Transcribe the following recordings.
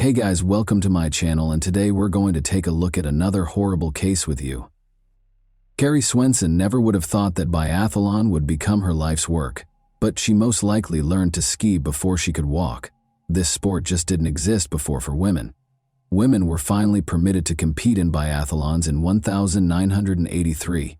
Hey guys, welcome to my channel, and today we're going to take a look at another horrible case with you. Carrie Swenson never would have thought that biathlon would become her life's work, but she most likely learned to ski before she could walk. This sport just didn't exist before for women. Women were finally permitted to compete in biathlons in 1983.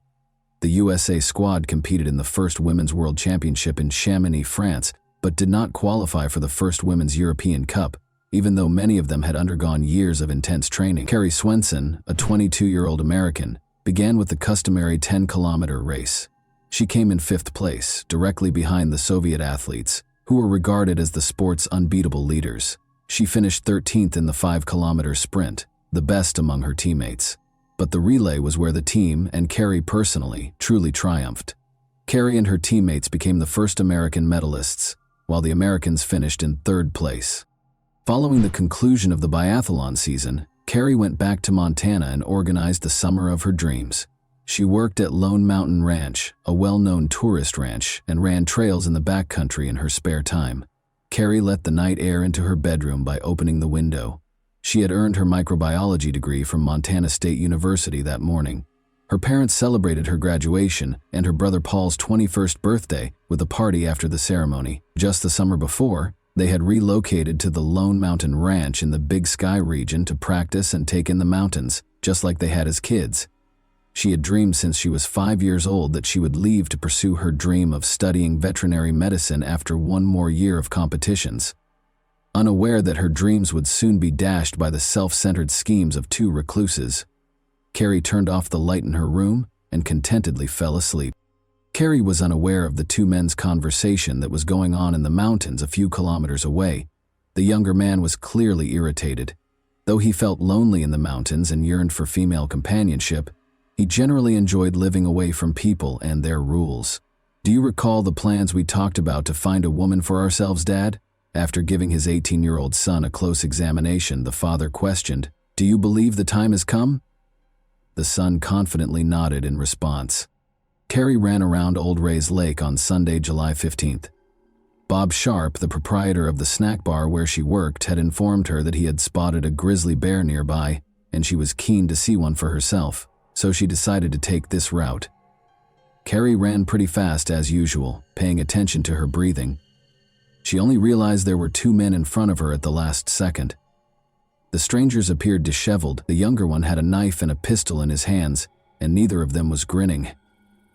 The USA squad competed in the first Women's World Championship in Chamonix, France, but did not qualify for the first Women's European Cup, even though many of them had undergone years of intense training. Carrie Swenson, a 22-year-old American, began with the customary 10-kilometer race. She came in 5th place, directly behind the Soviet athletes, who were regarded as the sport's unbeatable leaders. She finished 13th in the 5-kilometer sprint, the best among her teammates. But the relay was where the team, and Carrie personally, truly triumphed. Carrie and her teammates became the first American medalists, while the Americans finished in 3rd place. Following the conclusion of the biathlon season, Carrie went back to Montana and organized the summer of her dreams. She worked at Lone Mountain Ranch, a well-known tourist ranch, and ran trails in the backcountry in her spare time. Carrie let the night air into her bedroom by opening the window. She had earned her microbiology degree from Montana State University that morning. Her parents celebrated her graduation and her brother Paul's 21st birthday with a party after the ceremony. Just the summer before, they had relocated to the Lone Mountain Ranch in the Big Sky region to practice and take in the mountains, just like they had as kids. She had dreamed since she was 5 years old that she would leave to pursue her dream of studying veterinary medicine after one more year of competitions. Unaware that her dreams would soon be dashed by the self-centered schemes of two recluses, Carrie turned off the light in her room and contentedly fell asleep. Carrie was unaware of the two men's conversation that was going on in the mountains a few kilometers away. The younger man was clearly irritated. Though he felt lonely in the mountains and yearned for female companionship, he generally enjoyed living away from people and their rules. "Do you recall the plans we talked about to find a woman for ourselves, Dad?" After giving his 18-year-old son a close examination, the father questioned, "Do you believe the time has come?" The son confidently nodded in response. Carrie ran around Old Ray's Lake on Sunday, July 15th. Bob Sharp, the proprietor of the snack bar where she worked, had informed her that he had spotted a grizzly bear nearby, and she was keen to see one for herself, so she decided to take this route. Carrie ran pretty fast as usual, paying attention to her breathing. She only realized there were two men in front of her at the last second. The strangers appeared disheveled. The younger one had a knife and a pistol in his hands, and neither of them was grinning.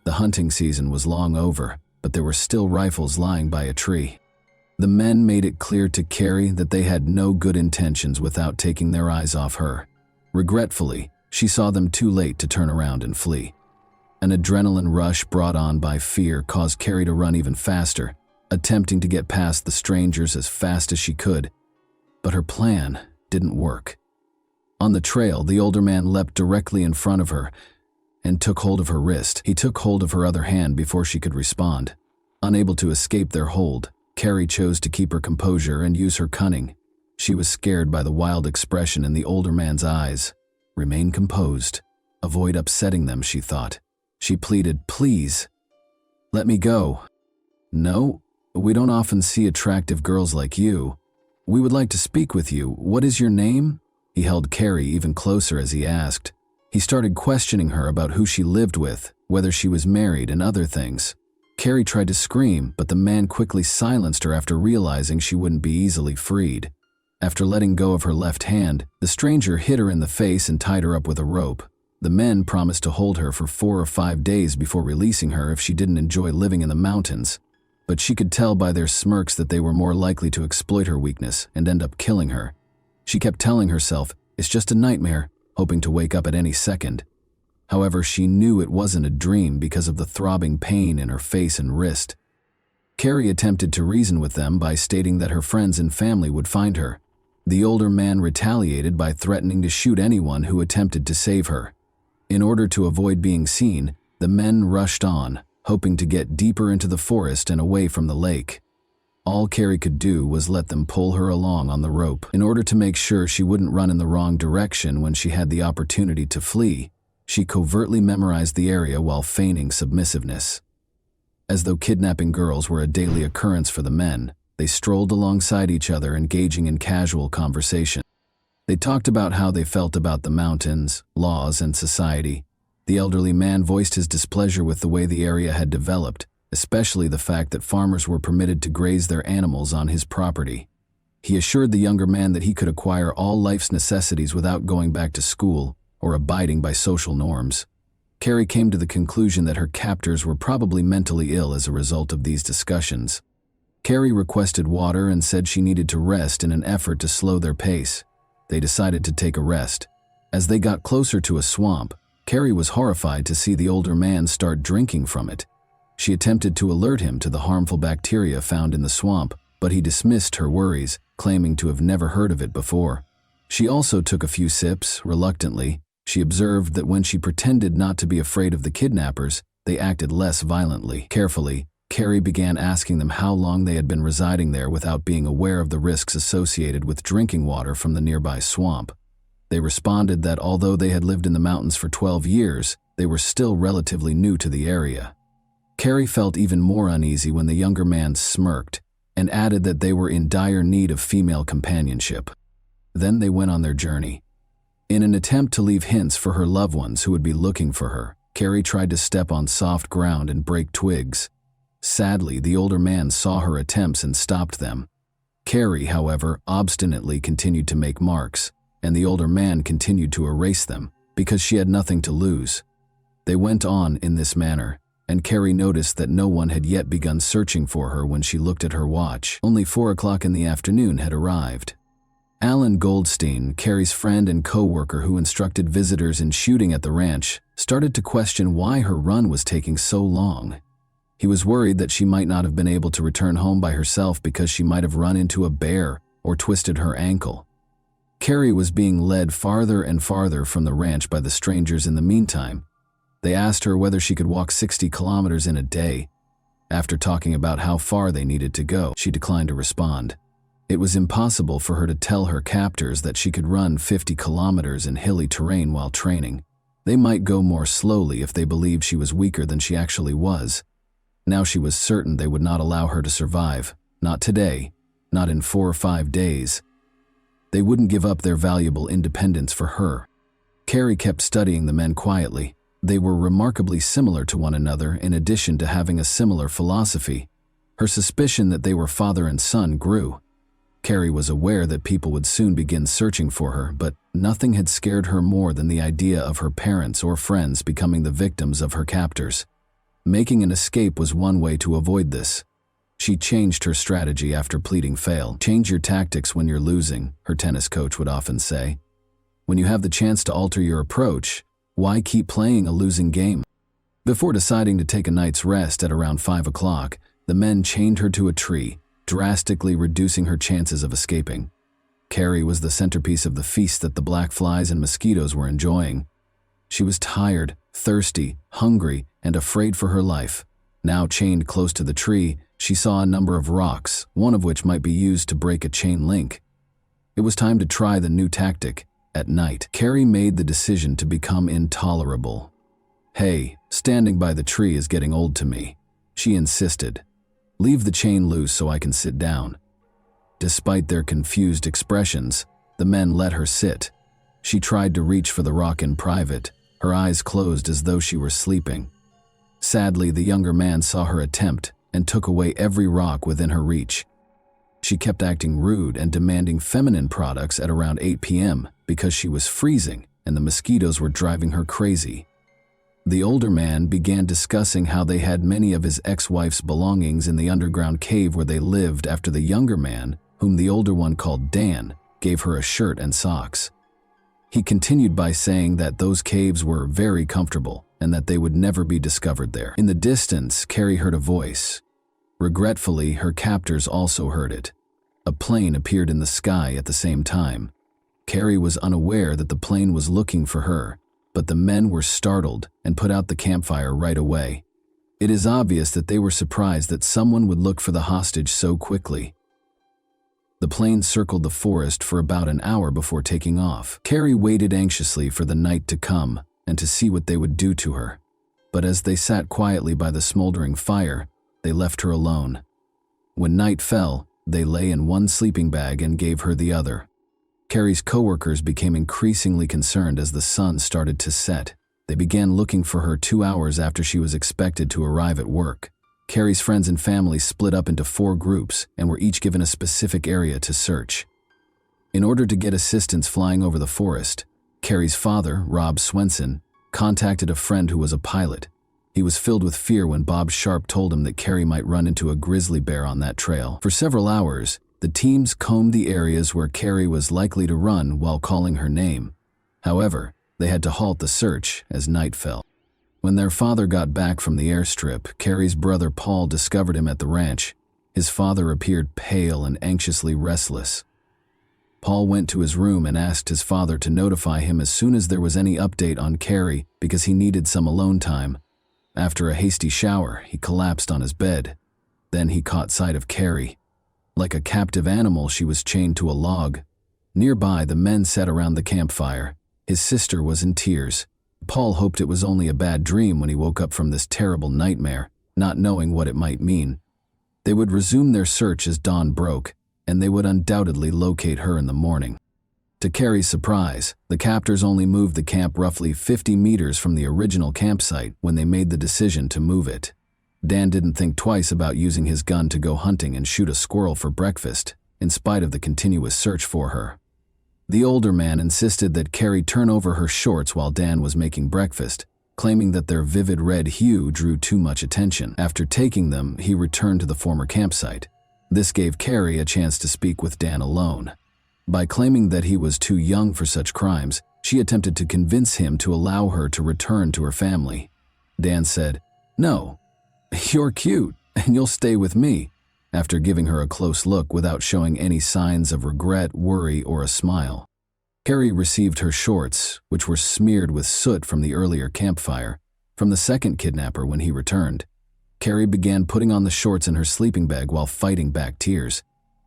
The hunting season was long over, but there were still rifles lying by a tree. The men made it clear to Carrie that they had no good intentions without taking their eyes off her. Regretfully, she saw them too late to turn around and flee. An adrenaline rush brought on by fear caused Carrie to run even faster, attempting to get past the strangers as fast as she could. But her plan didn't work. On the trail, the older man leapt directly in front of her and took hold of her wrist. He took hold of her other hand before she could respond. Unable to escape their hold, Carrie chose to keep her composure and use her cunning. She was scared by the wild expression in the older man's eyes. Remain composed. Avoid upsetting them, she thought. She pleaded, "Please, let me go." "No, we don't often see attractive girls like you. We would like to speak with you. What is your name?" He held Carrie even closer as he asked. He started questioning her about who she lived with, whether she was married, and other things. Carrie tried to scream, but the man quickly silenced her after realizing she wouldn't be easily freed. After letting go of her left hand, the stranger hit her in the face and tied her up with a rope. The men promised to hold her for 4 or 5 days before releasing her if she didn't enjoy living in the mountains, but she could tell by their smirks that they were more likely to exploit her weakness and end up killing her. She kept telling herself, "It's just a nightmare," hoping to wake up at any second. However, she knew it wasn't a dream because of the throbbing pain in her face and wrist. Carrie attempted to reason with them by stating that her friends and family would find her. The older man retaliated by threatening to shoot anyone who attempted to save her. In order to avoid being seen, the men rushed on, hoping to get deeper into the forest and away from the lake. All Carrie could do was let them pull her along on the rope. In order to make sure she wouldn't run in the wrong direction when she had the opportunity to flee, she covertly memorized the area while feigning submissiveness. As though kidnapping girls were a daily occurrence for the men, they strolled alongside each other, engaging in casual conversation. They talked about how they felt about the mountains, laws, and society. The elderly man voiced his displeasure with the way the area had developed, especially the fact that farmers were permitted to graze their animals on his property. He assured the younger man that he could acquire all life's necessities without going back to school or abiding by social norms. Carrie came to the conclusion that her captors were probably mentally ill as a result of these discussions. Carrie requested water and said she needed to rest in an effort to slow their pace. They decided to take a rest. As they got closer to a swamp, Carrie was horrified to see the older man start drinking from it. She attempted to alert him to the harmful bacteria found in the swamp, but he dismissed her worries, claiming to have never heard of it before. She also took a few sips, reluctantly. She observed that when she pretended not to be afraid of the kidnappers, they acted less violently. Carefully, Carrie began asking them how long they had been residing there without being aware of the risks associated with drinking water from the nearby swamp. They responded that although they had lived in the mountains for 12 years, they were still relatively new to the area. Carrie felt even more uneasy when the younger man smirked and added that they were in dire need of female companionship. Then they went on their journey. In an attempt to leave hints for her loved ones who would be looking for her, Carrie tried to step on soft ground and break twigs. Sadly, the older man saw her attempts and stopped them. Carrie, however, obstinately continued to make marks, and the older man continued to erase them because she had nothing to lose. They went on in this manner, and Carrie noticed that no one had yet begun searching for her when she looked at her watch. Only 4 o'clock in the afternoon had arrived. Alan Goldstein, Carrie's friend and co-worker who instructed visitors in shooting at the ranch, started to question why her run was taking so long. He was worried that she might not have been able to return home by herself because she might have run into a bear or twisted her ankle. Carrie was being led farther and farther from the ranch by the strangers in the meantime. They asked her whether she could walk 60 kilometers in a day. After talking about how far they needed to go, she declined to respond. It was impossible for her to tell her captors that she could run 50 kilometers in hilly terrain while training. They might go more slowly if they believed she was weaker than she actually was. Now she was certain they would not allow her to survive. Not today. Not in 4 or 5 days. They wouldn't give up their valuable independence for her. Carrie kept studying the men quietly. They were remarkably similar to one another in addition to having a similar philosophy. Her suspicion that they were father and son grew. Carrie was aware that people would soon begin searching for her, but nothing had scared her more than the idea of her parents or friends becoming the victims of her captors. Making an escape was one way to avoid this. She changed her strategy after pleading fail. "Change your tactics when you're losing," her tennis coach would often say. "When you have the chance to alter your approach, why keep playing a losing game?" Before deciding to take a night's rest at around 5 o'clock, the men chained her to a tree, drastically reducing her chances of escaping. Carrie was the centerpiece of the feast that the black flies and mosquitoes were enjoying. She was tired, thirsty, hungry, and afraid for her life. Now chained close to the tree, she saw a number of rocks, one of which might be used to break a chain link. It was time to try the new tactic. At night, Carrie made the decision to become intolerable. "Hey, standing by the tree is getting old to me," she insisted. "Leave the chain loose so I can sit down." Despite their confused expressions, the men let her sit. She tried to reach for the rock in private, her eyes closed as though she were sleeping. Sadly, the younger man saw her attempt and took away every rock within her reach. She kept acting rude and demanding feminine products at around 8 p.m. because she was freezing and the mosquitoes were driving her crazy. The older man began discussing how they had many of his ex-wife's belongings in the underground cave where they lived after the younger man, whom the older one called Dan, gave her a shirt and socks. He continued by saying that those caves were very comfortable and that they would never be discovered there. In the distance, Carrie heard a voice. Regretfully, her captors also heard it. A plane appeared in the sky at the same time. Carrie was unaware that the plane was looking for her, but the men were startled and put out the campfire right away. It is obvious that they were surprised that someone would look for the hostage so quickly. The plane circled the forest for about an hour before taking off. Carrie waited anxiously for the night to come and to see what they would do to her. But as they sat quietly by the smoldering fire, they left her alone. When night fell, they lay in one sleeping bag and gave her the other. Carrie's coworkers became increasingly concerned as the sun started to set. They began looking for her 2 hours after she was expected to arrive at work. Carrie's friends and family split up into 4 groups and were each given a specific area to search. In order to get assistance flying over the forest, Carrie's father, Rob Swenson, contacted a friend who was a pilot. He was filled with fear when Bob Sharp told him that Carrie might run into a grizzly bear on that trail. For several hours, the teams combed the areas where Carrie was likely to run while calling her name. However, they had to halt the search as night fell. When their father got back from the airstrip, Carrie's brother Paul discovered him at the ranch. His father appeared pale and anxiously restless. Paul went to his room and asked his father to notify him as soon as there was any update on Carrie because he needed some alone time. After a hasty shower, he collapsed on his bed. Then he caught sight of Carrie. Like a captive animal, she was chained to a log. Nearby, the men sat around the campfire. His sister was in tears. Paul hoped it was only a bad dream when he woke up from this terrible nightmare, not knowing what it might mean. They would resume their search as dawn broke, and they would undoubtedly locate her in the morning. To Carrie's surprise, the captors only moved the camp roughly 50 meters from the original campsite when they made the decision to move it. Dan didn't think twice about using his gun to go hunting and shoot a squirrel for breakfast, in spite of the continuous search for her. The older man insisted that Carrie turn over her shorts while Dan was making breakfast, claiming that their vivid red hue drew too much attention. After taking them, he returned to the former campsite. This gave Carrie a chance to speak with Dan alone. By claiming that he was too young for such crimes, she attempted to convince him to allow her to return to her family. Dan said, "No, you're cute, and you'll stay with me," after giving her a close look without showing any signs of regret, worry, or a smile. Carrie received her shorts, which were smeared with soot from the earlier campfire, from the second kidnapper when he returned. Carrie began putting on the shorts in her sleeping bag while fighting back tears.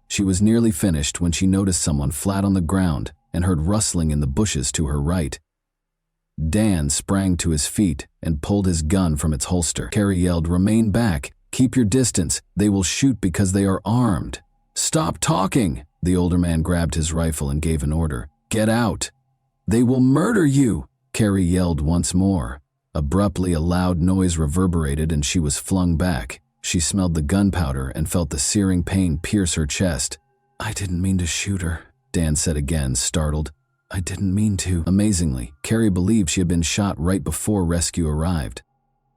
She was nearly finished when she noticed someone flat on the ground and heard rustling in the bushes to her right. Dan sprang to his feet and pulled his gun from its holster. Carrie yelled, "Remain back! Keep your distance! They will shoot because they are armed!" "Stop talking!" The older man grabbed his rifle and gave an order. "Get out! They will murder you!" Carrie yelled once more. Abruptly, a loud noise reverberated and she was flung back. She smelled the gunpowder and felt the searing pain pierce her chest. "I didn't mean to shoot her," Dan said again, startled. "I didn't mean to." Amazingly, Carrie believed she had been shot right before rescue arrived.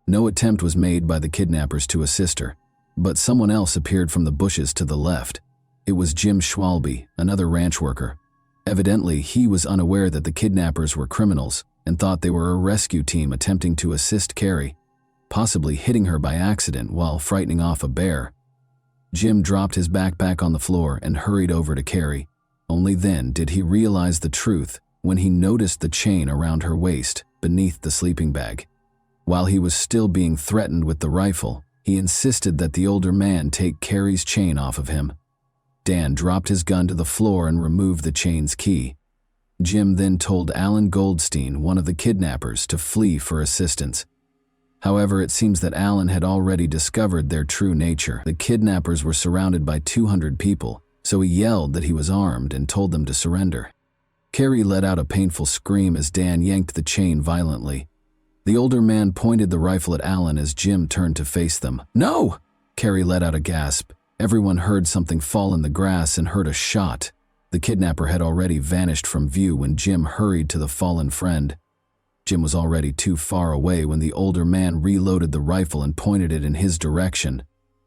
No attempt was made by the kidnappers to assist her, but someone else appeared from the bushes to the left. It was Jim Schwalbe, another ranch worker. Evidently, he was unaware that the kidnappers were criminals and thought they were a rescue team attempting to assist Carrie, possibly hitting her by accident while frightening off a bear. Jim dropped his backpack on the floor and hurried over to Carrie. Only then did he realize the truth when he noticed the chain around her waist beneath the sleeping bag. While he was still being threatened with the rifle, he insisted that the older man take Carrie's chain off of him. Dan dropped his gun to the floor and removed the chain's key. Jim then told Alan Goldstein, one of the kidnappers, to flee for assistance. However, it seems that Alan had already discovered their true nature. The kidnappers were surrounded by 200 people, so he yelled that he was armed and told them to surrender. Carrie let out a painful scream as Dan yanked the chain violently. The older man pointed the rifle at Alan as Jim turned to face them. "No!" Carrie let out a gasp. Everyone heard something fall in the grass and heard a shot. The kidnapper had already vanished from view when Jim hurried to the fallen friend. Jim was already too far away when the older man reloaded the rifle and pointed it in his direction.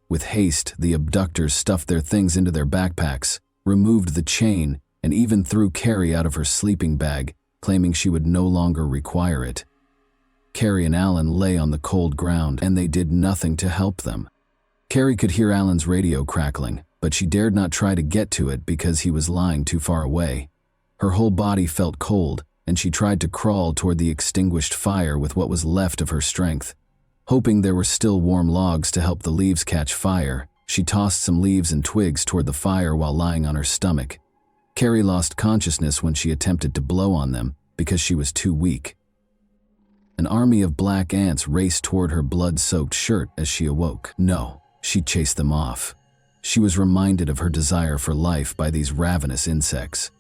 With haste, the abductors stuffed their things into their backpacks, removed the chain, and even threw Carrie out of her sleeping bag, claiming she would no longer require it. Carrie and Alan lay on the cold ground, and they did nothing to help them. Carrie could hear Alan's radio crackling, but she dared not try to get to it because he was lying too far away. Her whole body felt cold, and she tried to crawl toward the extinguished fire with what was left of her strength. Hoping there were still warm logs to help the leaves catch fire, she tossed some leaves and twigs toward the fire while lying on her stomach. Carrie lost consciousness when she attempted to blow on them because she was too weak. An army of black ants raced toward her blood-soaked shirt as she awoke. No, she chased them off. She was reminded of her desire for life by these ravenous insects.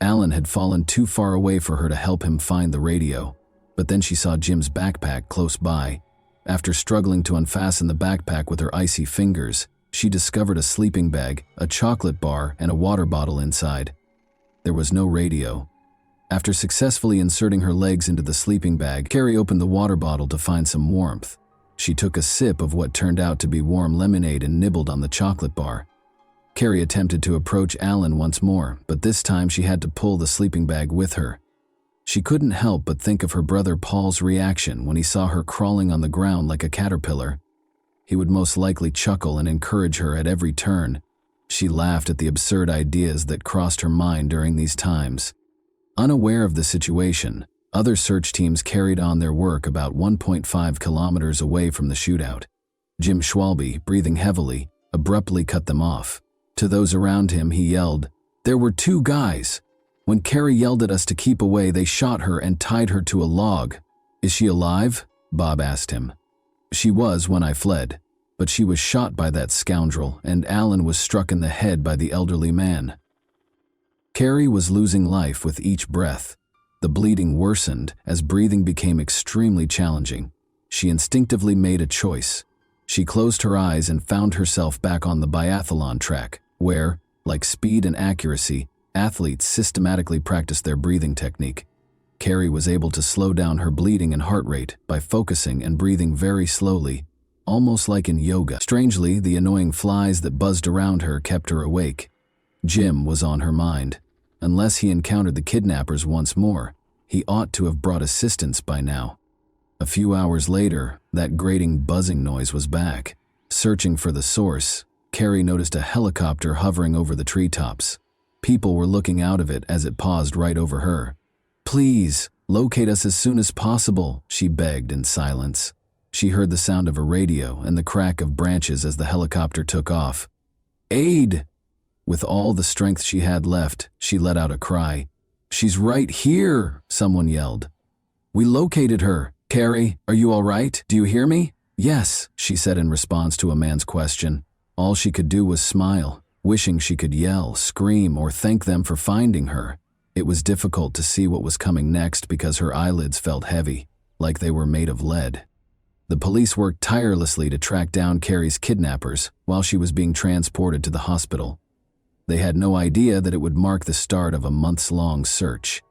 Alan had fallen too far away for her to help him find the radio, but then she saw Jim's backpack close by. After struggling to unfasten the backpack with her icy fingers, she discovered a sleeping bag, a chocolate bar, and a water bottle inside. There was no radio. After successfully inserting her legs into the sleeping bag, Carrie opened the water bottle to find some warmth. She took a sip of what turned out to be warm lemonade and nibbled on the chocolate bar. Carrie attempted to approach Alan once more, but this time she had to pull the sleeping bag with her. She couldn't help but think of her brother Paul's reaction when he saw her crawling on the ground like a caterpillar. He would most likely chuckle and encourage her at every turn. She laughed at the absurd ideas that crossed her mind during these times. Unaware of the situation, other search teams carried on their work about 1.5 kilometers away from the shootout. Jim Schwalbe, breathing heavily, abruptly cut them off. To those around him, he yelled, "There were 2 guys. When Carrie yelled at us to keep away, they shot her and tied her to a log." "Is she alive?" Bob asked him. "She was when I fled, but she was shot by that scoundrel, and Alan was struck in the head by the elderly man." Carrie was losing life with each breath. The bleeding worsened as breathing became extremely challenging. She instinctively made a choice. She closed her eyes and found herself back on the biathlon track, where, like speed and accuracy, athletes systematically practice their breathing technique. Carrie was able to slow down her bleeding and heart rate by focusing and breathing very slowly, almost like in yoga. Strangely, the annoying flies that buzzed around her kept her awake. Jim was on her mind. Unless he encountered the kidnappers once more, he ought to have brought assistance by now. A few hours later, that grating buzzing noise was back. Searching for the source, Carrie noticed a helicopter hovering over the treetops. People were looking out of it as it paused right over her. "Please, locate us as soon as possible," she begged in silence. She heard the sound of a radio and the crack of branches as the helicopter took off. "Aid!" With all the strength she had left, she let out a cry. "She's right here," someone yelled. "We located her. Carrie, are you all right? Do you hear me?" "Yes," she said in response to a man's question. All she could do was smile, wishing she could yell, scream, or thank them for finding her. It was difficult to see what was coming next because her eyelids felt heavy, like they were made of lead. The police worked tirelessly to track down Carrie's kidnappers while she was being transported to the hospital. They had no idea that it would mark the start of a months-long search.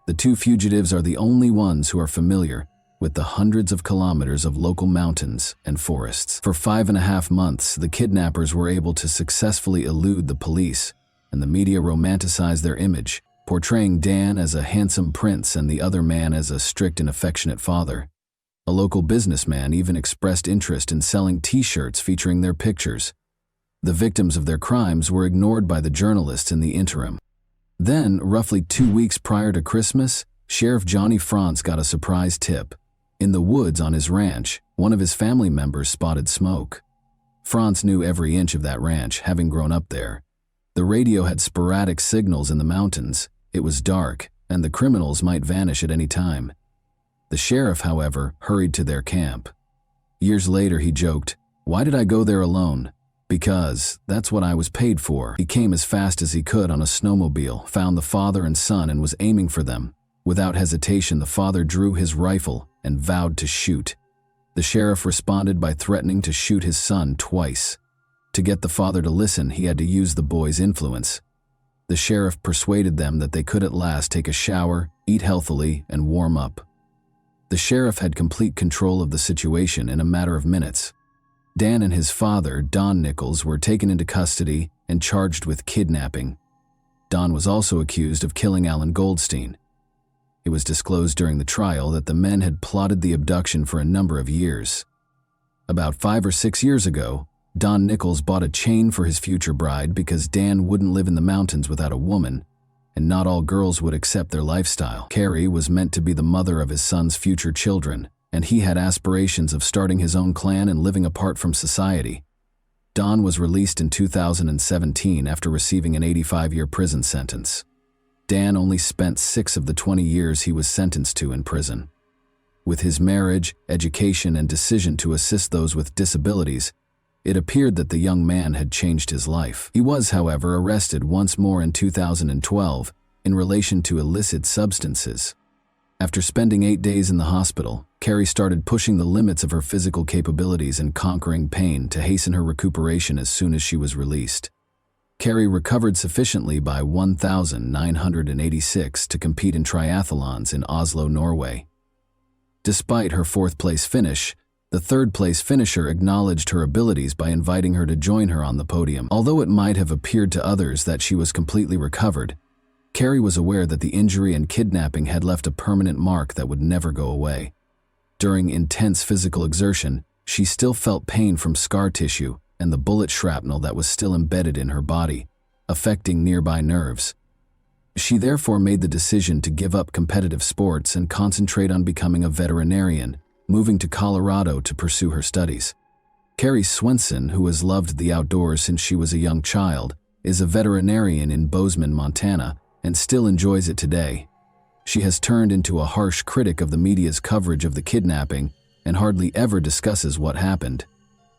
The 2 fugitives are the only ones who are familiar with the hundreds of kilometers of local mountains and forests. For 5.5 months, the kidnappers were able to successfully elude the police, and the media romanticized their image, portraying Dan as a handsome prince and the other man as a strict and affectionate father. A local businessman even expressed interest in selling T-shirts featuring their pictures. The victims of their crimes were ignored by the journalists in the interim. Then, roughly 2 weeks prior to Christmas, Sheriff Johnny Franz got a surprise tip. In the woods on his ranch, one of his family members spotted smoke. Franz knew every inch of that ranch, having grown up there. The radio had sporadic signals in the mountains. It was dark, and the criminals might vanish at any time. The sheriff, however, hurried to their camp. Years later, he joked, "Why did I go there alone? Because that's what I was paid for." He came as fast as he could on a snowmobile, found the father and son, and was aiming for them. Without hesitation, the father drew his rifle and vowed to shoot. The sheriff responded by threatening to shoot his son twice. To get the father to listen, he had to use the boy's influence. The sheriff persuaded them that they could at last take a shower, eat healthily, and warm up. The sheriff had complete control of the situation in a matter of minutes. Dan and his father, Don Nichols, were taken into custody and charged with kidnapping. Don was also accused of killing Alan Goldstein. It was disclosed during the trial that the men had plotted the abduction for a number of years. About 5 or 6 years ago, Don Nichols bought a chain for his future bride because Dan wouldn't live in the mountains without a woman, and not all girls would accept their lifestyle. Carrie was meant to be the mother of his son's future children, and he had aspirations of starting his own clan and living apart from society. Don was released in 2017 after receiving an 85-year prison sentence. Dan only spent 6 of the 20 years he was sentenced to in prison. With his marriage, education, and decision to assist those with disabilities, it appeared that the young man had changed his life. He was, however, arrested once more in 2012 in relation to illicit substances. After spending 8 days in the hospital, Carrie started pushing the limits of her physical capabilities and conquering pain to hasten her recuperation as soon as she was released. Carrie recovered sufficiently by 1986 to compete in triathlons in Oslo, Norway. Despite her fourth-place finish, the third-place finisher acknowledged her abilities by inviting her to join her on the podium. Although it might have appeared to others that she was completely recovered, Carrie was aware that the injury and kidnapping had left a permanent mark that would never go away. During intense physical exertion, she still felt pain from scar tissue and the bullet shrapnel that was still embedded in her body, affecting nearby nerves. She therefore made the decision to give up competitive sports and concentrate on becoming a veterinarian, moving to Colorado to pursue her studies. Carrie Swenson, who has loved the outdoors since she was a young child, is a veterinarian in Bozeman, Montana, and still enjoys it today. She has turned into a harsh critic of the media's coverage of the kidnapping and hardly ever discusses what happened.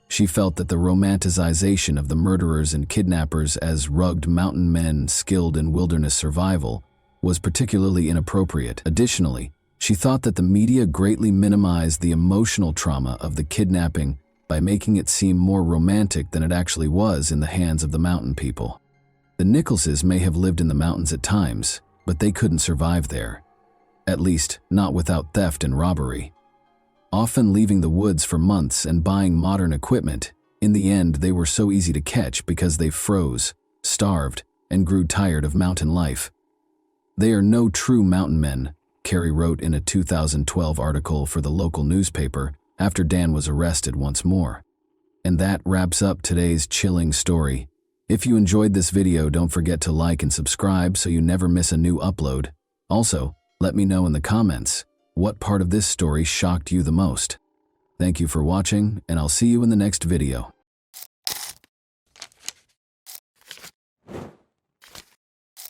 She felt that the romanticization of the murderers and kidnappers as rugged mountain men skilled in wilderness survival was particularly inappropriate. Additionally, she thought that the media greatly minimized the emotional trauma of the kidnapping by making it seem more romantic than it actually was in the hands of the mountain people. The Nicholses may have lived in the mountains at times, but they couldn't survive there. At least, not without theft and robbery. Often leaving the woods for months and buying modern equipment, in the end they were so easy to catch because they froze, starved, and grew tired of mountain life. They are no true mountain men, Carrie wrote in a 2012 article for the local newspaper after Dan was arrested once more. And that wraps up today's chilling story. If you enjoyed this video, don't forget to like and subscribe so you never miss a new upload. Also, let me know in the comments, what part of this story shocked you the most? Thank you for watching, and I'll see you in the next video.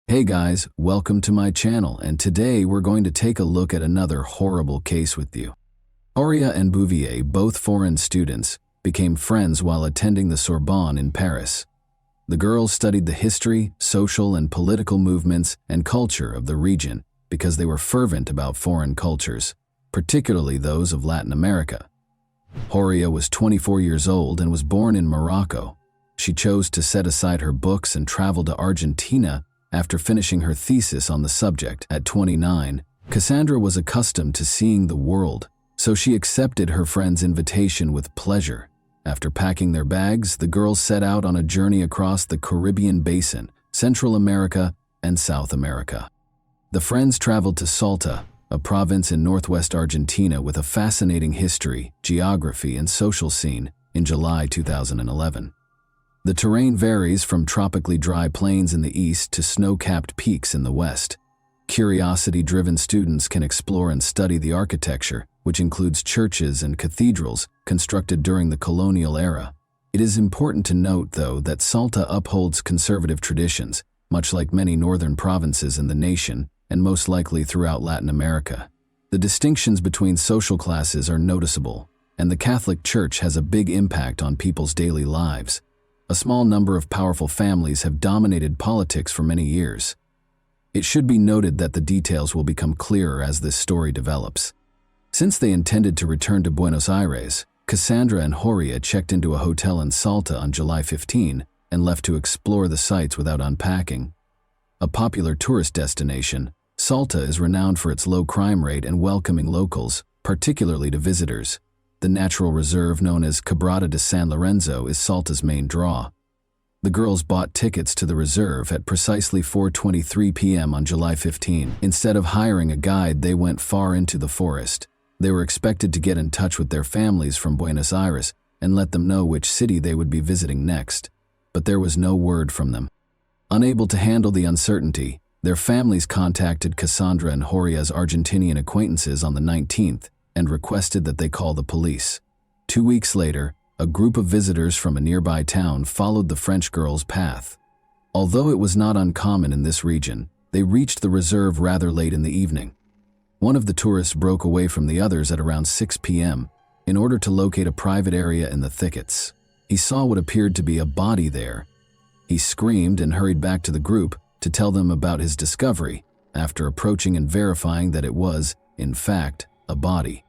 Hey guys, welcome to my channel, and today we're going to take a look at another horrible case with you. Horia and Bouvier, both foreign students, became friends while attending the Sorbonne in Paris. The girls studied the history, social and political movements and culture of the region because they were fervent about foreign cultures, particularly those of Latin America. Horia was 24 years old and was born in Morocco. She chose to set aside her books and travel to Argentina after finishing her thesis on the subject. At 29, Cassandra was accustomed to seeing the world, so she accepted her friend's invitation with pleasure. After packing their bags, the girls set out on a journey across the Caribbean basin, Central America, and South America. The friends traveled to Salta, a province in northwest Argentina with a fascinating history, geography, and social scene, in July 2011. The terrain varies from tropically dry plains in the east to snow-capped peaks in the west. Curiosity-driven students can explore and study the architecture, which includes churches and cathedrals constructed during the colonial era. It is important to note, though, that Salta upholds conservative traditions, much like many northern provinces in the nation, and most likely throughout Latin America. The distinctions between social classes are noticeable, and the Catholic Church has a big impact on people's daily lives. A small number of powerful families have dominated politics for many years. It should be noted that the details will become clearer as this story develops. Since they intended to return to Buenos Aires, Cassandra and Horia checked into a hotel in Salta on July 15 and left to explore the sites without unpacking. A popular tourist destination, Salta is renowned for its low crime rate and welcoming locals, particularly to visitors. The natural reserve known as Quebrada de San Lorenzo is Salta's main draw. The girls bought tickets to the reserve at precisely 4:23 p.m. on July 15. Instead of hiring a guide, they went far into the forest. They were expected to get in touch with their families from Buenos Aires and let them know which city they would be visiting next, but there was no word from them. Unable to handle the uncertainty, their families contacted Cassandra and Horia's Argentinian acquaintances on the 19th and requested that they call the police. 2 weeks later, a group of visitors from a nearby town followed the French girl's path. Although it was not uncommon in this region, they reached the reserve rather late in the evening. One of the tourists broke away from the others at around 6 p.m. in order to locate a private area in the thickets. He saw what appeared to be a body there. He screamed and hurried back to the group to tell them about his discovery, after approaching and verifying that it was, in fact, a body.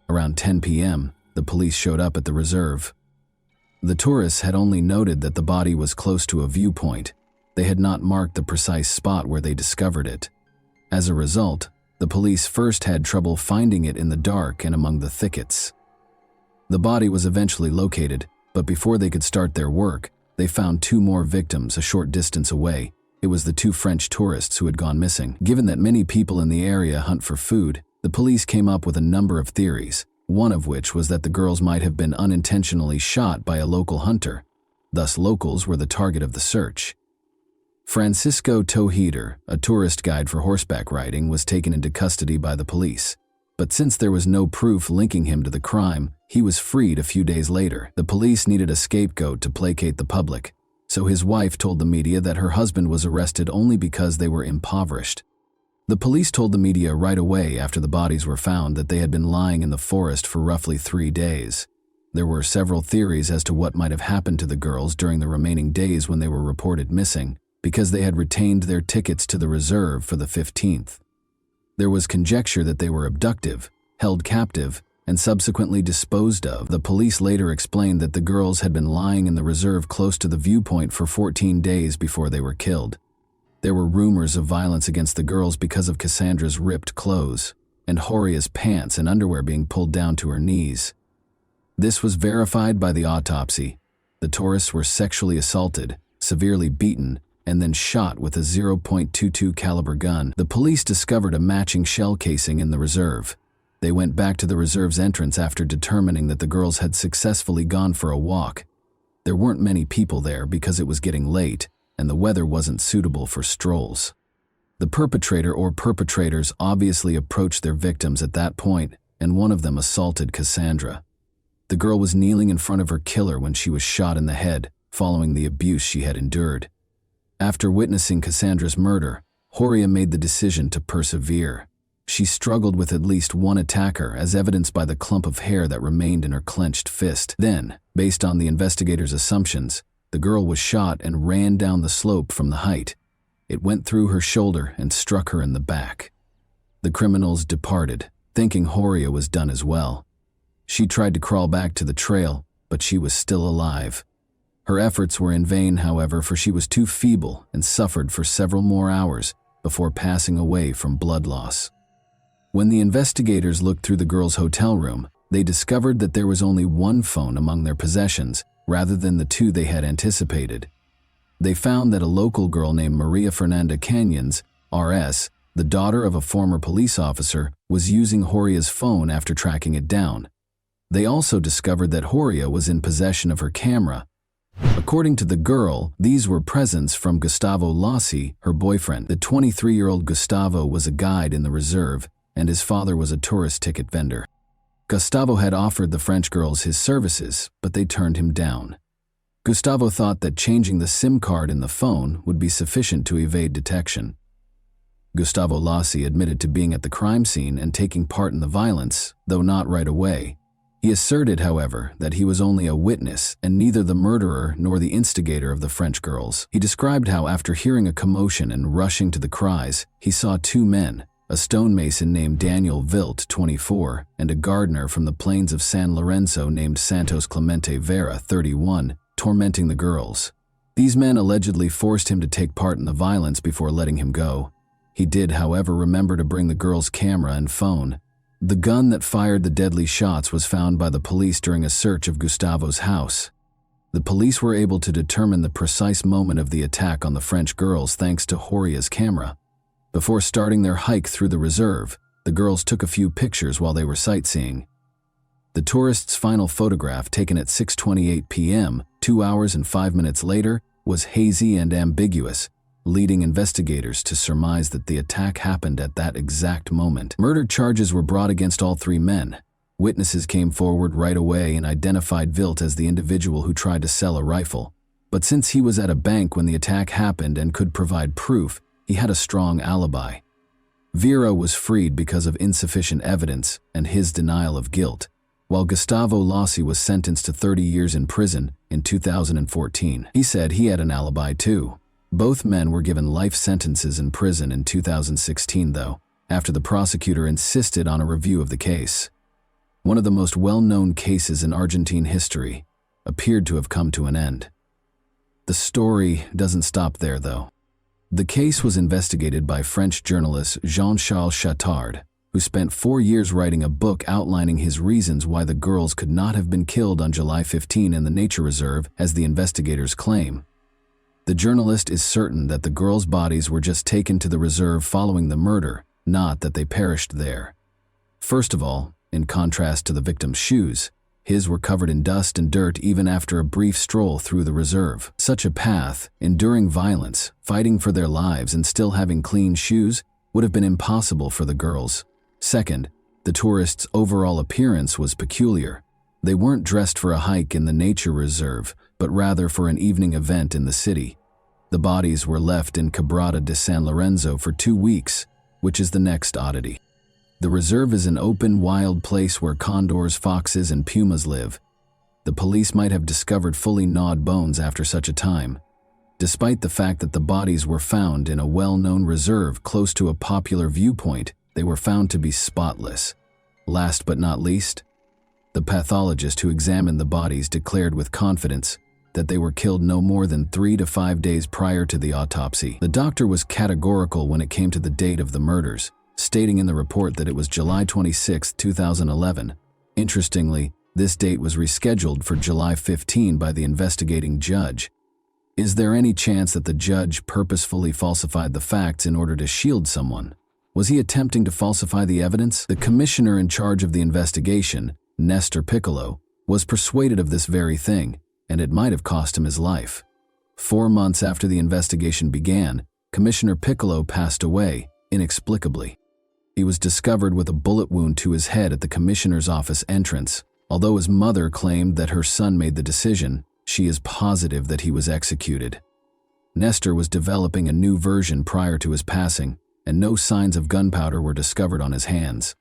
Around 10 p.m., the police showed up at the reserve. The tourists had only noted that the body was close to a viewpoint. They had not marked the precise spot where they discovered it. As a result, the police first had trouble finding it in the dark and among the thickets. The body was eventually located, but before they could start their work, they found 2 more victims a short distance away. It was the 2 French tourists who had gone missing. Given that many people in the area hunt for food, the police came up with a number of theories, one of which was that the girls might have been unintentionally shot by a local hunter. Thus, locals were the target of the search. Francisco Tojeder, a tourist guide for horseback riding, was taken into custody by the police. But since there was no proof linking him to the crime, he was freed a few days later. The police needed a scapegoat to placate the public, so his wife told the media that her husband was arrested only because they were impoverished. The police told the media right away after the bodies were found that they had been lying in the forest for roughly 3 days. There were several theories as to what might have happened to the girls during the remaining days when they were reported missing, because they had retained their tickets to the reserve for the 15th. There was conjecture that they were abducted, held captive, and subsequently disposed of. The police later explained that the girls had been lying in the reserve close to the viewpoint for 14 days before they were killed. There were rumors of violence against the girls because of Cassandra's ripped clothes, and Horia's pants and underwear being pulled down to her knees. This was verified by the autopsy. The tourists were sexually assaulted, severely beaten, and then shot with a .22 caliber gun. The police discovered a matching shell casing in the reserve. They went back to the reserve's entrance after determining that the girls had successfully gone for a walk. There weren't many people there because it was getting late, and the weather wasn't suitable for strolls. The perpetrator or perpetrators obviously approached their victims at that point, and one of them assaulted Cassandra. The girl was kneeling in front of her killer when she was shot in the head, following the abuse she had endured. After witnessing Cassandra's murder, Horia made the decision to persevere. She struggled with at least one attacker, as evidenced by the clump of hair that remained in her clenched fist. Then, based on the investigators' assumptions, the girl was shot and ran down the slope from the height. It went through her shoulder and struck her in the back. The criminals departed, thinking Horia was done as well. She tried to crawl back to the trail, but she was still alive. Her efforts were in vain, however, for she was too feeble and suffered for several more hours before passing away from blood loss. When the investigators looked through the girls' hotel room, they discovered that there was only one phone among their possessions, rather than the 2 they had anticipated. They found that a local girl named Maria Fernanda Canyons, R.S., the daughter of a former police officer, was using Horia's phone after tracking it down. They also discovered that Horia was in possession of her camera. According to the girl, these were presents from Gustavo Lassi, her boyfriend. The 23-year-old Gustavo was a guide in the reserve, and his father was a tourist ticket vendor. Gustavo had offered the French girls his services, but they turned him down. Gustavo thought that changing the SIM card in the phone would be sufficient to evade detection. Gustavo Lassi admitted to being at the crime scene and taking part in the violence, though not right away. He asserted, however, that he was only a witness and neither the murderer nor the instigator of the French girls. He described how, after hearing a commotion and rushing to the cries, he saw 2 men, a stonemason named Daniel Vilt, 24, and a gardener from the plains of San Lorenzo named Santos Clemente Vera, 31, tormenting the girls. These men allegedly forced him to take part in the violence before letting him go. He did, however, remember to bring the girls' camera and phone. The gun that fired the deadly shots was found by the police during a search of Gustavo's house. The police were able to determine the precise moment of the attack on the French girls thanks to Horia's camera. Before starting their hike through the reserve, the girls took a few pictures while they were sightseeing. The tourists' final photograph, taken at 6:28 p.m., 2 hours and 5 minutes later, was hazy and ambiguous, leading investigators to surmise that the attack happened at that exact moment. Murder charges were brought against all 3 men. Witnesses came forward right away and identified Vilt as the individual who tried to sell a rifle. But since he was at a bank when the attack happened and could provide proof, he had a strong alibi. Vera was freed because of insufficient evidence and his denial of guilt, while Gustavo Lassi was sentenced to 30 years in prison in 2014. He said he had an alibi too. Both men were given life sentences in prison in 2016, though, after the prosecutor insisted on a review of the case. One of the most well-known cases in Argentine history appeared to have come to an end. The story doesn't stop there, though. The case was investigated by French journalist Jean-Charles Chattard, who spent 4 years writing a book outlining his reasons why the girls could not have been killed on July 15 in the nature reserve, as the investigators claim. The journalist is certain that the girls' bodies were just taken to the reserve following the murder, not that they perished there. First of all, in contrast to the victim's shoes, his were covered in dust and dirt even after a brief stroll through the reserve. Such a path, enduring violence, fighting for their lives, and still having clean shoes would have been impossible for the girls. Second, the tourists' overall appearance was peculiar. They weren't dressed for a hike in the nature reserve, but rather for an evening event in the city. The bodies were left in Quebrada de San Lorenzo for 2 weeks, which is the next oddity. The reserve is an open, wild place where condors, foxes, and pumas live. The police might have discovered fully gnawed bones after such a time. Despite the fact that the bodies were found in a well-known reserve close to a popular viewpoint, they were found to be spotless. Last but not least, the pathologist who examined the bodies declared with confidence that they were killed no more than 3 to 5 days prior to the autopsy. The doctor was categorical when it came to the date of the murders, stating in the report that it was July 26, 2011. Interestingly, this date was rescheduled for July 15 by the investigating judge. Is there any chance that the judge purposefully falsified the facts in order to shield someone? Was he attempting to falsify the evidence? The commissioner in charge of the investigation, Nestor Piccolo, was persuaded of this very thing, and it might have cost him his life. 4 months after the investigation began, Commissioner Piccolo passed away, inexplicably. He was discovered with a bullet wound to his head at the commissioner's office entrance. Although his mother claimed that her son made the decision, she is positive that he was executed. Nestor was developing a new version prior to his passing, and no signs of gunpowder were discovered on his hands.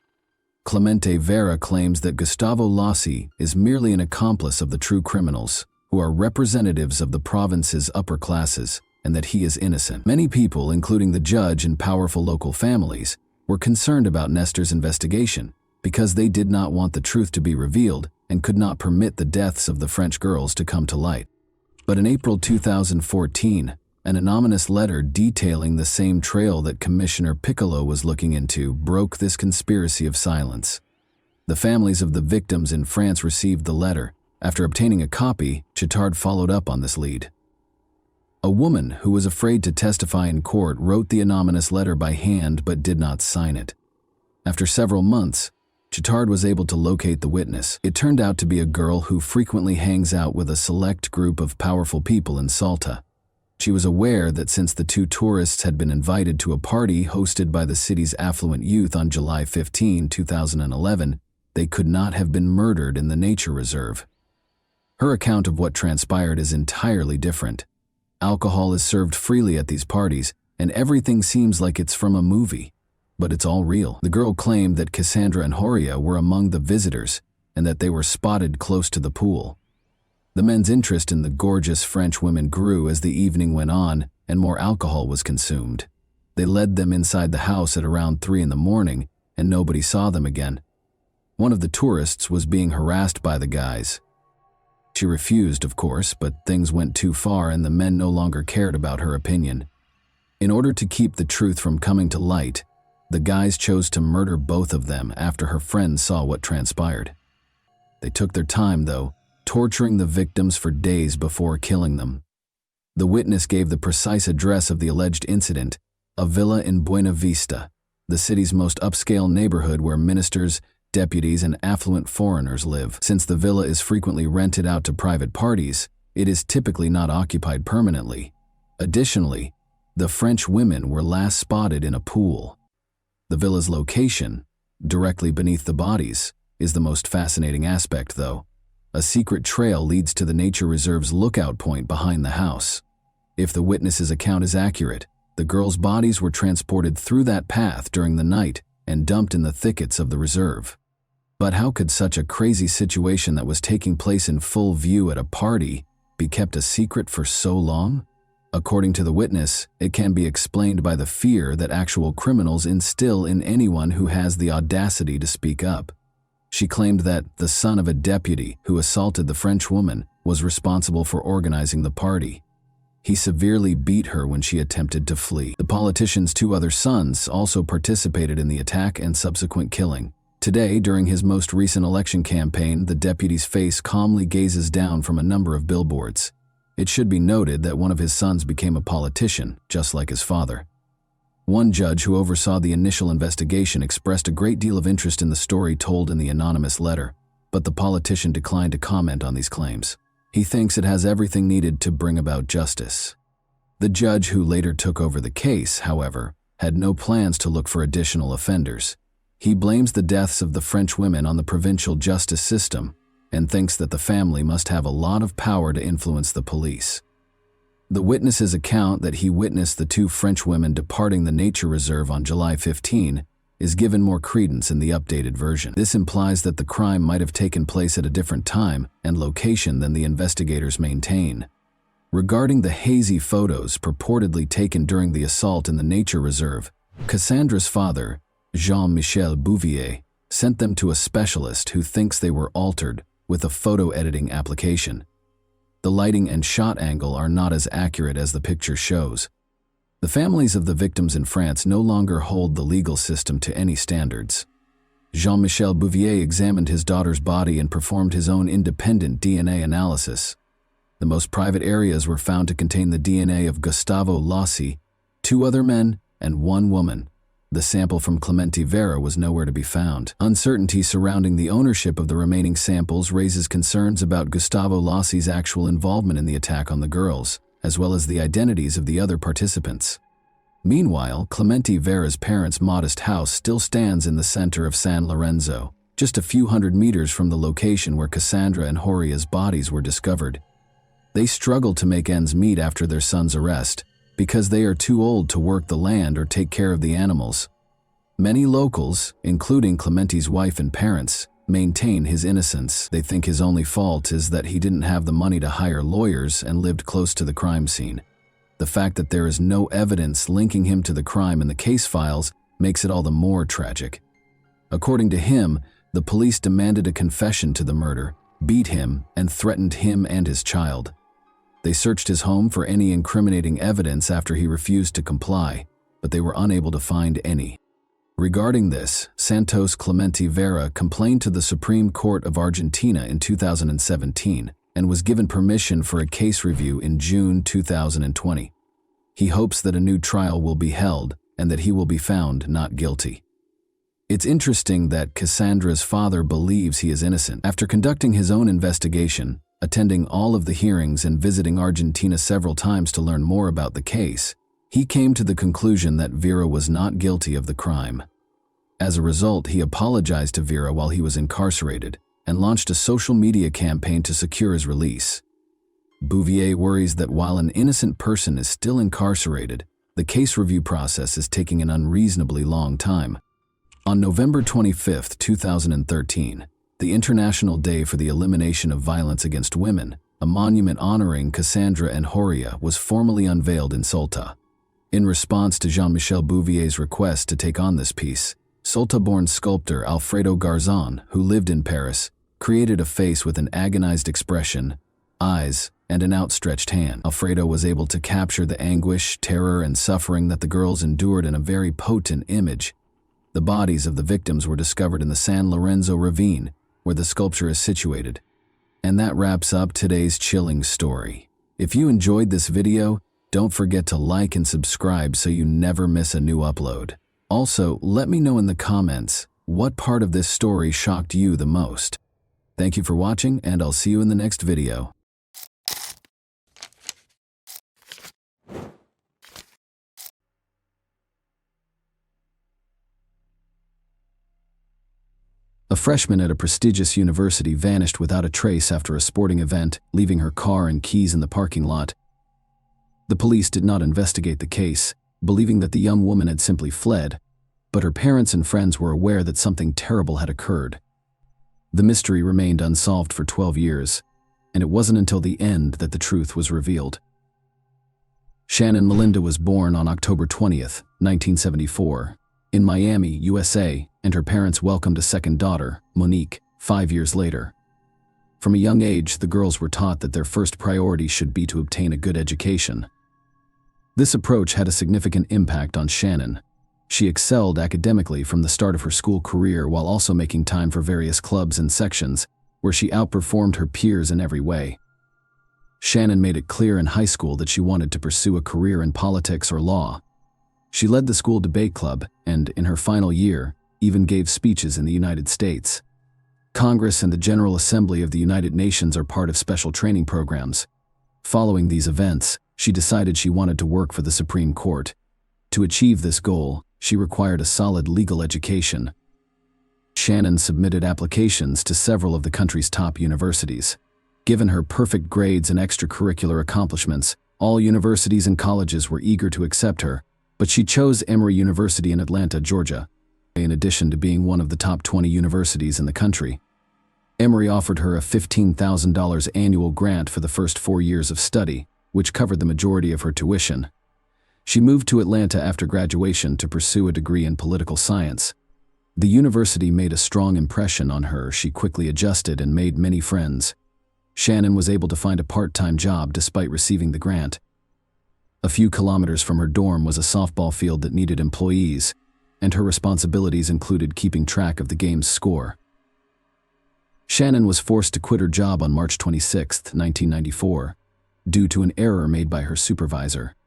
Clemente Vera claims that Gustavo Lassi is merely an accomplice of the true criminals, who are representatives of the province's upper classes, and that he is innocent. Many people, including the judge and powerful local families, were concerned about Nestor's investigation because they did not want the truth to be revealed and could not permit the deaths of the French girls to come to light. But in April 2014, an anonymous letter detailing the same trail that Commissioner Piccolo was looking into broke this conspiracy of silence. The families of the victims in France received the letter. After obtaining a copy, Chattard followed up on this lead. A woman who was afraid to testify in court wrote the anonymous letter by hand but did not sign it. After several months, Chattard was able to locate the witness. It turned out to be a girl who frequently hangs out with a select group of powerful people in Salta. She was aware that since the 2 tourists had been invited to a party hosted by the city's affluent youth on July 15, 2011, they could not have been murdered in the nature reserve. Her account of what transpired is entirely different. Alcohol is served freely at these parties, and everything seems like it's from a movie. But it's all real. The girl claimed that Cassandra and Horia were among the visitors, and that they were spotted close to the pool. The men's interest in the gorgeous French women grew as the evening went on and more alcohol was consumed. They led them inside the house at around 3 in the morning, and nobody saw them again. One of the tourists was being harassed by the guys. She refused, of course, but things went too far and the men no longer cared about her opinion. In order to keep the truth from coming to light, the guys chose to murder both of them after her friends saw what transpired. They took their time, though, torturing the victims for days before killing them. The witness gave the precise address of the alleged incident, a villa in Buena Vista, the city's most upscale neighborhood where ministers, deputies, and affluent foreigners live. Since the villa is frequently rented out to private parties, it is typically not occupied permanently. Additionally, the French women were last spotted in a pool. The villa's location, directly beneath the bodies, is the most fascinating aspect, though. A secret trail leads to the nature reserve's lookout point behind the house. If the witness's account is accurate, the girls' bodies were transported through that path during the night and dumped in the thickets of the reserve. But how could such a crazy situation that was taking place in full view at a party be kept a secret for so long? According to the witness, it can be explained by the fear that actual criminals instill in anyone who has the audacity to speak up. She claimed that the son of a deputy who assaulted the French woman was responsible for organizing the party. He severely beat her when she attempted to flee. The politician's two other sons also participated in the attack and subsequent killing. Today, during his most recent election campaign, the deputy's face calmly gazes down from a number of billboards. It should be noted that one of his sons became a politician, just like his father. One judge who oversaw the initial investigation expressed a great deal of interest in the story told in the anonymous letter, but the politician declined to comment on these claims. He thinks it has everything needed to bring about justice. The judge who later took over the case, however, had no plans to look for additional offenders. He blames the deaths of the French women on the provincial justice system and thinks that the family must have a lot of power to influence the police. The witness's account that he witnessed the two French women departing the nature reserve on July 15 is given more credence in the updated version. This implies that the crime might have taken place at a different time and location than the investigators maintain. Regarding the hazy photos purportedly taken during the assault in the nature reserve, Cassandra's father, Jean-Michel Bouvier, sent them to a specialist who thinks they were altered with a photo editing application. The lighting and shot angle are not as accurate as the picture shows. The families of the victims in France no longer hold the legal system to any standards. Jean-Michel Bouvier examined his daughter's body and performed his own independent DNA analysis. The most private areas were found to contain the DNA of Gustavo Lossi, two other men, and one woman. The sample from Clemente Vera was nowhere to be found. Uncertainty surrounding the ownership of the remaining samples raises concerns about Gustavo Lossi's actual involvement in the attack on the girls, as well as the identities of the other participants. Meanwhile, Clemente Vera's parents' modest house still stands in the center of San Lorenzo, just a few hundred meters from the location where Cassandra and Horia's bodies were discovered. They struggle to make ends meet after their son's arrest, because they are too old to work the land or take care of the animals. Many locals, including Clemente's wife and parents, maintain his innocence. They think his only fault is that he didn't have the money to hire lawyers and lived close to the crime scene. The fact that there is no evidence linking him to the crime in the case files makes it all the more tragic. According to him, the police demanded a confession to the murder, beat him, and threatened him and his child. They searched his home for any incriminating evidence after he refused to comply, but they were unable to find any. Regarding this, Santos Clemente Vera complained to the Supreme Court of Argentina in 2017 and was given permission for a case review in June 2020. He hopes that a new trial will be held and that he will be found not guilty. It's interesting that Cassandra's father believes he is innocent. After conducting his own investigation, attending all of the hearings and visiting Argentina several times to learn more about the case, he came to the conclusion that Vera was not guilty of the crime. As a result, he apologized to Vera while he was incarcerated and launched a social media campaign to secure his release. Bouvier worries that while an innocent person is still incarcerated, the case review process is taking an unreasonably long time. On November 25, 2013, the International Day for the Elimination of Violence Against Women, a monument honoring Cassandra and Horia was formally unveiled in Salta. In response to Jean-Michel Bouvier's request to take on this piece, Salta-born sculptor Alfredo Garzon, who lived in Paris, created a face with an agonized expression, eyes, and an outstretched hand. Alfredo was able to capture the anguish, terror, and suffering that the girls endured in a very potent image. The bodies of the victims were discovered in the San Lorenzo ravine, where the sculpture is situated. And that wraps up today's chilling story. If you enjoyed this video, don't forget to like and subscribe so you never miss a new upload. Also, let me know in the comments what part of this story shocked you the most. Thank you for watching, and I'll see you in the next video. A freshman at a prestigious university vanished without a trace after a sporting event, leaving her car and keys in the parking lot. The police did not investigate the case, believing that the young woman had simply fled, but her parents and friends were aware that something terrible had occurred. The mystery remained unsolved for 12 years, and it wasn't until the end that the truth was revealed. Shannon Melinda was born on October 20th, 1974, in Miami, USA, and her parents welcomed a second daughter, Monique, 5 years later. From a young age, the girls were taught that their first priority should be to obtain a good education. This approach had a significant impact on Shannon. She excelled academically from the start of her school career while also making time for various clubs and sections, where she outperformed her peers in every way. Shannon made it clear in high school that she wanted to pursue a career in politics or law. She led the school debate club and, in her final year, even gave speeches in the United States. Congress and the General Assembly of the United Nations are part of special training programs. Following these events, she decided she wanted to work for the Supreme Court. To achieve this goal, she required a solid legal education. Shannon submitted applications to several of the country's top universities. Given her perfect grades and extracurricular accomplishments, all universities and colleges were eager to accept her, but she chose Emory University in Atlanta, Georgia. In addition to being one of the top 20 universities in the country, Emory offered her a $15,000 annual grant for the first 4 years of study, which covered the majority of her tuition. She moved to Atlanta after graduation to pursue a degree in political science. The university made a strong impression on her. She quickly adjusted and made many friends. Shannon was able to find a part-time job despite receiving the grant. A few kilometers from her dorm was a softball field that needed employees, and her responsibilities included keeping track of the game's score. Shannon was forced to quit her job on March 26, 1994, due to an error made by her supervisor.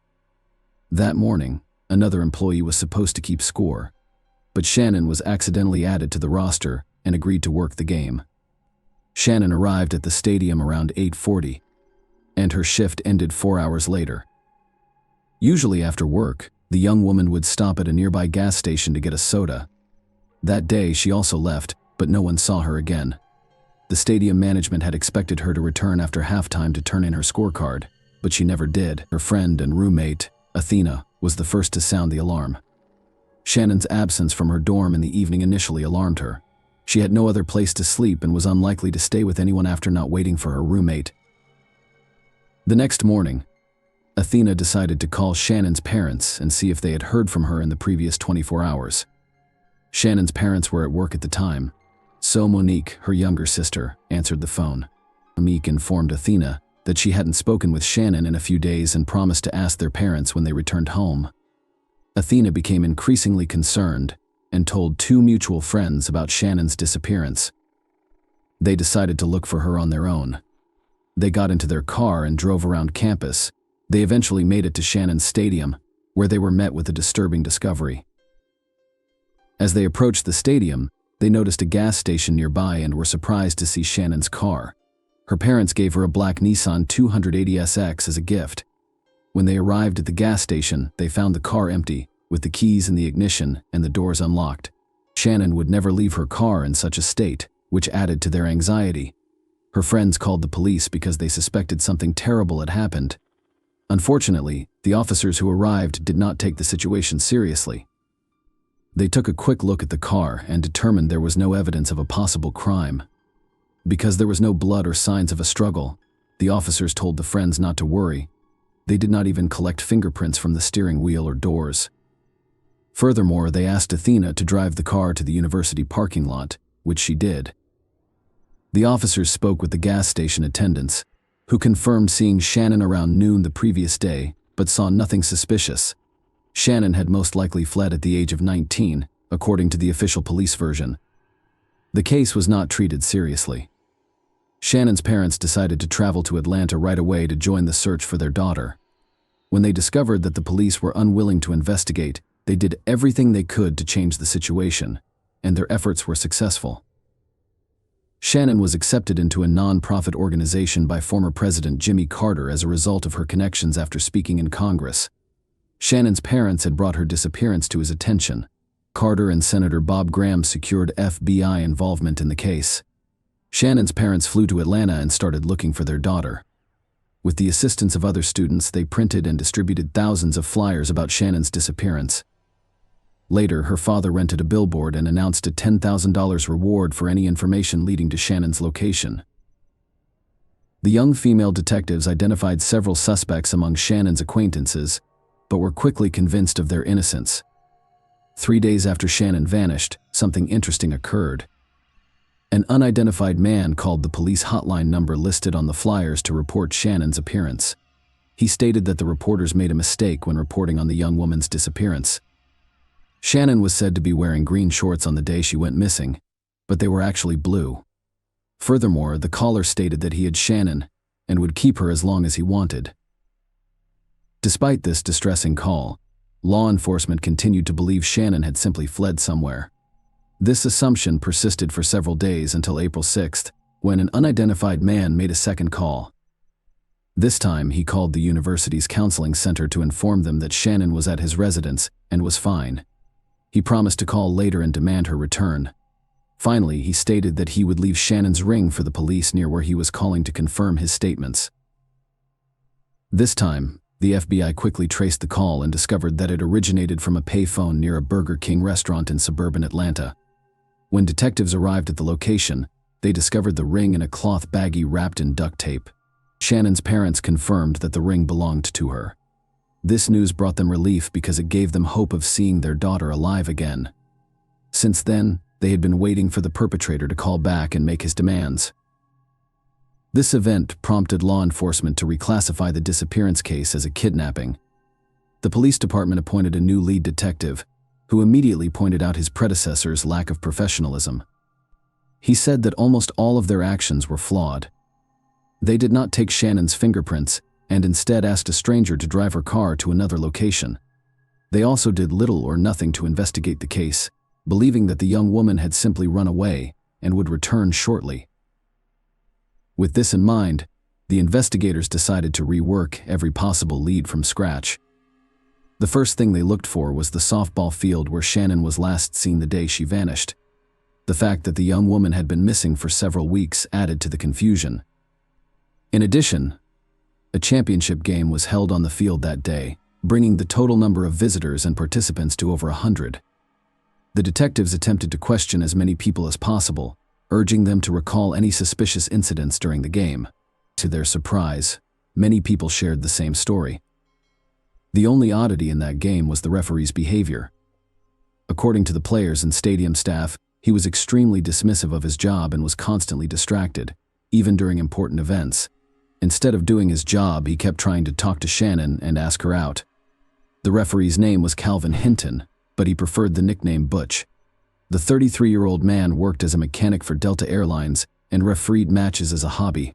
That morning, another employee was supposed to keep score, but Shannon was accidentally added to the roster and agreed to work the game. Shannon arrived at the stadium around 8:40, and her shift ended 4 hours later. Usually after work, the young woman would stop at a nearby gas station to get a soda. That day she also left, but no one saw her again. The stadium management had expected her to return after halftime to turn in her scorecard, but she never did. Her friend and roommate, Athena, was the first to sound the alarm. Shannon's absence from her dorm in the evening initially alarmed her. She had no other place to sleep and was unlikely to stay with anyone after not waiting for her roommate. The next morning, Athena decided to call Shannon's parents and see if they had heard from her in the previous 24 hours. Shannon's parents were at work at the time, so Monique, her younger sister, answered the phone. Monique informed Athena that she hadn't spoken with Shannon in a few days and promised to ask their parents when they returned home. Athena became increasingly concerned and told 2 mutual friends about Shannon's disappearance. They decided to look for her on their own. They got into their car and drove around campus. They eventually made it to Shannon's stadium, where they were met with a disturbing discovery. As they approached the stadium, they noticed a gas station nearby and were surprised to see Shannon's car. Her parents gave her a black Nissan 280SX as a gift. When they arrived at the gas station, they found the car empty, with the keys in the ignition and the doors unlocked. Shannon would never leave her car in such a state, which added to their anxiety. Her friends called the police because they suspected something terrible had happened. Unfortunately, the officers who arrived did not take the situation seriously. They took a quick look at the car and determined there was no evidence of a possible crime. Because there was no blood or signs of a struggle, the officers told the friends not to worry. They did not even collect fingerprints from the steering wheel or doors. Furthermore, they asked Athena to drive the car to the university parking lot, which she did. The officers spoke with the gas station attendants, who confirmed seeing Shannon around noon the previous day, but saw nothing suspicious. Shannon had most likely fled at the age of 19, according to the official police version. The case was not treated seriously. Shannon's parents decided to travel to Atlanta right away to join the search for their daughter. When they discovered that the police were unwilling to investigate, they did everything they could to change the situation, and their efforts were successful. Shannon was accepted into a non-profit organization by former President Jimmy Carter as a result of her connections after speaking in Congress. Shannon's parents had brought her disappearance to his attention. Carter and Senator Bob Graham secured FBI involvement in the case. Shannon's parents flew to Atlanta and started looking for their daughter. With the assistance of other students, they printed and distributed thousands of flyers about Shannon's disappearance. Later, her father rented a billboard and announced a $10,000 reward for any information leading to Shannon's location. The young female detectives identified several suspects among Shannon's acquaintances, but were quickly convinced of their innocence. 3 days after Shannon vanished, something interesting occurred. An unidentified man called the police hotline number listed on the flyers to report Shannon's appearance. He stated that the reporters made a mistake when reporting on the young woman's disappearance. Shannon was said to be wearing green shorts on the day she went missing, but they were actually blue. Furthermore, the caller stated that he had Shannon and would keep her as long as he wanted. Despite this distressing call, law enforcement continued to believe Shannon had simply fled somewhere. This assumption persisted for several days until April 6th, when an unidentified man made a second call. This time, he called the university's counseling center to inform them that Shannon was at his residence and was fine. He promised to call later and demand her return. Finally, he stated that he would leave Shannon's ring for the police near where he was calling to confirm his statements. This time, the FBI quickly traced the call and discovered that it originated from a payphone near a Burger King restaurant in suburban Atlanta. When detectives arrived at the location, they discovered the ring in a cloth baggie wrapped in duct tape. Shannon's parents confirmed that the ring belonged to her. This news brought them relief because it gave them hope of seeing their daughter alive again. Since then, they had been waiting for the perpetrator to call back and make his demands. This event prompted law enforcement to reclassify the disappearance case as a kidnapping. The police department appointed a new lead detective, who immediately pointed out his predecessor's lack of professionalism. He said that almost all of their actions were flawed. They did not take Shannon's fingerprints and instead asked a stranger to drive her car to another location. They also did little or nothing to investigate the case, believing that the young woman had simply run away and would return shortly. With this in mind, the investigators decided to rework every possible lead from scratch. The first thing they looked for was the softball field where Shannon was last seen the day she vanished. The fact that the young woman had been missing for several weeks added to the confusion. In addition, a championship game was held on the field that day, bringing the total number of visitors and participants to over 100. The detectives attempted to question as many people as possible, urging them to recall any suspicious incidents during the game. To their surprise, many people shared the same story. The only oddity in that game was the referee's behavior. According to the players and stadium staff, he was extremely dismissive of his job and was constantly distracted, even during important events. Instead of doing his job, he kept trying to talk to Shannon and ask her out. The referee's name was Calvin Hinton, but he preferred the nickname Butch. The 33-year-old man worked as a mechanic for Delta Airlines and refereed matches as a hobby.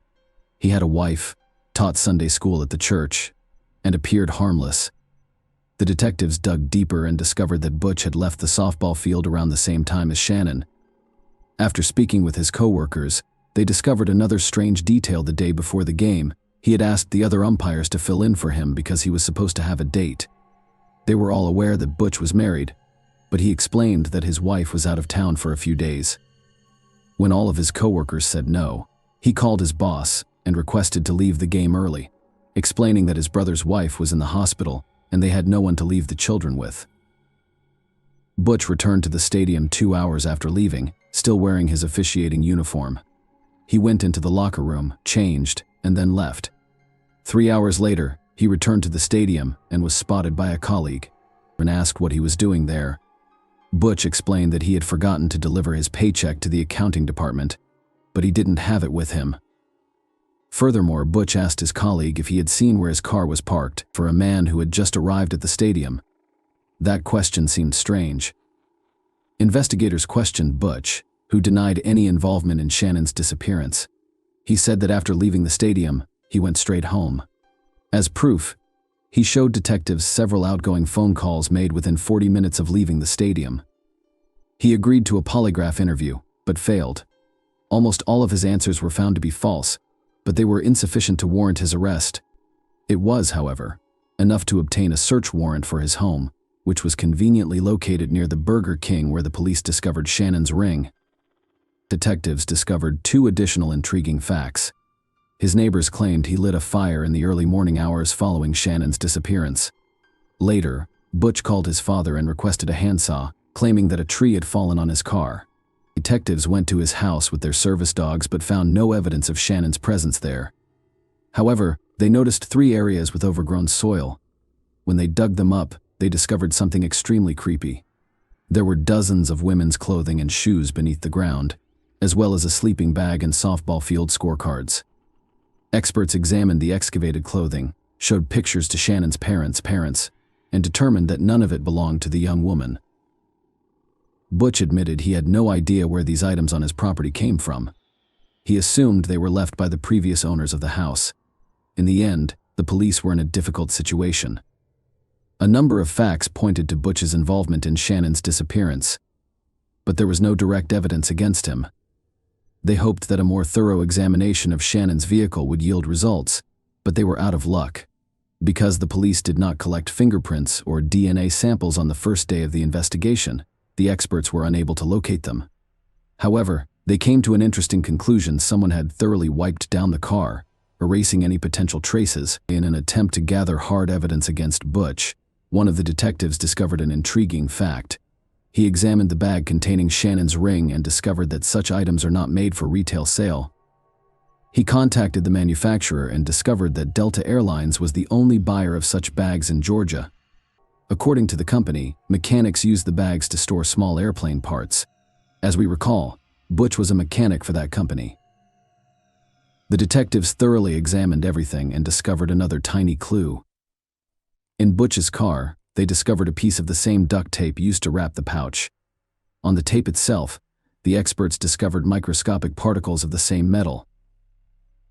He had a wife, taught Sunday school at the church, and appeared harmless. The detectives dug deeper and discovered that Butch had left the softball field around the same time as Shannon. After speaking with his co-workers, they discovered another strange detail the day before the game. He had asked the other umpires to fill in for him because he was supposed to have a date. They were all aware that Butch was married, but he explained that his wife was out of town for a few days. When all of his co-workers said no, he called his boss and requested to leave the game early, explaining that his brother's wife was in the hospital and they had no one to leave the children with. Butch returned to the stadium 2 hours after leaving, still wearing his officiating uniform. He went into the locker room, changed, and then left. 3 hours later, he returned to the stadium and was spotted by a colleague. When asked what he was doing there, Butch explained that he had forgotten to deliver his paycheck to the accounting department, but he didn't have it with him. Furthermore, Butch asked his colleague if he had seen where his car was parked for a man who had just arrived at the stadium. That question seemed strange. Investigators questioned Butch, who denied any involvement in Shannon's disappearance. He said that after leaving the stadium, he went straight home. As proof, he showed detectives several outgoing phone calls made within 40 minutes of leaving the stadium. He agreed to a polygraph interview, but failed. Almost all of his answers were found to be false, but they were insufficient to warrant his arrest. It was, however, enough to obtain a search warrant for his home, which was conveniently located near the Burger King where the police discovered Shannon's ring. Detectives discovered 2 additional intriguing facts. His neighbors claimed he lit a fire in the early morning hours following Shannon's disappearance. Later, Butch called his father and requested a handsaw, claiming that a tree had fallen on his car. Detectives went to his house with their service dogs but found no evidence of Shannon's presence there. However, they noticed 3 areas with overgrown soil. When they dug them up, they discovered something extremely creepy. There were dozens of women's clothing and shoes beneath the ground, as well as a sleeping bag and softball field scorecards. Experts examined the excavated clothing, showed pictures to Shannon's parents, and determined that none of it belonged to the young woman. Butch admitted he had no idea where these items on his property came from. He assumed they were left by the previous owners of the house. In the end, the police were in a difficult situation. A number of facts pointed to Butch's involvement in Shannon's disappearance, but there was no direct evidence against him. They hoped that a more thorough examination of Shannon's vehicle would yield results, but they were out of luck. Because the police did not collect fingerprints or DNA samples on the first day of the investigation, the experts were unable to locate them. However, they came to an interesting conclusion: someone had thoroughly wiped down the car, erasing any potential traces. In an attempt to gather hard evidence against Butch, one of the detectives discovered an intriguing fact. He examined the bag containing Shannon's ring and discovered that such items are not made for retail sale. He contacted the manufacturer and discovered that Delta Airlines was the only buyer of such bags in Georgia. According to the company, mechanics use the bags to store small airplane parts. As we recall, Butch was a mechanic for that company. The detectives thoroughly examined everything and discovered another tiny clue. In Butch's car, they discovered a piece of the same duct tape used to wrap the pouch. On the tape itself, the experts discovered microscopic particles of the same metal.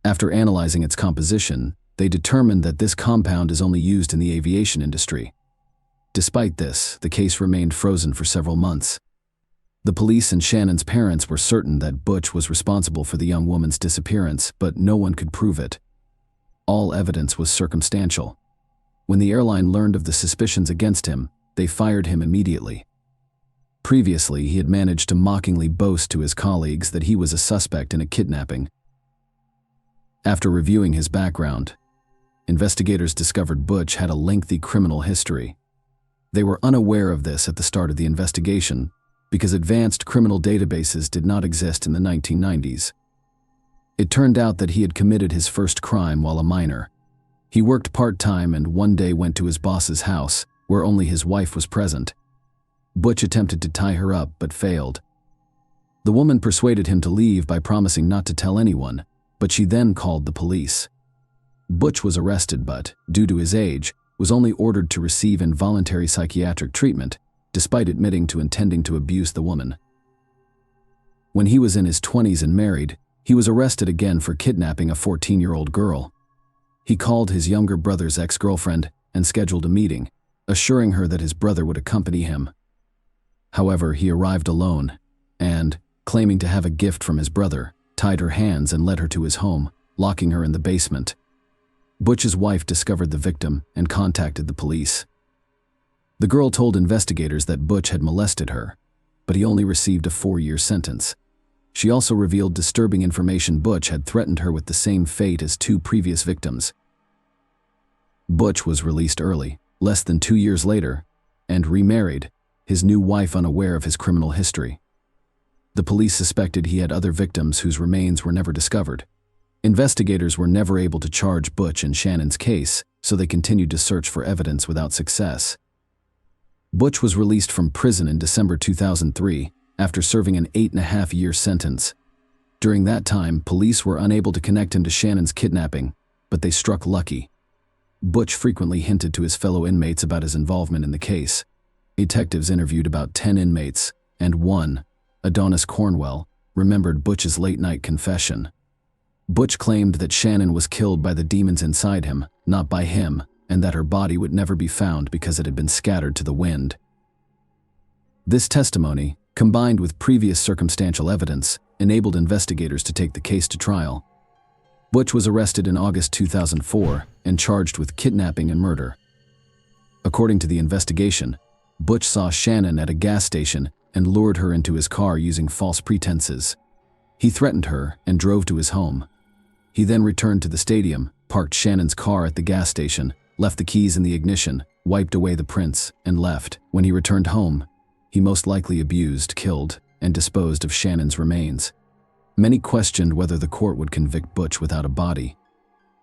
After analyzing its composition, they determined that this compound is only used in the aviation industry. Despite this, the case remained frozen for several months. The police and Shannon's parents were certain that Butch was responsible for the young woman's disappearance, but no one could prove it. All evidence was circumstantial. When the airline learned of the suspicions against him, they fired him immediately. Previously, he had managed to mockingly boast to his colleagues that he was a suspect in a kidnapping. After reviewing his background, investigators discovered Butch had a lengthy criminal history. They were unaware of this at the start of the investigation because advanced criminal databases did not exist in the 1990s. It turned out that he had committed his first crime while a minor. He worked part-time and one day went to his boss's house, where only his wife was present. Butch attempted to tie her up but failed. The woman persuaded him to leave by promising not to tell anyone, but she then called the police. Butch was arrested but, due to his age, was only ordered to receive involuntary psychiatric treatment, despite admitting to intending to abuse the woman. When he was in his 20s and married, he was arrested again for kidnapping a 14-year-old girl. He called his younger brother's ex-girlfriend and scheduled a meeting, assuring her that his brother would accompany him. However, he arrived alone and, claiming to have a gift from his brother, tied her hands and led her to his home, locking her in the basement. Butch's wife discovered the victim and contacted the police. The girl told investigators that Butch had molested her, but he only received a 4-year sentence. She also revealed disturbing information: Butch had threatened her with the same fate as 2 previous victims. Butch was released early, less than 2 years later, and remarried, his new wife unaware of his criminal history. The police suspected he had other victims whose remains were never discovered. Investigators were never able to charge Butch in Shannon's case, so they continued to search for evidence without success. Butch was released from prison in December 2003 after serving an 8.5-year sentence. During that time, police were unable to connect him to Shannon's kidnapping, but they struck lucky. Butch frequently hinted to his fellow inmates about his involvement in the case. Detectives interviewed about 10 inmates, and one, Adonis Cornwell, remembered Butch's late-night confession. Butch claimed that Shannon was killed by the demons inside him, not by him, and that her body would never be found because it had been scattered to the wind. This testimony, combined with previous circumstantial evidence, enabled investigators to take the case to trial. Butch was arrested in August 2004 and charged with kidnapping and murder. According to the investigation, Butch saw Shannon at a gas station and lured her into his car using false pretenses. He threatened her and drove to his home. He then returned to the stadium, parked Shannon's car at the gas station, left the keys in the ignition, wiped away the prints, and left. When he returned home, he most likely abused, killed, and disposed of Shannon's remains. Many questioned whether the court would convict Butch without a body.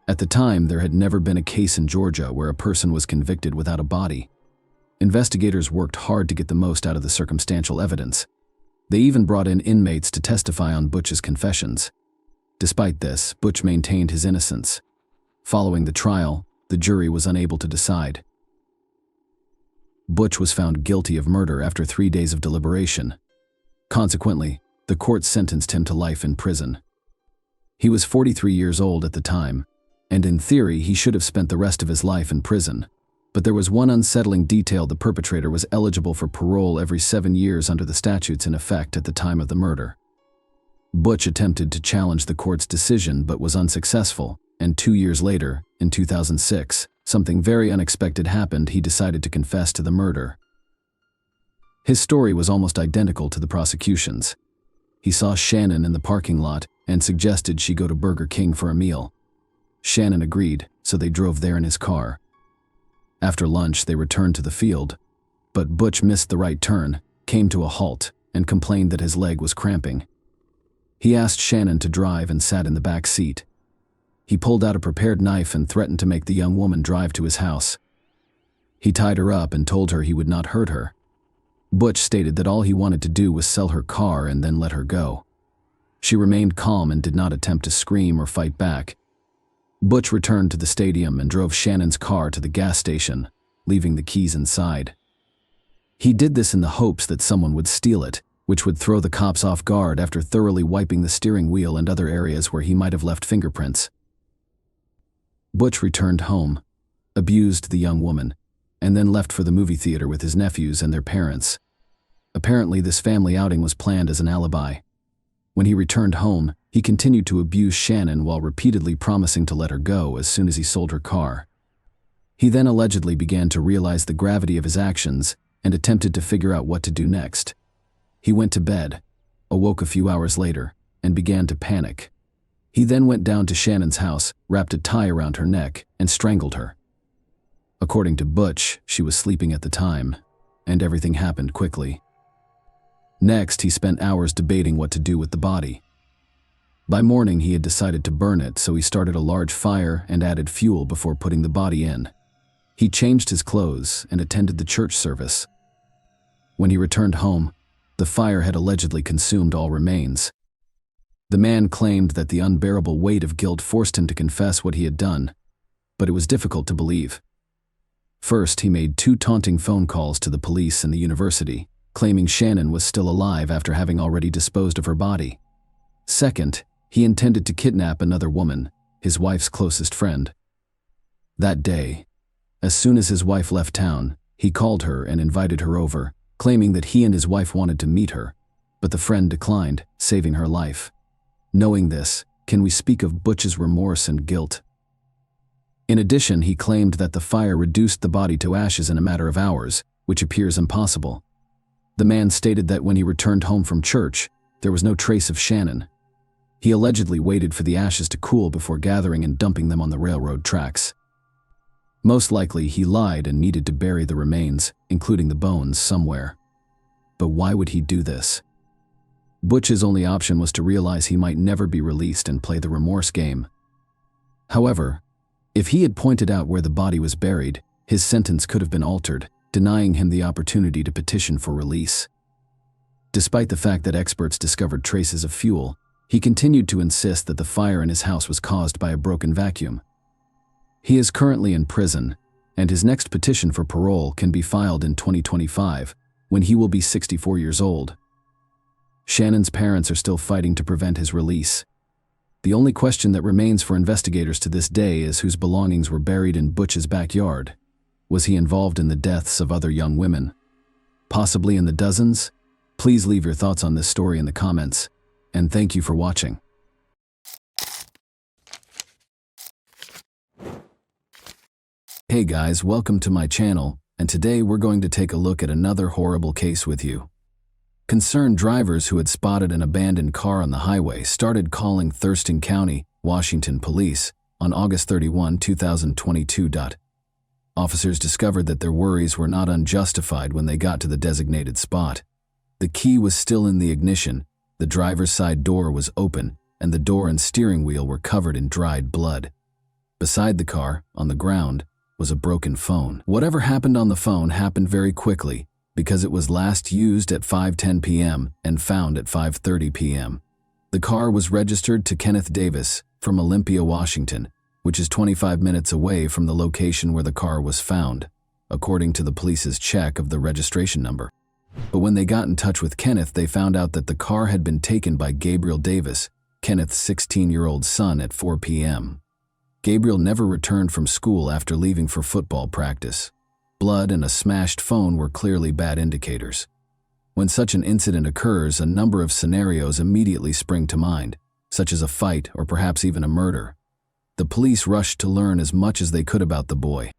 At the time, there had never been a case in Georgia where a person was convicted without a body. Investigators worked hard to get the most out of the circumstantial evidence. They even brought in inmates to testify on Butch's confessions. Despite this, Butch maintained his innocence. Following the trial, the jury was unable to decide. Butch was found guilty of murder after 3 days of deliberation. Consequently, the court sentenced him to life in prison. He was 43 years old at the time, and in theory he should have spent the rest of his life in prison. But there was one unsettling detail: the perpetrator was eligible for parole every 7 years under the statutes in effect at the time of the murder. Butch attempted to challenge the court's decision but was unsuccessful, and 2 years later, in 2006, something very unexpected happened. He decided to confess to the murder. His story was almost identical to the prosecution's. He saw Shannon in the parking lot and suggested she go to Burger King for a meal. Shannon agreed, so they drove there in his car. After lunch, they returned to the field, but Butch missed the right turn, came to a halt, and complained that his leg was cramping. He asked Shannon to drive and sat in the back seat. He pulled out a prepared knife and threatened to make the young woman drive to his house. He tied her up and told her he would not hurt her. Butch stated that all he wanted to do was sell her car and then let her go. She remained calm and did not attempt to scream or fight back. Butch returned to the stadium and drove Shannon's car to the gas station, leaving the keys inside. He did this in the hopes that someone would steal it, which would throw the cops off guard after thoroughly wiping the steering wheel and other areas where he might have left fingerprints. Butch returned home, abused the young woman, and then left for the movie theater with his nephews and their parents. Apparently, this family outing was planned as an alibi. When he returned home, he continued to abuse Shannon while repeatedly promising to let her go as soon as he sold her car. He then allegedly began to realize the gravity of his actions and attempted to figure out what to do next. He went to bed, awoke a few hours later, and began to panic. He then went down to Shannon's house, wrapped a tie around her neck, and strangled her. According to Butch, she was sleeping at the time, and everything happened quickly. Next, he spent hours debating what to do with the body. By morning, he had decided to burn it, so he started a large fire and added fuel before putting the body in. He changed his clothes and attended the church service. When he returned home, the fire had allegedly consumed all remains. The man claimed that the unbearable weight of guilt forced him to confess what he had done, but it was difficult to believe. First, he made 2 taunting phone calls to the police and the university, claiming Shannon was still alive after having already disposed of her body. Second, he intended to kidnap another woman, his wife's closest friend. That day, as soon as his wife left town, he called her and invited her over, claiming that he and his wife wanted to meet her, but the friend declined, saving her life. Knowing this, can we speak of Butch's remorse and guilt? In addition, he claimed that the fire reduced the body to ashes in a matter of hours, which appears impossible. The man stated that when he returned home from church, there was no trace of Shannon. He allegedly waited for the ashes to cool before gathering and dumping them on the railroad tracks. Most likely, he lied and needed to bury the remains, including the bones, somewhere. But why would he do this? Butch's only option was to realize he might never be released and play the remorse game. However, if he had pointed out where the body was buried, his sentence could have been altered, denying him the opportunity to petition for release. Despite the fact that experts discovered traces of fuel, he continued to insist that the fire in his house was caused by a broken vacuum. He is currently in prison, and his next petition for parole can be filed in 2025, when he will be 64 years old. Shannon's parents are still fighting to prevent his release. The only question that remains for investigators to this day is whose belongings were buried in Butch's backyard. Was he involved in the deaths of other young women? Possibly in the dozens? Please leave your thoughts on this story in the comments, and thank you for watching. Hey guys, welcome to my channel, and today we're going to take a look at another horrible case with you. Concerned drivers who had spotted an abandoned car on the highway started calling Thurston County, Washington police on August 31, 2022. Officers discovered that their worries were not unjustified when they got to the designated spot. The key was still in the ignition, the driver's side door was open, and the door and steering wheel were covered in dried blood. Beside the car, on the ground, was a broken phone. Whatever happened on the phone happened very quickly because it was last used at 5:10 p.m. and found at 5:30 p.m. The car was registered to Kenneth Davis from Olympia, Washington, which is 25 minutes away from the location where the car was found, according to the police's check of the registration number. But when they got in touch with Kenneth, they found out that the car had been taken by Gabriel Davis, Kenneth's 16-year-old son, at 4 p.m. Gabriel never returned from school after leaving for football practice. Blood and a smashed phone were clearly bad indicators. When such an incident occurs, a number of scenarios immediately spring to mind, such as a fight or perhaps even a murder. The police rushed to learn as much as they could about the boy.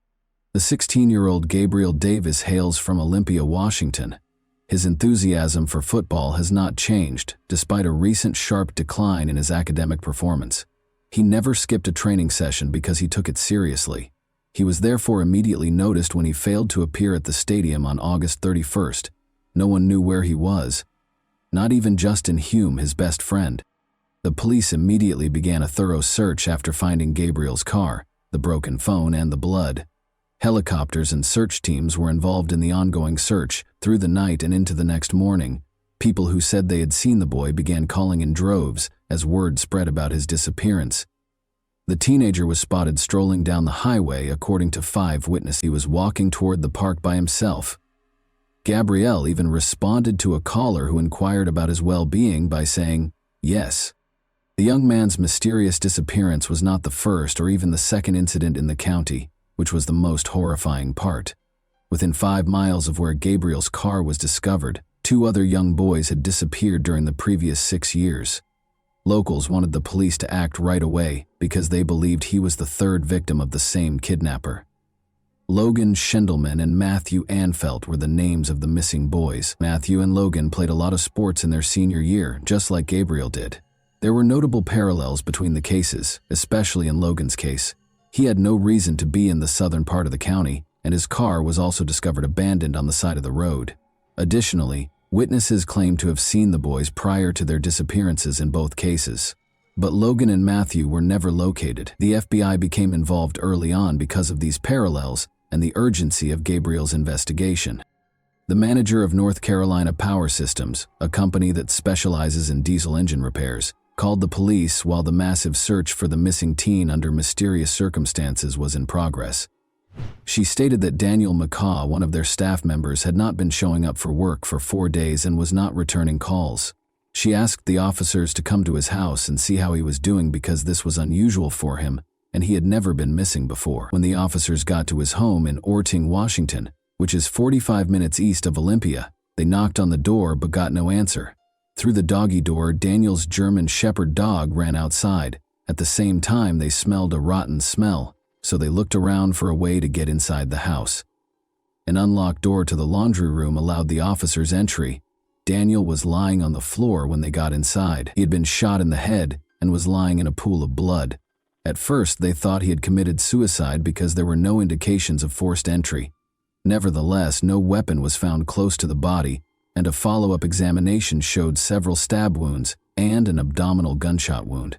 The 16-year-old Gabriel Davis hails from Olympia, Washington. His enthusiasm for football has not changed, despite a recent sharp decline in his academic performance. He never skipped a training session because he took it seriously. He was therefore immediately noticed when he failed to appear at the stadium on August 31st. No one knew where he was, not even Justin Hume, his best friend. The police immediately began a thorough search after finding Gabriel's car, the broken phone, and the blood. Helicopters and search teams were involved in the ongoing search through the night and into the next morning. People who said they had seen the boy began calling in droves as word spread about his disappearance. The teenager was spotted strolling down the highway, according to 5 witnesses. He was walking toward the park by himself. Gabriel even responded to a caller who inquired about his well-being by saying, "Yes." The young man's mysterious disappearance was not the first or even the second incident in the county, which was the most horrifying part. Within 5 miles of where Gabriel's car was discovered, 2 other young boys had disappeared during the previous 6 years. Locals wanted the police to act right away because they believed he was the 3rd victim of the same kidnapper. Logan Schindelman and Matthew Anfelt were the names of the missing boys. Matthew and Logan played a lot of sports in their senior year, just like Gabriel did. There were notable parallels between the cases, especially in Logan's case. He had no reason to be in the southern part of the county, and his car was also discovered abandoned on the side of the road. Additionally, witnesses claimed to have seen the boys prior to their disappearances in both cases. But Logan and Matthew were never located. The FBI became involved early on because of these parallels and the urgency of Gabriel's investigation. The manager of North Carolina Power Systems, a company that specializes in diesel engine repairs, called the police while the massive search for the missing teen under mysterious circumstances was in progress. She stated that Daniel McCaw, one of their staff members, had not been showing up for work for 4 days and was not returning calls. She asked the officers to come to his house and see how he was doing because this was unusual for him and he had never been missing before. When the officers got to his home in Orting, Washington, which is 45 minutes east of Olympia, they knocked on the door but got no answer. Through the doggy door, Daniel's German Shepherd dog ran outside. At the same time, they smelled a rotten smell, so they looked around for a way to get inside the house. An unlocked door to the laundry room allowed the officers entry. Daniel was lying on the floor when they got inside. He had been shot in the head and was lying in a pool of blood. At first, they thought he had committed suicide because there were no indications of forced entry. Nevertheless, no weapon was found close to the body, and a follow-up examination showed several stab wounds and an abdominal gunshot wound.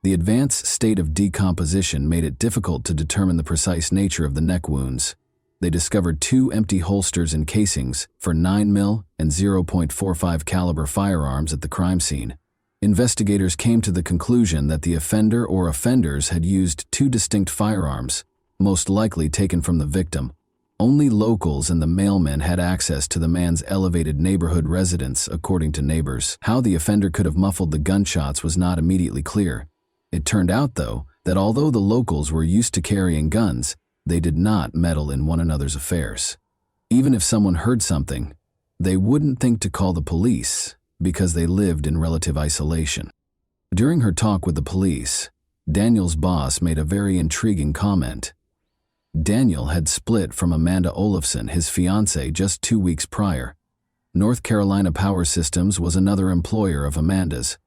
The advanced state of decomposition made it difficult to determine the precise nature of the neck wounds. They discovered 2 empty holsters and casings for 9mm and .45 caliber firearms at the crime scene. Investigators came to the conclusion that the offender or offenders had used 2 distinct firearms, most likely taken from the victim. Only locals and the mailman had access to the man's elevated neighborhood residence, according to neighbors. How the offender could have muffled the gunshots was not immediately clear. It turned out, though, that although the locals were used to carrying guns, they did not meddle in one another's affairs. Even if someone heard something, they wouldn't think to call the police because they lived in relative isolation. During her talk with the police, Daniel's boss made a very intriguing comment. Daniel had split from Amanda Olafson, his fiancée, just 2 weeks prior. North Carolina Power Systems was another employer of Amanda's.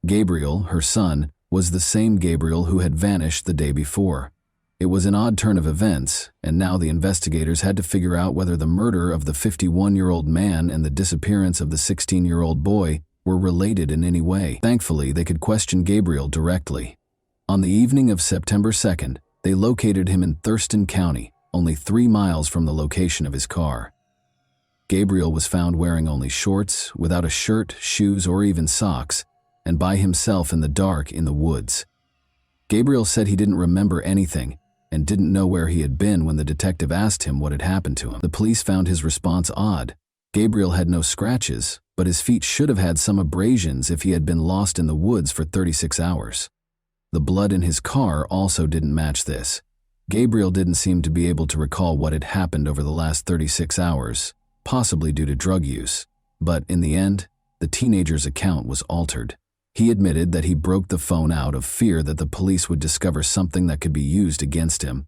Gabriel, her son, was the same Gabriel who had vanished the day before. It was an odd turn of events, and now the investigators had to figure out whether the murder of the 51-year-old man and the disappearance of the 16-year-old boy were related in any way. Thankfully, they could question Gabriel directly. On the evening of September 2nd, they located him in Thurston County, only 3 miles from the location of his car. Gabriel was found wearing only shorts, without a shirt, shoes, or even socks, and by himself in the dark in the woods. Gabriel said he didn't remember anything and didn't know where he had been when the detective asked him what had happened to him. The police found his response odd. Gabriel had no scratches, but his feet should have had some abrasions if he had been lost in the woods for 36 hours. The blood in his car also didn't match this. Gabriel didn't seem to be able to recall what had happened over the last 36 hours, possibly due to drug use. But in the end, the teenager's account was altered. He admitted that he broke the phone out of fear that the police would discover something that could be used against him.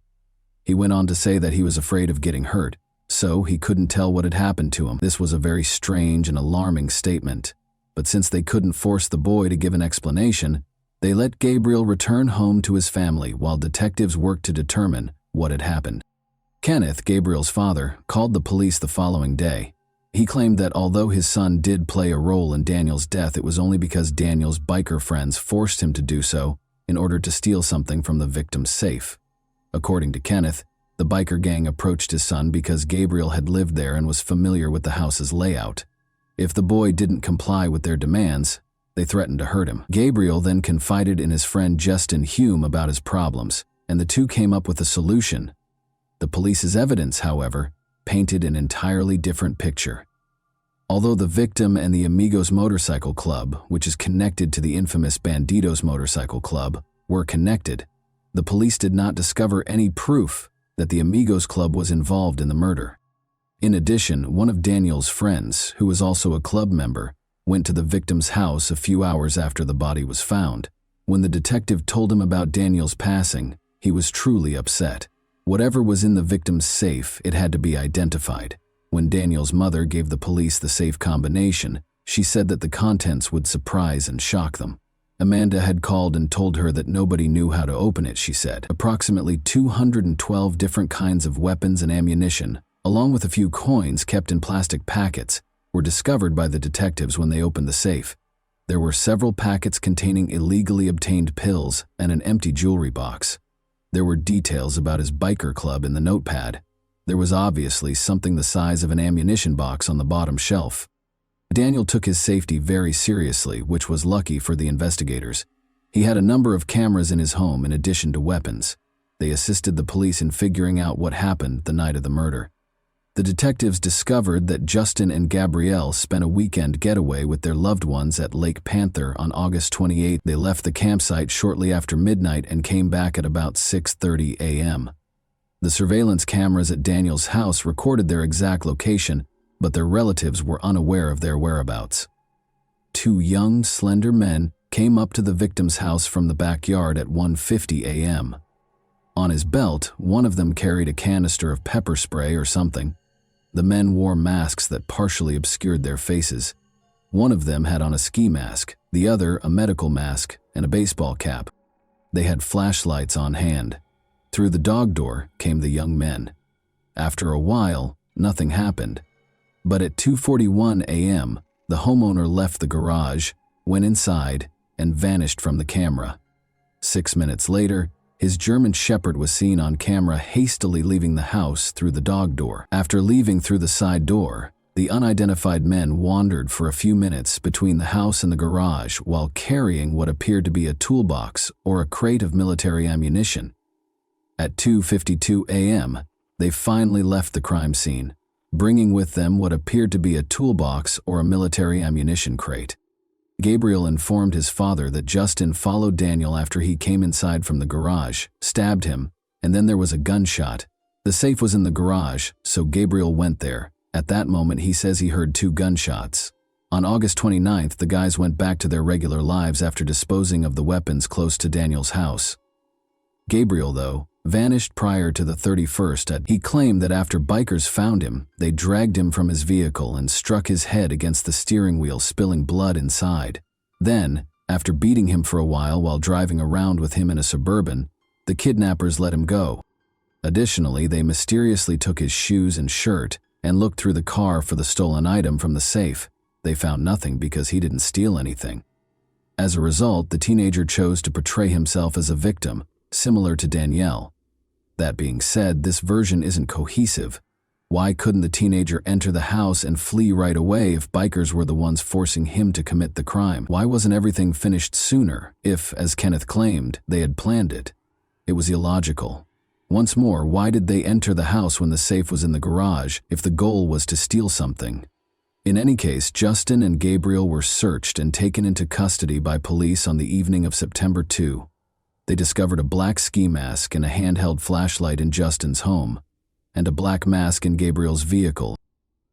He went on to say that he was afraid of getting hurt, so he couldn't tell what had happened to him. This was a very strange and alarming statement, but since they couldn't force the boy to give an explanation, they let Gabriel return home to his family while detectives worked to determine what had happened. Kenneth, Gabriel's father, called the police the following day. He claimed that although his son did play a role in Daniel's death, it was only because Daniel's biker friends forced him to do so in order to steal something from the victim's safe. According to Kenneth, the biker gang approached his son because Gabriel had lived there and was familiar with the house's layout. If the boy didn't comply with their demands, they threatened to hurt him. Gabriel then confided in his friend Justin Hume about his problems, and the two came up with a solution. The police's evidence, however, painted an entirely different picture. Although the victim and the Amigos Motorcycle Club, which is connected to the infamous Bandidos Motorcycle Club, were connected, the police did not discover any proof that the Amigos Club was involved in the murder. In addition, one of Daniel's friends, who was also a club member, went to the victim's house a few hours after the body was found. When the detective told him about Daniel's passing, he was truly upset. Whatever was in the victim's safe, it had to be identified. When Daniel's mother gave the police the safe combination, she said that the contents would surprise and shock them. Amanda had called and told her that nobody knew how to open it, she said. Approximately 212 different kinds of weapons and ammunition, along with a few coins kept in plastic packets, were discovered by the detectives when they opened the safe. There were several packets containing illegally obtained pills and an empty jewelry box. There were details about his biker club in the notepad. There was obviously something the size of an ammunition box on the bottom shelf. Daniel took his safety very seriously, which was lucky for the investigators. He had a number of cameras in his home in addition to weapons. They assisted the police in figuring out what happened the night of the murder. The detectives discovered that Justin and Gabrielle spent a weekend getaway with their loved ones at Lake Panther on August 28. They left the campsite shortly after midnight and came back at about 6:30 a.m. The surveillance cameras at Daniel's house recorded their exact location, but their relatives were unaware of their whereabouts. 2 young, slender men came up to the victim's house from the backyard at 1:50 a.m. On his belt, one of them carried a canister of pepper spray or something. The men wore masks that partially obscured their faces. One of them had on a ski mask, the other a medical mask and a baseball cap. They had flashlights on hand. Through the dog door came the young men. After a while, nothing happened. But at 2:41 a.m., the homeowner left the garage, went inside, and vanished from the camera. 6 minutes later, his German Shepherd was seen on camera hastily leaving the house through the dog door. After leaving through the side door, the unidentified men wandered for a few minutes between the house and the garage while carrying what appeared to be a toolbox or a crate of military ammunition. At 2:52 a.m., they finally left the crime scene, bringing with them what appeared to be a toolbox or a military ammunition crate. Gabriel informed his father that Justin followed Daniel after he came inside from the garage, stabbed him, and then there was a gunshot. The safe was in the garage, so Gabriel went there. At that moment, he says he heard 2 gunshots. On August 29th, the guys went back to their regular lives after disposing of the weapons close to Daniel's house. Gabriel, though, vanished prior to the 31st. He claimed that after bikers found him, they dragged him from his vehicle and struck his head against the steering wheel, spilling blood inside. Then, after beating him for a while driving around with him in a Suburban, the kidnappers let him go. Additionally, they mysteriously took his shoes and shirt and looked through the car for the stolen item from the safe. They found nothing because he didn't steal anything. As a result, the teenager chose to portray himself as a victim, similar to Danielle. That being said, this version isn't cohesive. Why couldn't the teenager enter the house and flee right away if bikers were the ones forcing him to commit the crime? Why wasn't everything finished sooner if, as Kenneth claimed, they had planned it? It was illogical. Once more, why did they enter the house when the safe was in the garage if the goal was to steal something? In any case, Justin and Gabriel were searched and taken into custody by police on the evening of September 2. They discovered a black ski mask and a handheld flashlight in Justin's home, and a black mask in Gabriel's vehicle.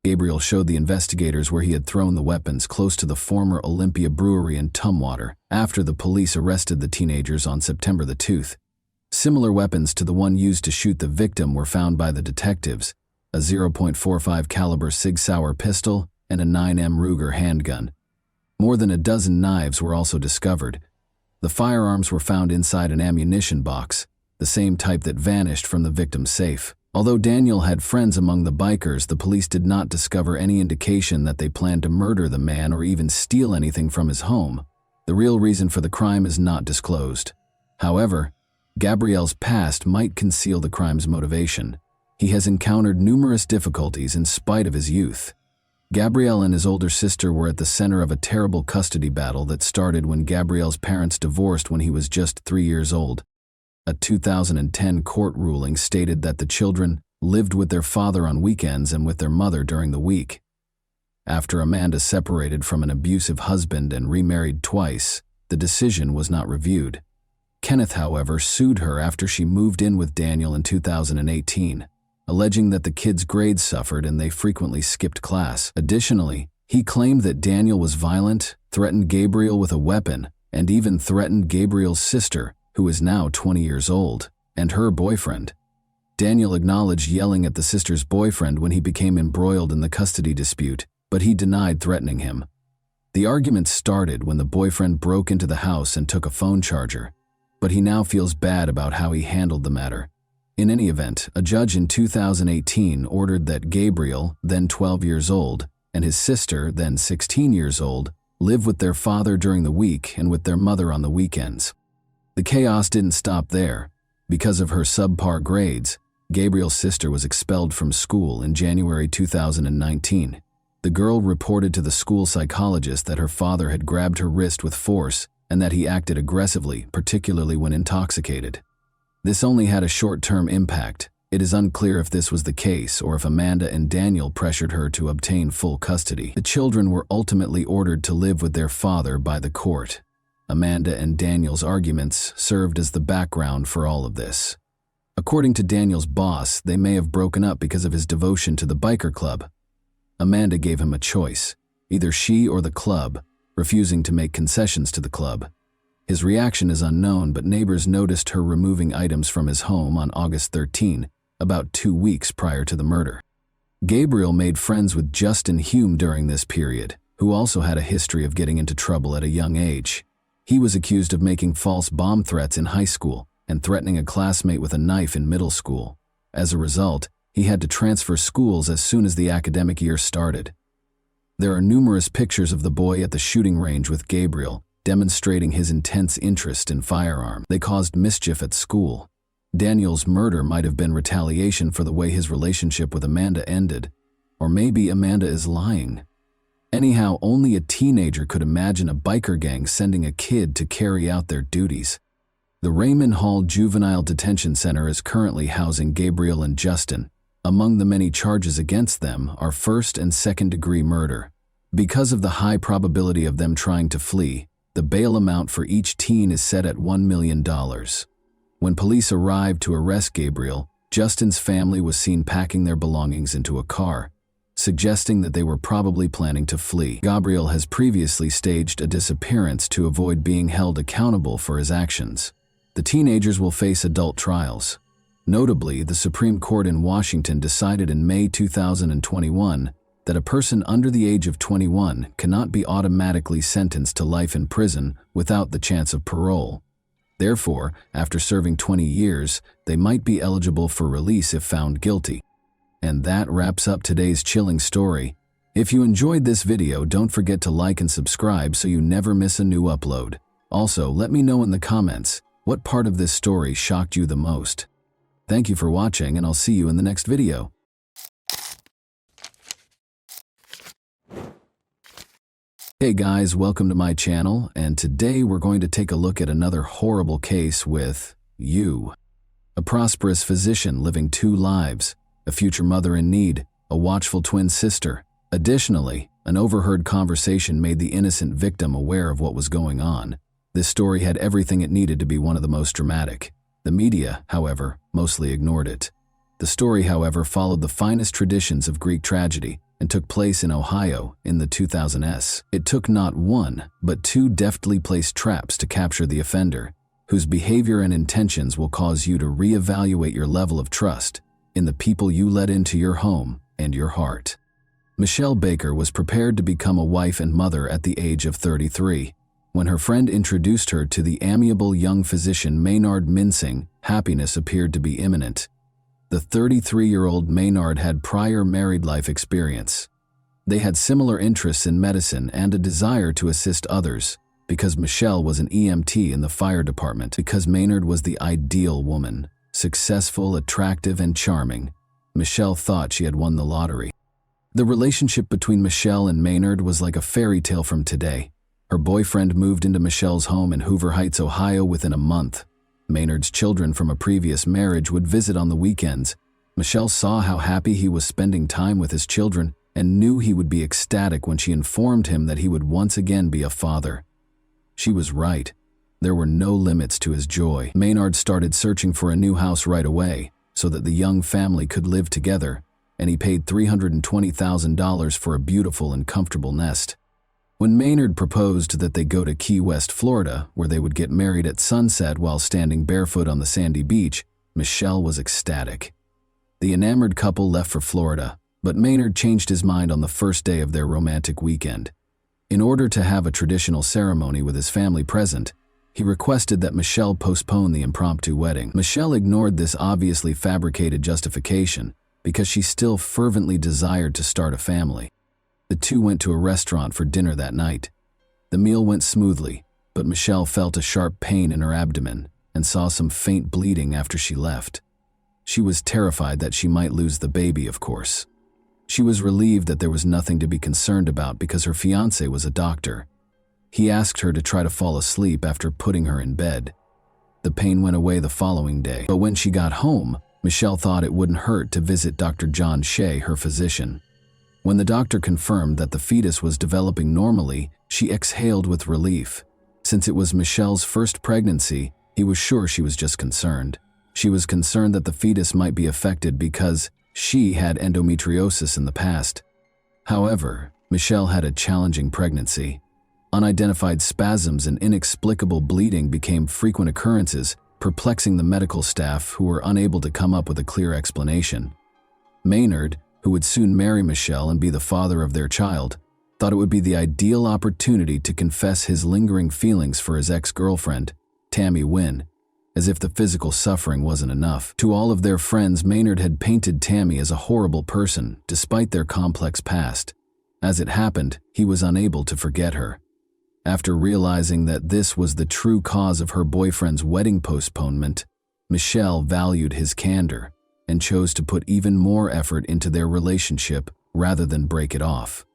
Gabriel showed the investigators where he had thrown the weapons close to the former Olympia Brewery in Tumwater after the police arrested the teenagers on September the 2nd. Similar weapons to the one used to shoot the victim were found by the detectives, a .45 caliber Sig Sauer pistol and a 9mm Ruger handgun. More than a dozen knives were also discovered. The firearms were found inside an ammunition box, the same type that vanished from the victim's safe. Although Daniel had friends among the bikers, the police did not discover any indication that they planned to murder the man or even steal anything from his home. The real reason for the crime is not disclosed. However, Gabriel's past might conceal the crime's motivation. He has encountered numerous difficulties in spite of his youth. Gabriel and his older sister were at the center of a terrible custody battle that started when Gabriel's parents divorced when he was just 3 years old. A 2010 court ruling stated that the children lived with their father on weekends and with their mother during the week. After Amanda separated from an abusive husband and remarried twice, the decision was not reviewed. Kenneth, however, sued her after she moved in with Daniel in 2018, alleging that the kids' grades suffered and they frequently skipped class. Additionally, he claimed that Daniel was violent, threatened Gabriel with a weapon, and even threatened Gabriel's sister, who is now 20 years old, and her boyfriend. Daniel acknowledged yelling at the sister's boyfriend when he became embroiled in the custody dispute, but he denied threatening him. The argument started when the boyfriend broke into the house and took a phone charger, but he now feels bad about how he handled the matter. In any event, a judge in 2018 ordered that Gabriel, then 12 years old, and his sister, then 16 years old, live with their father during the week and with their mother on the weekends. The chaos didn't stop there. Because of her subpar grades, Gabriel's sister was expelled from school in January 2019. The girl reported to the school psychologist that her father had grabbed her wrist with force and that he acted aggressively, particularly when intoxicated. This only had a short-term impact. It is unclear if this was the case or if Amanda and Daniel pressured her to obtain full custody. The children were ultimately ordered to live with their father by the court. Amanda and Daniel's arguments served as the background for all of this. According to Daniel's boss, they may have broken up because of his devotion to the biker club. Amanda gave him a choice, either she or the club, refusing to make concessions to the club. His reaction is unknown, but neighbors noticed her removing items from his home on August 13, about 2 weeks prior to the murder. Gabriel made friends with Justin Hume during this period, who also had a history of getting into trouble at a young age. He was accused of making false bomb threats in high school and threatening a classmate with a knife in middle school. As a result, he had to transfer schools as soon as the academic year started. There are numerous pictures of the boy at the shooting range with Gabriel, demonstrating his intense interest in firearms. They caused mischief at school. Daniel's murder might have been retaliation for the way his relationship with Amanda ended, or maybe Amanda is lying. Anyhow, only a teenager could imagine a biker gang sending a kid to carry out their duties. The Raymond Hall Juvenile Detention Center is currently housing Gabriel and Justin. Among the many charges against them are first- and second-degree murder. Because of the high probability of them trying to flee, the bail amount for each teen is set at $1 million. When police arrived to arrest Gabriel, Justin's family was seen packing their belongings into a car, suggesting that they were probably planning to flee. Gabriel has previously staged a disappearance to avoid being held accountable for his actions. The teenagers will face adult trials. Notably, the Supreme Court in Washington decided in May 2021 that a person under the age of 21 cannot be automatically sentenced to life in prison without the chance of parole. Therefore, after serving 20 years, they might be eligible for release if found guilty. And that wraps up today's chilling story. If you enjoyed this video, don't forget to like and subscribe so you never miss a new upload. Also, let me know in the comments, what part of this story shocked you the most? Thank you for watching, and I'll see you in the next video. Hey guys, welcome to my channel, and today we're going to take a look at another horrible case with you. A prosperous physician living two lives, a future mother in need, a watchful twin sister. Additionally, an overheard conversation made the innocent victim aware of what was going on. This story had everything it needed to be one of the most dramatic. The media, however, mostly ignored it. The story, however, followed the finest traditions of Greek tragedy and took place in Ohio in the 2000s. It took not one, but two deftly placed traps to capture the offender, whose behavior and intentions will cause you to reevaluate your level of trust in the people you let into your home and your heart. Michelle Baker was prepared to become a wife and mother at the age of 33. When her friend introduced her to the amiable young physician Maynard Mincing, happiness appeared to be imminent. The 33-year-old Maynard had prior married life experience. They had similar interests in medicine and a desire to assist others, because Michelle was an EMT in the fire department. Because Maynard was the ideal woman, successful, attractive, and charming, Michelle thought she had won the lottery. The relationship between Michelle and Maynard was like a fairy tale from today. Her boyfriend moved into Michelle's home in Hoover Heights, Ohio within a month. Maynard's children from a previous marriage would visit on the weekends. Michelle saw how happy he was spending time with his children and knew he would be ecstatic when she informed him that he would once again be a father. She was right. There were no limits to his joy. Maynard started searching for a new house right away so that the young family could live together, and he paid $320,000 for a beautiful and comfortable nest. When Maynard proposed that they go to Key West, Florida, where they would get married at sunset while standing barefoot on the sandy beach, Michelle was ecstatic. The enamored couple left for Florida, but Maynard changed his mind on the first day of their romantic weekend. In order to have a traditional ceremony with his family present, he requested that Michelle postpone the impromptu wedding. Michelle ignored this obviously fabricated justification because she still fervently desired to start a family. The two went to a restaurant for dinner that night. The meal went smoothly, but Michelle felt a sharp pain in her abdomen and saw some faint bleeding after she left. She was terrified that she might lose the baby, of course. She was relieved that there was nothing to be concerned about because her fiancé was a doctor. He asked her to try to fall asleep after putting her in bed. The pain went away the following day, but when she got home, Michelle thought it wouldn't hurt to visit Dr. John Shea, her physician. When the doctor confirmed that the fetus was developing normally, she exhaled with relief. Since it was Michelle's first pregnancy, he was sure she was just concerned. She was concerned that the fetus might be affected because she had endometriosis in the past. However, Michelle had a challenging pregnancy. Unidentified spasms and inexplicable bleeding became frequent occurrences, perplexing the medical staff who were unable to come up with a clear explanation. Maynard, who would soon marry Michelle and be the father of their child, thought it would be the ideal opportunity to confess his lingering feelings for his ex-girlfriend, Tammy Wynn, as if the physical suffering wasn't enough. To all of their friends, Maynard had painted Tammy as a horrible person, despite their complex past. As it happened, he was unable to forget her. After realizing that this was the true cause of her boyfriend's wedding postponement, Michelle valued his candor and chose to put even more effort into their relationship rather than break it off.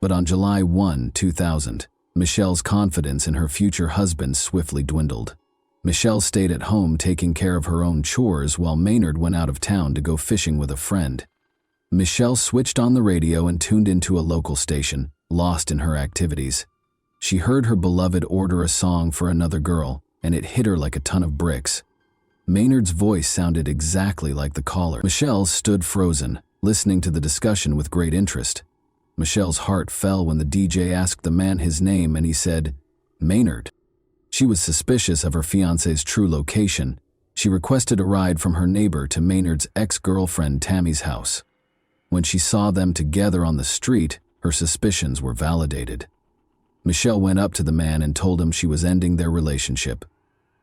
But on July 1, 2000, Michelle's confidence in her future husband swiftly dwindled. Michelle stayed at home taking care of her own chores while Maynard went out of town to go fishing with a friend. Michelle switched on the radio and tuned into a local station, lost in her activities. She heard her beloved order a song for another girl, and it hit her like a ton of bricks. Maynard's voice sounded exactly like the caller. Michelle stood frozen, listening to the discussion with great interest. Michelle's heart fell when the DJ asked the man his name and he said, "Maynard." She was suspicious of her fiancé's true location. She requested a ride from her neighbor to Maynard's ex-girlfriend Tammy's house. When she saw them together on the street, her suspicions were validated. Michelle went up to the man and told him she was ending their relationship.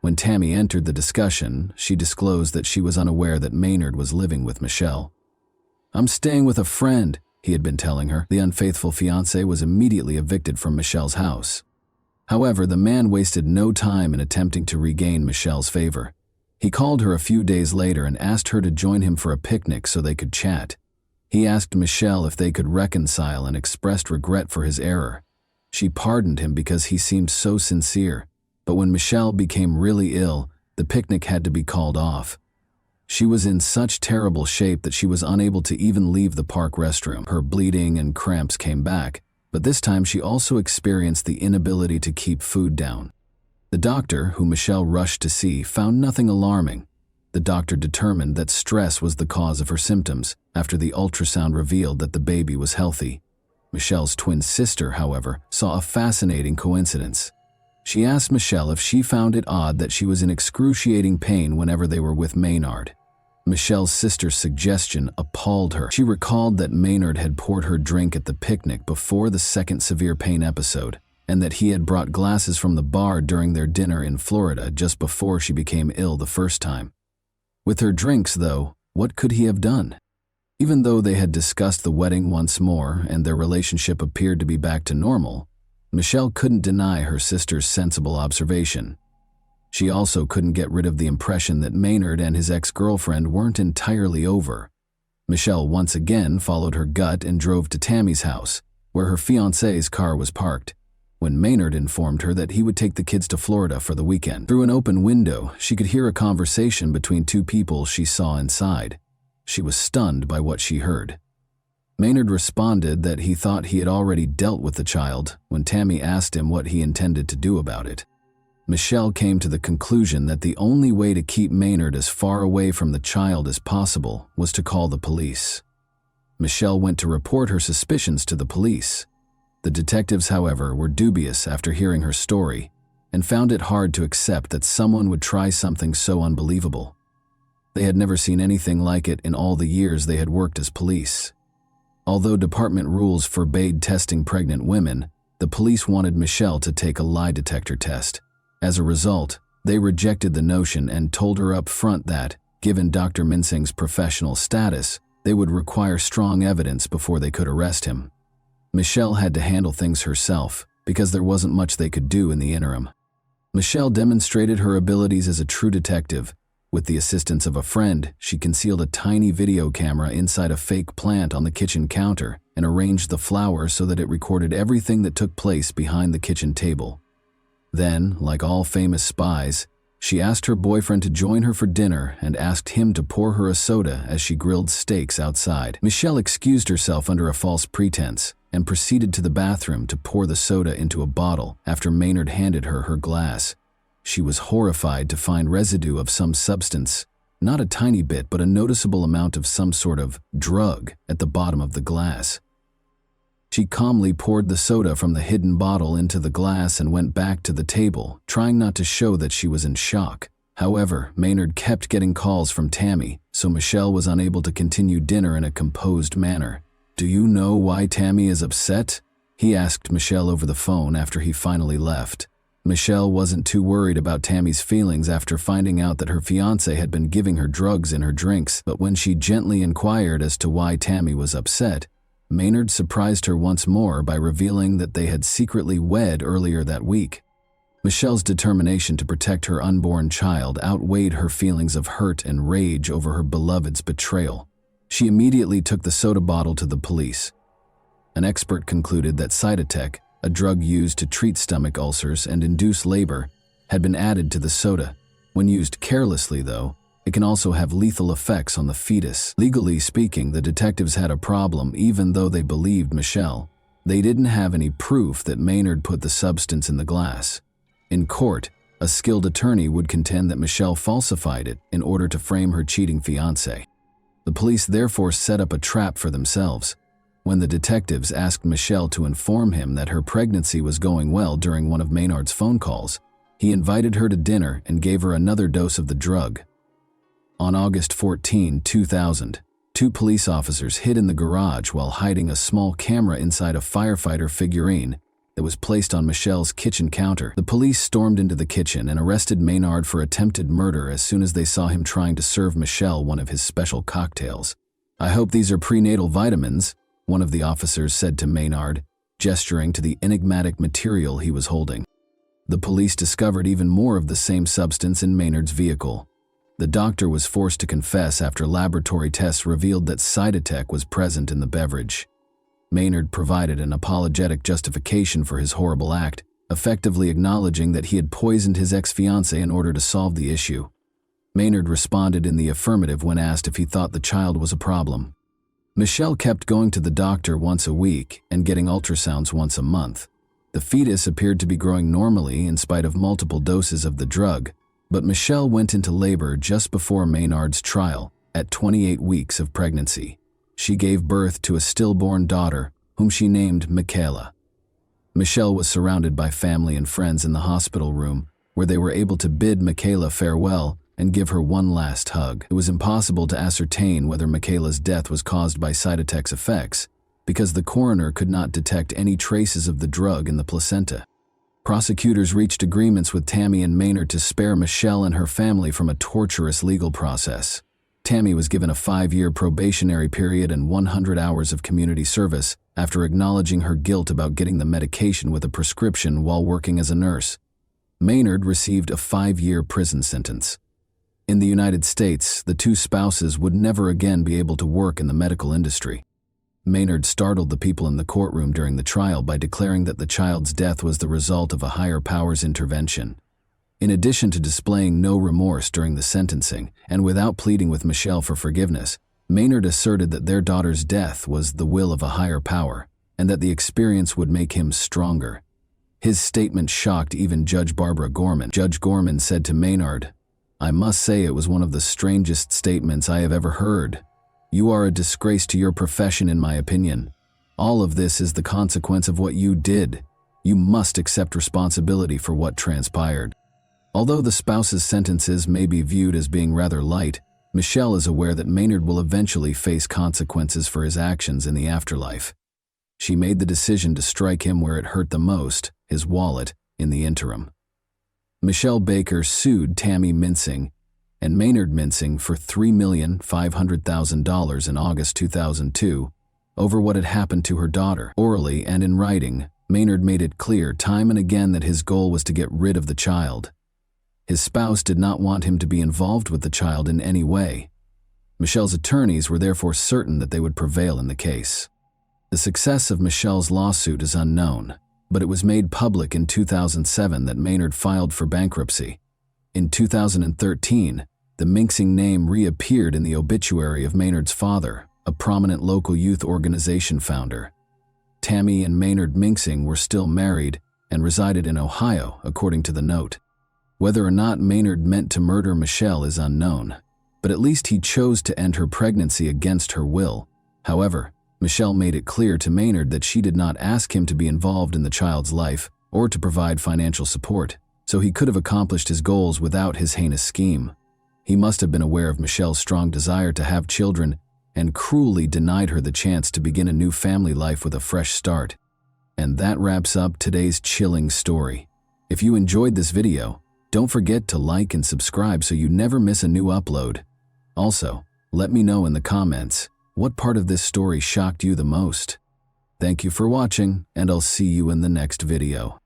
When Tammy entered the discussion, she disclosed that she was unaware that Maynard was living with Michelle. "I'm staying with a friend. he had been telling her. The unfaithful fiancé was immediately evicted from Michelle's house. However, the man wasted no time in attempting to regain Michelle's favor. He called her a few days later and asked her to join him for a picnic so they could chat. He asked Michelle if they could reconcile and expressed regret for his error. She pardoned him because he seemed so sincere, but when Michelle became really ill, the picnic had to be called off. She was in such terrible shape that she was unable to even leave the park restroom. Her bleeding and cramps came back, but this time she also experienced the inability to keep food down. The doctor, who Michelle rushed to see, found nothing alarming. The doctor determined that stress was the cause of her symptoms after the ultrasound revealed that the baby was healthy. Michelle's twin sister, however, saw a fascinating coincidence. She asked Michelle if she found it odd that she was in excruciating pain whenever they were with Maynard. Michelle's sister's suggestion appalled her. She recalled that Maynard had poured her drink at the picnic before the second severe pain episode, and that he had brought glasses from the bar during their dinner in Florida just before she became ill the first time. With her drinks, though, what could he have done? Even though they had discussed the wedding once more and their relationship appeared to be back to normal, Michelle couldn't deny her sister's sensible observation. She also couldn't get rid of the impression that Maynard and his ex-girlfriend weren't entirely over. Michelle once again followed her gut and drove to Tammy's house, where her fiancé's car was parked, when Maynard informed her that he would take the kids to Florida for the weekend. Through an open window, she could hear a conversation between two people she saw inside. She was stunned by what she heard. Maynard responded that he thought he had already dealt with the child when Tammy asked him what he intended to do about it. Michelle came to the conclusion that the only way to keep Maynard as far away from the child as possible was to call the police. Michelle went to report her suspicions to the police. The detectives, however, were dubious after hearing her story and found it hard to accept that someone would try something so unbelievable. They had never seen anything like it in all the years they had worked as police. Although department rules forbade testing pregnant women, the police wanted Michelle to take a lie detector test. As a result, they rejected the notion and told her up front that, given Dr. Minsing's professional status, they would require strong evidence before they could arrest him. Michelle had to handle things herself because there wasn't much they could do in the interim. Michelle demonstrated her abilities as a true detective. With the assistance of a friend, she concealed a tiny video camera inside a fake plant on the kitchen counter and arranged the flowers so that it recorded everything that took place behind the kitchen table. Then, like all famous spies, she asked her boyfriend to join her for dinner and asked him to pour her a soda as she grilled steaks outside. Michelle excused herself under a false pretense and proceeded to the bathroom to pour the soda into a bottle after Maynard handed her her glass. She was horrified to find residue of some substance, not a tiny bit but a noticeable amount of some sort of drug at the bottom of the glass. She calmly poured the soda from the hidden bottle into the glass and went back to the table, trying not to show that she was in shock. However, Maynard kept getting calls from Tammy, so Michelle was unable to continue dinner in a composed manner. "Do you know why Tammy is upset?" he asked Michelle over the phone after he finally left. Michelle wasn't too worried about Tammy's feelings after finding out that her fiancé had been giving her drugs in her drinks, but when she gently inquired as to why Tammy was upset, Maynard surprised her once more by revealing that they had secretly wed earlier that week. Michelle's determination to protect her unborn child outweighed her feelings of hurt and rage over her beloved's betrayal. She immediately took the soda bottle to the police. An expert concluded that Cytotec, a drug used to treat stomach ulcers and induce labor, had been added to the soda. When used carelessly, though, it can also have lethal effects on the fetus. Legally speaking, the detectives had a problem even though they believed Michelle. They didn't have any proof that Maynard put the substance in the glass. In court, a skilled attorney would contend that Michelle falsified it in order to frame her cheating fiancé. The police therefore set up a trap for themselves. When the detectives asked Michelle to inform him that her pregnancy was going well during one of Maynard's phone calls, he invited her to dinner and gave her another dose of the drug. On August 14, 2000, two police officers hid in the garage while hiding a small camera inside a firefighter figurine that was placed on Michelle's kitchen counter. The police stormed into the kitchen and arrested Maynard for attempted murder as soon as they saw him trying to serve Michelle one of his special cocktails. "I hope these are prenatal vitamins," one of the officers said to Maynard, gesturing to the enigmatic material he was holding. The police discovered even more of the same substance in Maynard's vehicle. The doctor was forced to confess after laboratory tests revealed that Cytotec was present in the beverage. Maynard provided an apologetic justification for his horrible act, effectively acknowledging that he had poisoned his ex-fiancée in order to solve the issue. Maynard responded in the affirmative when asked if he thought the child was a problem. Michelle kept going to the doctor once a week and getting ultrasounds once a month. The fetus appeared to be growing normally in spite of multiple doses of the drug, but Michelle went into labor just before Maynard's trial, at 28 weeks of pregnancy. She gave birth to a stillborn daughter, whom she named Michaela. Michelle was surrounded by family and friends in the hospital room, where they were able to bid Michaela farewell and give her one last hug. It was impossible to ascertain whether Michaela's death was caused by Cytotec's effects, because the coroner could not detect any traces of the drug in the placenta. Prosecutors reached agreements with Tammy and Maynard to spare Michelle and her family from a torturous legal process. Tammy was given a 5-year probationary period and 100 hours of community service after acknowledging her guilt about getting the medication with a prescription while working as a nurse. Maynard received a 5-year prison sentence. In the United States, the two spouses would never again be able to work in the medical industry. Maynard startled the people in the courtroom during the trial by declaring that the child's death was the result of a higher power's intervention. In addition to displaying no remorse during the sentencing, and without pleading with Michelle for forgiveness, Maynard asserted that their daughter's death was the will of a higher power, and that the experience would make him stronger. His statement shocked even Judge Barbara Gorman. Judge Gorman said to Maynard, "I must say it was one of the strangest statements I have ever heard. You are a disgrace to your profession, in my opinion. All of this is the consequence of what you did. You must accept responsibility for what transpired." Although the spouses' sentences may be viewed as being rather light, Michelle is aware that Maynard will eventually face consequences for his actions in the afterlife. She made the decision to strike him where it hurt the most, his wallet, in the interim. Michelle Baker sued Tammy Mincing and Maynard Mincing for $3,500,000 in August 2002 over what had happened to her daughter. Orally and in writing, Maynard made it clear time and again that his goal was to get rid of the child. His spouse did not want him to be involved with the child in any way. Michelle's attorneys were therefore certain that they would prevail in the case. The success of Michelle's lawsuit is unknown, but it was made public in 2007 that Maynard filed for bankruptcy. In 2013, the Mincing name reappeared in the obituary of Maynard's father, a prominent local youth organization founder. Tammy and Maynard Mincing were still married and resided in Ohio, according to the note. Whether or not Maynard meant to murder Michelle is unknown, but at least he chose to end her pregnancy against her will. However, Michelle made it clear to Maynard that she did not ask him to be involved in the child's life or to provide financial support, so he could have accomplished his goals without his heinous scheme. He must have been aware of Michelle's strong desire to have children and cruelly denied her the chance to begin a new family life with a fresh start. And that wraps up today's chilling story. If you enjoyed this video, don't forget to like and subscribe so you never miss a new upload. Also, let me know in the comments what part of this story shocked you the most. Thank you for watching, and I'll see you in the next video.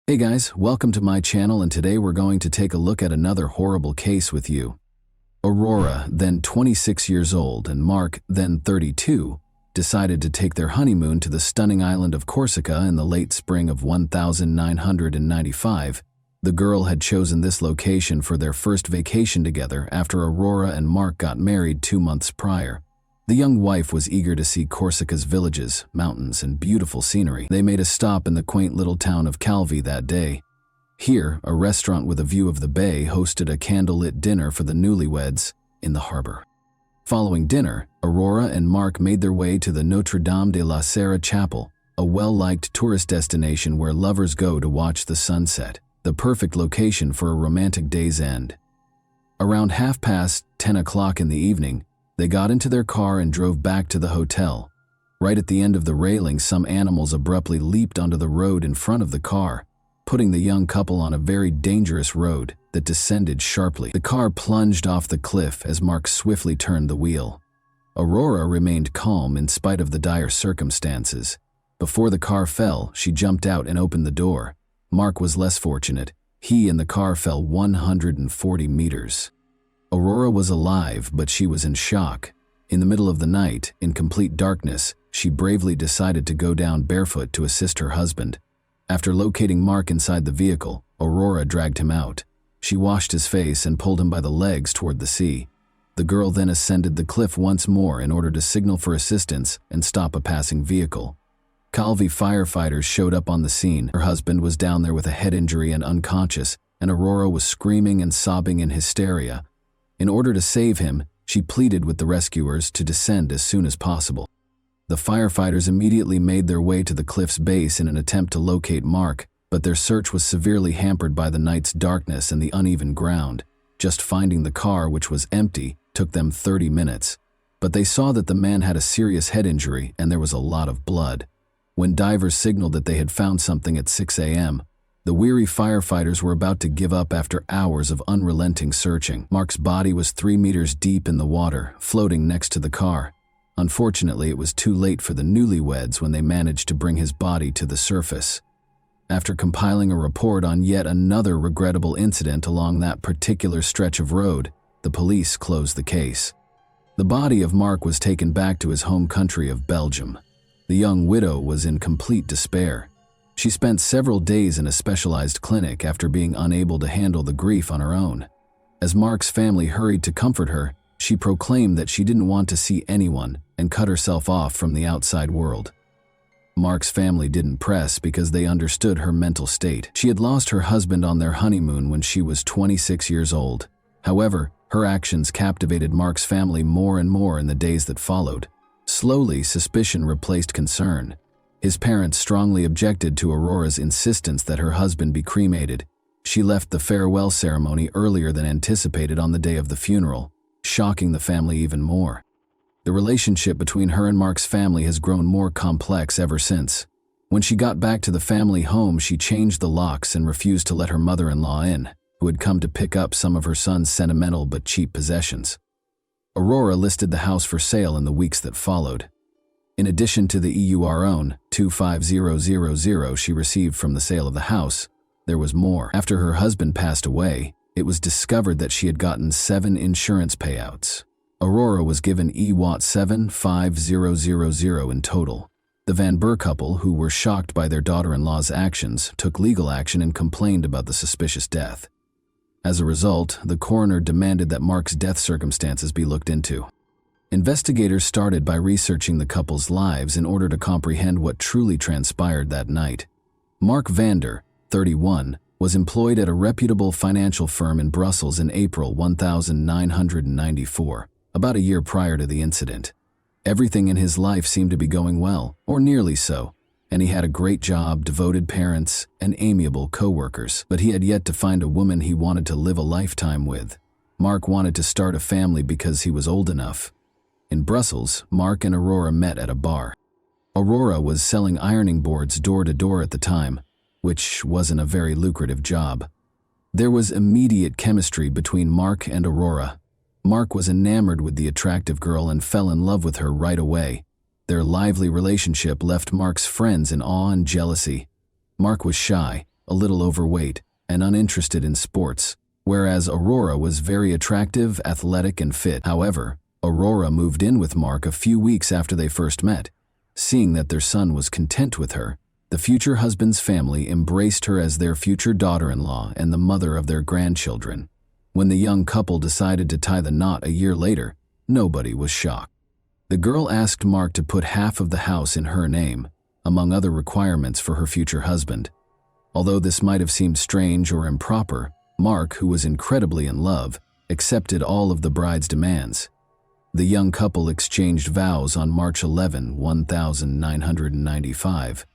Hey guys, welcome to my channel, and today we're going to take a look at another horrible case with you. Aurora, then 26 years old, and Mark, then 32, decided to take their honeymoon to the stunning island of Corsica in the late spring of 1995. The girl had chosen this location for their first vacation together after Aurora and Mark got married 2 months prior. The young wife was eager to see Corsica's villages, mountains, and beautiful scenery. They made a stop in the quaint little town of Calvi that day. Here, a restaurant with a view of the bay hosted a candlelit dinner for the newlyweds in the harbor. Following dinner, Aurora and Mark made their way to the Notre Dame de la Serra Chapel, a well-liked tourist destination where lovers go to watch the sunset, the perfect location for a romantic day's end. Around 10 o'clock in the evening, they got into their car and drove back to the hotel. Right at the end of the railing, some animals abruptly leaped onto the road in front of the car, putting the young couple on a very dangerous road. that descended sharply. The car plunged off the cliff as Mark swiftly turned the wheel. Aurora remained calm in spite of the dire circumstances. Before the car fell, she jumped out and opened the door. Mark was less fortunate. He and the car fell 140 meters. Aurora was alive, but she was in shock. In the middle of the night, in complete darkness, she bravely decided to go down barefoot to assist her husband. After locating Mark inside the vehicle, Aurora dragged him out. She washed his face and pulled him by the legs toward the sea. The girl then ascended the cliff once more in order to signal for assistance and stop a passing vehicle. Calvi firefighters showed up on the scene. Her husband was down there with a head injury and unconscious, and Aurora was screaming and sobbing in hysteria. In order to save him, she pleaded with the rescuers to descend as soon as possible. The firefighters immediately made their way to the cliff's base in an attempt to locate Mark, but their search was severely hampered by the night's darkness and the uneven ground. Just finding the car, which was empty, took them 30 minutes. But they saw that the man had a serious head injury and there was a lot of blood. When divers signaled that they had found something at 6 a.m., the weary firefighters were about to give up after hours of unrelenting searching. Mark's body was 3 meters deep in the water, floating next to the car. Unfortunately, it was too late for the newlyweds when they managed to bring his body to the surface. After compiling a report on yet another regrettable incident along that particular stretch of road, the police closed the case. The body of Mark was taken back to his home country of Belgium. The young widow was in complete despair. She spent several days in a specialized clinic after being unable to handle the grief on her own. As Mark's family hurried to comfort her, she proclaimed that she didn't want to see anyone and cut herself off from the outside world. Mark's family didn't press because they understood her mental state. She had lost her husband on their honeymoon when she was 26 years old. However, her actions captivated Mark's family more and more in the days that followed. Slowly, suspicion replaced concern. His parents strongly objected to Aurora's insistence that her husband be cremated. She left the farewell ceremony earlier than anticipated on the day of the funeral, shocking the family even more. The relationship between her and Mark's family has grown more complex ever since. When she got back to the family home, she changed the locks and refused to let her mother-in-law in, who had come to pick up some of her son's sentimental but cheap possessions. Aurora listed the house for sale in the weeks that followed. In addition to the EUR 25000 she received from the sale of the house, there was more. After her husband passed away, it was discovered that she had gotten 7 insurance payouts. Aurora was given EWAT 75000 in total. The Van Burr couple, who were shocked by their daughter-in-law's actions, took legal action and complained about the suspicious death. As a result, the coroner demanded that Mark's death circumstances be looked into. Investigators started by researching the couple's lives in order to comprehend what truly transpired that night. Mark Vander, 31, was employed at a reputable financial firm in Brussels in April 1994, about a year prior to the incident. Everything in his life seemed to be going well, or nearly so, and he had a great job, devoted parents, and amiable co-workers, but he had yet to find a woman he wanted to live a lifetime with. Mark wanted to start a family because he was old enough. In Brussels, Mark and Aurora met at a bar. Aurora was selling ironing boards door to door at the time, which wasn't a very lucrative job. There was immediate chemistry between Mark and Aurora. Mark was enamored with the attractive girl and fell in love with her right away. Their lively relationship left Mark's friends in awe and jealousy. Mark was shy, a little overweight, and uninterested in sports, whereas Aurora was very attractive, athletic, and fit. However, Aurora moved in with Mark a few weeks after they first met. Seeing that their son was content with her, the future husband's family embraced her as their future daughter-in-law and the mother of their grandchildren. When the young couple decided to tie the knot a year later, nobody was shocked. The girl asked Mark to put half of the house in her name, among other requirements for her future husband. Although this might have seemed strange or improper, Mark, who was incredibly in love, accepted all of the bride's demands. The young couple exchanged vows on March 11, 1995.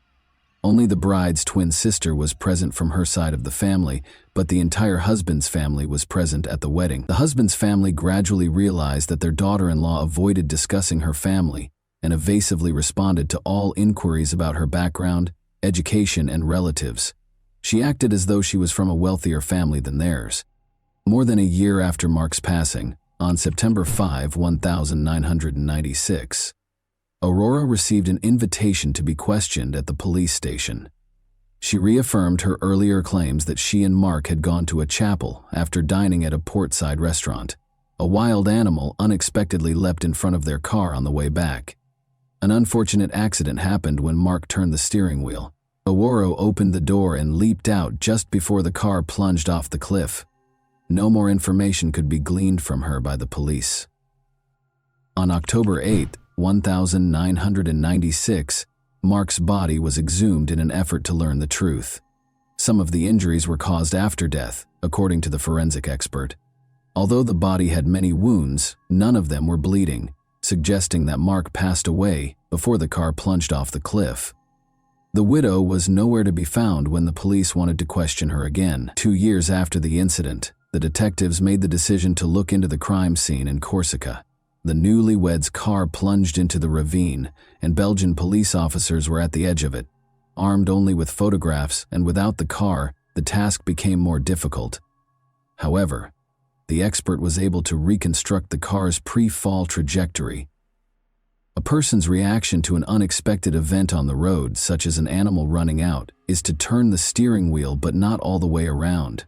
Only the bride's twin sister was present from her side of the family, but the entire husband's family was present at the wedding. The husband's family gradually realized that their daughter-in-law avoided discussing her family and evasively responded to all inquiries about her background, education, and relatives. She acted as though she was from a wealthier family than theirs. More than a year after Mark's passing, on September 5, 1996, Aurora received an invitation to be questioned at the police station. She reaffirmed her earlier claims that she and Mark had gone to a chapel after dining at a portside restaurant. A wild animal unexpectedly leapt in front of their car on the way back. An unfortunate accident happened when Mark turned the steering wheel. Aurora opened the door and leaped out just before the car plunged off the cliff. No more information could be gleaned from her by the police. On October 8, 1996, Mark's body was exhumed in an effort to learn the truth. Some of the injuries were caused after death, according to the forensic expert. Although the body had many wounds, none of them were bleeding, suggesting that Mark passed away before the car plunged off the cliff. The widow was nowhere to be found when the police wanted to question her again. 2 years after the incident, the detectives made the decision to look into the crime scene in Corsica. The newlyweds' car plunged into the ravine, and Belgian police officers were at the edge of it. Armed only with photographs and without the car, the task became more difficult. However, the expert was able to reconstruct the car's pre-fall trajectory. A person's reaction to an unexpected event on the road, such as an animal running out, is to turn the steering wheel but not all the way around.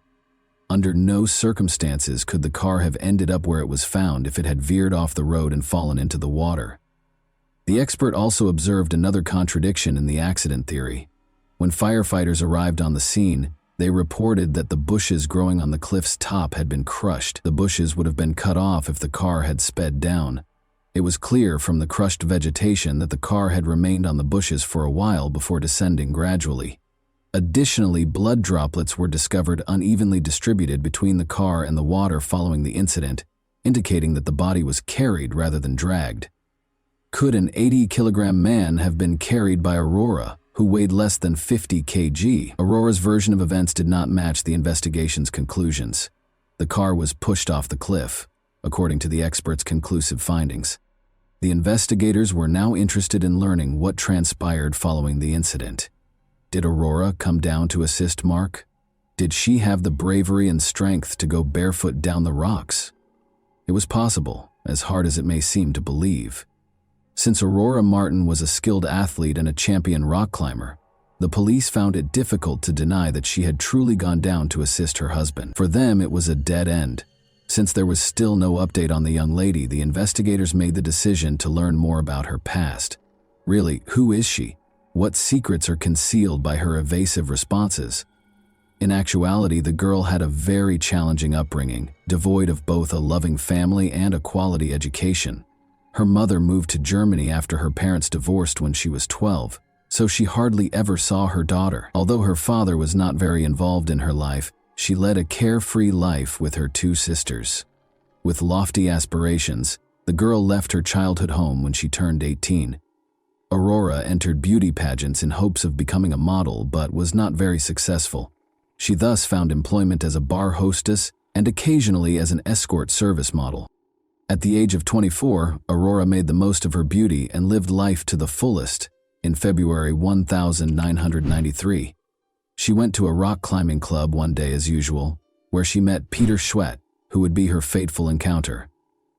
Under no circumstances could the car have ended up where it was found if it had veered off the road and fallen into the water. The expert also observed another contradiction in the accident theory. When firefighters arrived on the scene, they reported that the bushes growing on the cliff's top had been crushed. The bushes would have been cut off if the car had sped down. It was clear from the crushed vegetation that the car had remained on the bushes for a while before descending gradually. Additionally, blood droplets were discovered unevenly distributed between the car and the water following the incident, indicating that the body was carried rather than dragged. Could an 80-kilogram man have been carried by Aurora, who weighed less than 50 kg? Aurora's version of events did not match the investigation's conclusions. The car was pushed off the cliff, according to the expert's conclusive findings. The investigators were now interested in learning what transpired following the incident. Did Aurora come down to assist Mark? Did she have the bravery and strength to go barefoot down the rocks? It was possible, as hard as it may seem to believe. Since Aurora Martin was a skilled athlete and a champion rock climber, the police found it difficult to deny that she had truly gone down to assist her husband. For them, it was a dead end. Since there was still no update on the young lady, the investigators made the decision to learn more about her past. Really, who is she? What secrets are concealed by her evasive responses? In actuality, the girl had a very challenging upbringing, devoid of both a loving family and a quality education. Her mother moved to Germany after her parents divorced when she was 12, so she hardly ever saw her daughter. Although her father was not very involved in her life, she led a carefree life with her 2 sisters. With lofty aspirations, the girl left her childhood home when she turned 18. Aurora entered beauty pageants in hopes of becoming a model, but was not very successful. She thus found employment as a bar hostess and occasionally as an escort service model. At the age of 24, Aurora made the most of her beauty and lived life to the fullest. In February 1993, she went to a rock climbing club one day as usual, where she met Peter Schwett, who would be her fateful encounter.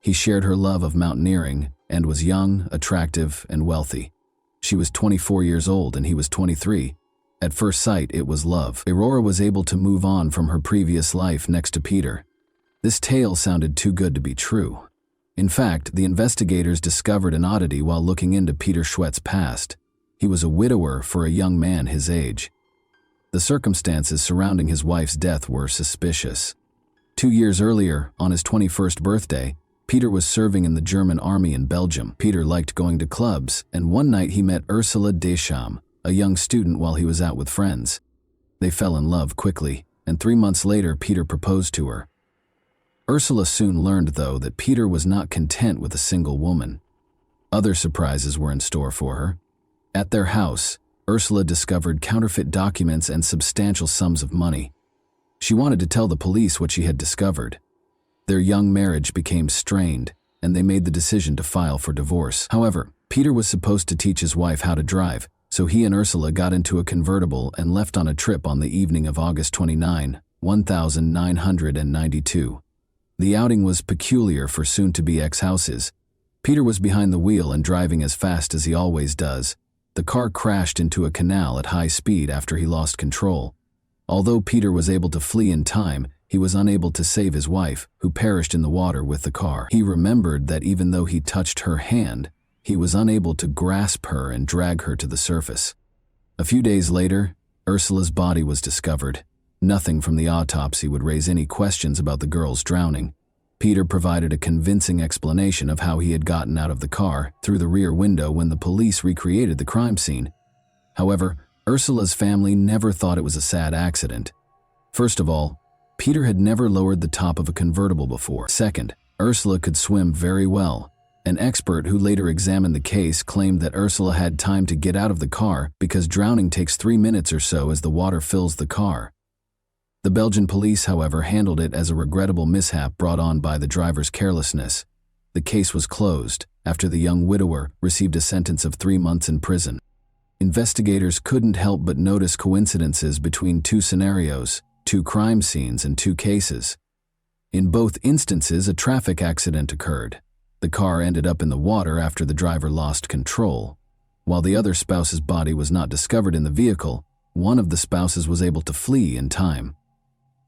He shared her love of mountaineering and was young, attractive, and wealthy. She was 24 years old and he was 23. At first sight, it was love. Aurora was able to move on from her previous life next to Peter. This tale sounded too good to be true. In fact, the investigators discovered an oddity while looking into Peter Schwett's past. He was a widower for a young man his age. The circumstances surrounding his wife's death were suspicious. 2 years earlier, on his 21st birthday, Peter was serving in the German army in Belgium. Peter liked going to clubs, and one night he met Ursula Deschamps, a young student, while he was out with friends. They fell in love quickly, and 3 months later, Peter proposed to her. Ursula soon learned, though, that Peter was not content with a single woman. Other surprises were in store for her. At their house, Ursula discovered counterfeit documents and substantial sums of money. She wanted to tell the police what she had discovered. Their young marriage became strained, and they made the decision to file for divorce. However, Peter was supposed to teach his wife how to drive, so he and Ursula got into a convertible and left on a trip on the evening of August 29, 1992. The outing was peculiar for soon-to-be ex-houses. Peter was behind the wheel and driving as fast as he always does. The car crashed into a canal at high speed after he lost control. Although Peter was able to flee in time, he was unable to save his wife, who perished in the water with the car. He remembered that even though he touched her hand, he was unable to grasp her and drag her to the surface. A few days later, Ursula's body was discovered. Nothing from the autopsy would raise any questions about the girl's drowning. Peter provided a convincing explanation of how he had gotten out of the car through the rear window when the police recreated the crime scene. However, Ursula's family never thought it was a sad accident. First of all, Peter had never lowered the top of a convertible before. Second, Ursula could swim very well. An expert who later examined the case claimed that Ursula had time to get out of the car because drowning takes 3 minutes or so as the water fills the car. The Belgian police, however, handled it as a regrettable mishap brought on by the driver's carelessness. The case was closed after the young widower received a sentence of 3 months in prison. Investigators couldn't help but notice coincidences between two scenarios, 2 crime scenes and 2 cases. In both instances, a traffic accident occurred. The car ended up in the water after the driver lost control. While the other spouse's body was not discovered in the vehicle, one of the spouses was able to flee in time.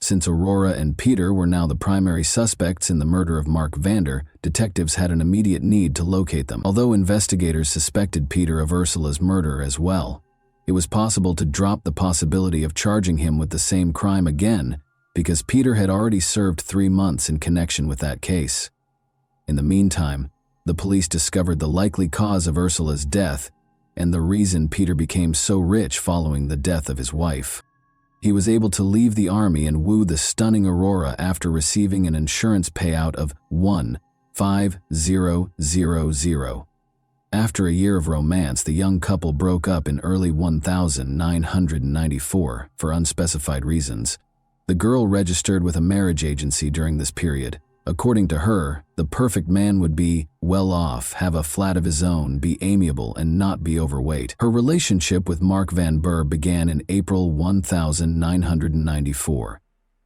Since Aurora and Peter were now the primary suspects in the murder of Mark Vander, detectives had an immediate need to locate them. Although investigators suspected Peter of Ursula's murder as well, it was possible to drop the possibility of charging him with the same crime again because Peter had already served 3 months in connection with that case. In the meantime, the police discovered the likely cause of Ursula's death and the reason Peter became so rich following the death of his wife. He was able to leave the army and woo the stunning Aurora after receiving an insurance payout of $1,500. After a year of romance, the young couple broke up in early 1994 for unspecified reasons. The girl registered with a marriage agency during this period. According to her, the perfect man would be well off, have a flat of his own, be amiable, and not be overweight. Her relationship with Mark Van Burr began in April 1994.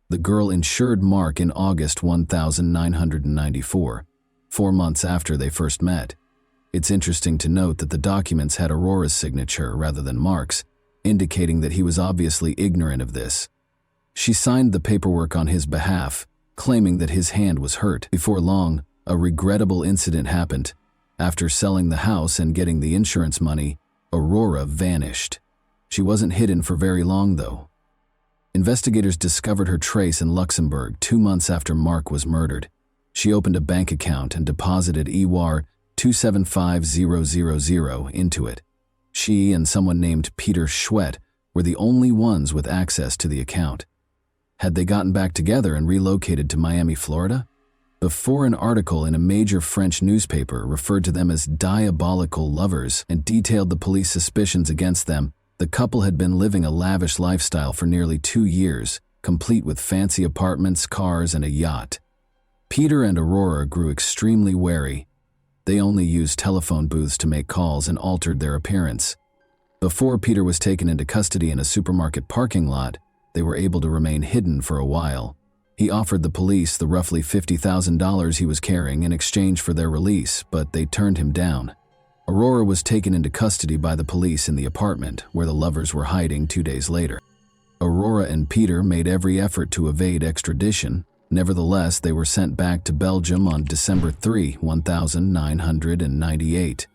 The girl insured Mark in August 1994, 4 months after they first met. It's interesting to note that the documents had Aurora's signature rather than Mark's, indicating that he was obviously ignorant of this. She signed the paperwork on his behalf, claiming that his hand was hurt. Before long, a regrettable incident happened. After selling the house and getting the insurance money, Aurora vanished. She wasn't hidden for very long, though. Investigators discovered her trace in Luxembourg 2 months after Mark was murdered. She opened a bank account and deposited EWAR 275000 into it. She and someone named Peter Schwett were the only ones with access to the account. Had they gotten back together and relocated to Miami, Florida? Before an article in a major French newspaper referred to them as diabolical lovers and detailed the police suspicions against them, the couple had been living a lavish lifestyle for nearly 2 years, complete with fancy apartments, cars, and a yacht. Peter and Aurora grew extremely wary. They only used telephone booths to make calls and altered their appearance. Before Peter was taken into custody in a supermarket parking lot, they were able to remain hidden for a while. He offered the police the roughly $50,000 he was carrying in exchange for their release, but they turned him down. Aurora was taken into custody by the police in the apartment where the lovers were hiding 2 days later. Aurora and Peter made every effort to evade extradition. Nevertheless, they were sent back to Belgium on December 3, 1998.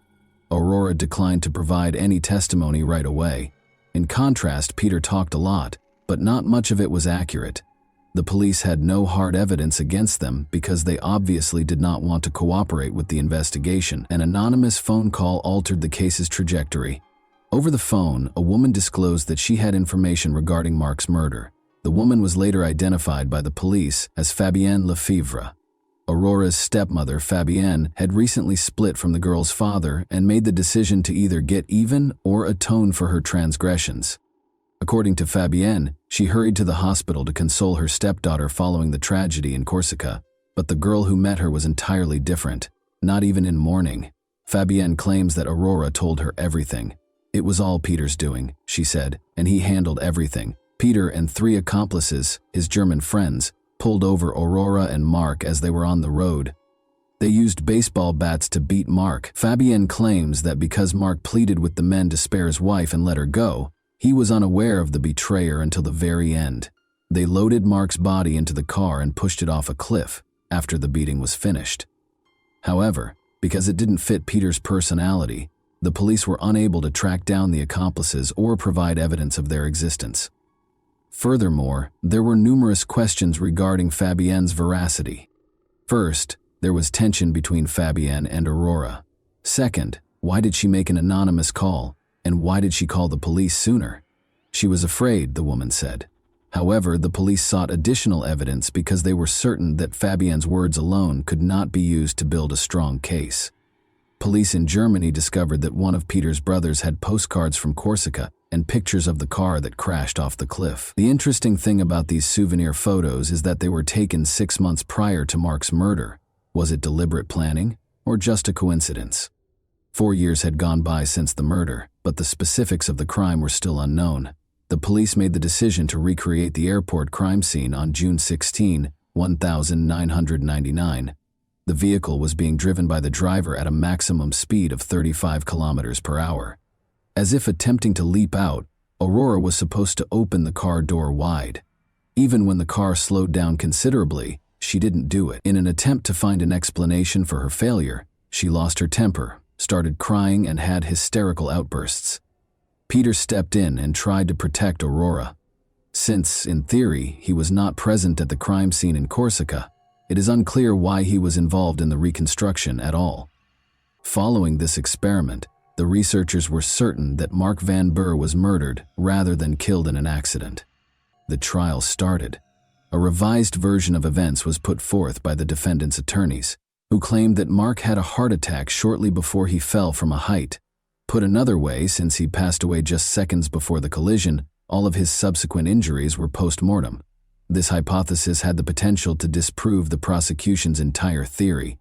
Aurora declined to provide any testimony right away. In contrast, Peter talked a lot, but not much of it was accurate. The police had no hard evidence against them because they obviously did not want to cooperate with the investigation. An anonymous phone call altered the case's trajectory. Over the phone, a woman disclosed that she had information regarding Mark's murder. The woman was later identified by the police as Fabienne Lefevre. Aurora's stepmother, Fabienne, had recently split from the girl's father and made the decision to either get even or atone for her transgressions. According to Fabienne, she hurried to the hospital to console her stepdaughter following the tragedy in Corsica, but the girl who met her was entirely different, not even in mourning. Fabienne claims that Aurora told her everything. It was all Peter's doing, she said, and he handled everything. Peter and 3 accomplices, his German friends, pulled over Aurora and Mark as they were on the road. They used baseball bats to beat Mark. Fabienne claims that because Mark pleaded with the men to spare his wife and let her go, he was unaware of the betrayer until the very end. They loaded Mark's body into the car and pushed it off a cliff after the beating was finished. However, because it didn't fit Peter's personality, the police were unable to track down the accomplices or provide evidence of their existence. Furthermore, there were numerous questions regarding Fabienne's veracity. First, there was tension between Fabienne and Aurora. Second, why did she make an anonymous call, and why did she call the police sooner? She was afraid, the woman said. However, the police sought additional evidence because they were certain that Fabienne's words alone could not be used to build a strong case. Police in Germany discovered that one of Peter's brothers had postcards from Corsica and pictures of the car that crashed off the cliff. The interesting thing about these souvenir photos is that they were taken 6 months prior to Mark's murder. Was it deliberate planning, or just a coincidence? 4 years had gone by since the murder, but the specifics of the crime were still unknown. The police made the decision to recreate the airport crime scene on June 16, 1999. The vehicle was being driven by the driver at a maximum speed of 35 kilometers per hour. As if attempting to leap out, Aurora was supposed to open the car door wide. Even when the car slowed down considerably, she didn't do it. In an attempt to find an explanation for her failure, she lost her temper, started crying, and had hysterical outbursts. Peter stepped in and tried to protect Aurora. Since, in theory, he was not present at the crime scene in Corsica, it is unclear why he was involved in the reconstruction at all. Following this experiment, the researchers were certain that Mark Van Burr was murdered rather than killed in an accident. The trial started. A revised version of events was put forth by the defendant's attorneys, who claimed that Mark had a heart attack shortly before he fell from a height. Put another way, since he passed away just seconds before the collision, all of his subsequent injuries were post-mortem. This hypothesis had the potential to disprove the prosecution's entire theory.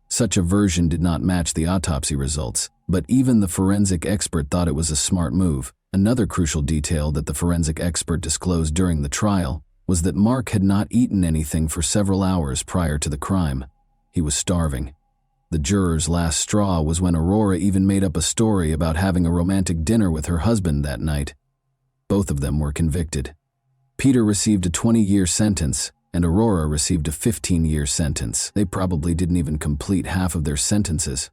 Such a version did not match the autopsy results, but even the forensic expert thought it was a smart move. Another crucial detail that the forensic expert disclosed during the trial was that Mark had not eaten anything for several hours prior to the crime. He was starving. The juror's last straw was when Aurora even made up a story about having a romantic dinner with her husband that night. Both of them were convicted. Peter received a 20-year sentence, and Aurora received a 15-year sentence. They probably didn't even complete half of their sentences.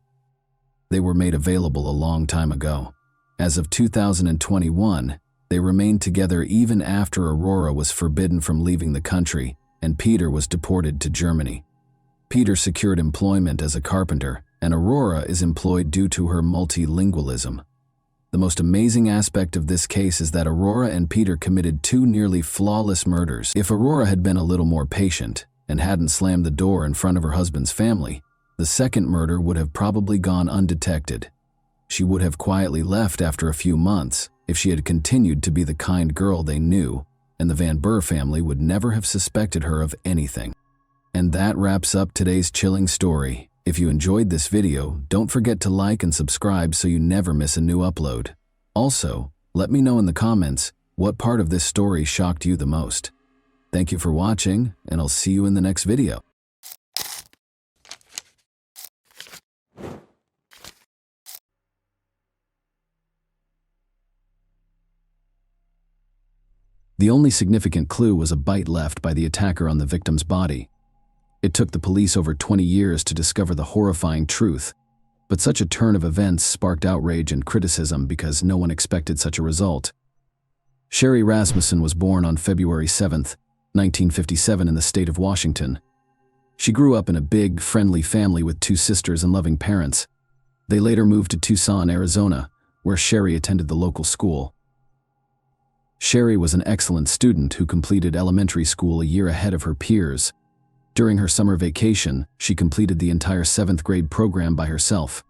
They were made available a long time ago. As of 2021, they remained together even after Aurora was forbidden from leaving the country, and Peter was deported to Germany. Peter secured employment as a carpenter, and Aurora is employed due to her multilingualism. The most amazing aspect of this case is that Aurora and Peter committed 2 nearly flawless murders. If Aurora had been a little more patient and hadn't slammed the door in front of her husband's family, the second murder would have probably gone undetected. She would have quietly left after a few months if she had continued to be the kind girl they knew, and the Van Burr family would never have suspected her of anything. And that wraps up today's chilling story. If you enjoyed this video, don't forget to like and subscribe so you never miss a new upload. Also, let me know in the comments what part of this story shocked you the most. Thank you for watching, and I'll see you in the next video. The only significant clue was a bite left by the attacker on the victim's body. It took the police over 20 years to discover the horrifying truth, but such a turn of events sparked outrage and criticism because no one expected such a result. Sherry Rasmussen was born on February 7, 1957 in the state of Washington. She grew up in a big, friendly family with 2 sisters and loving parents. They later moved to Tucson, Arizona, where Sherry attended the local school. Sherry was an excellent student who completed elementary school a year ahead of her peers. During her summer vacation, she completed the entire 7th grade program by herself.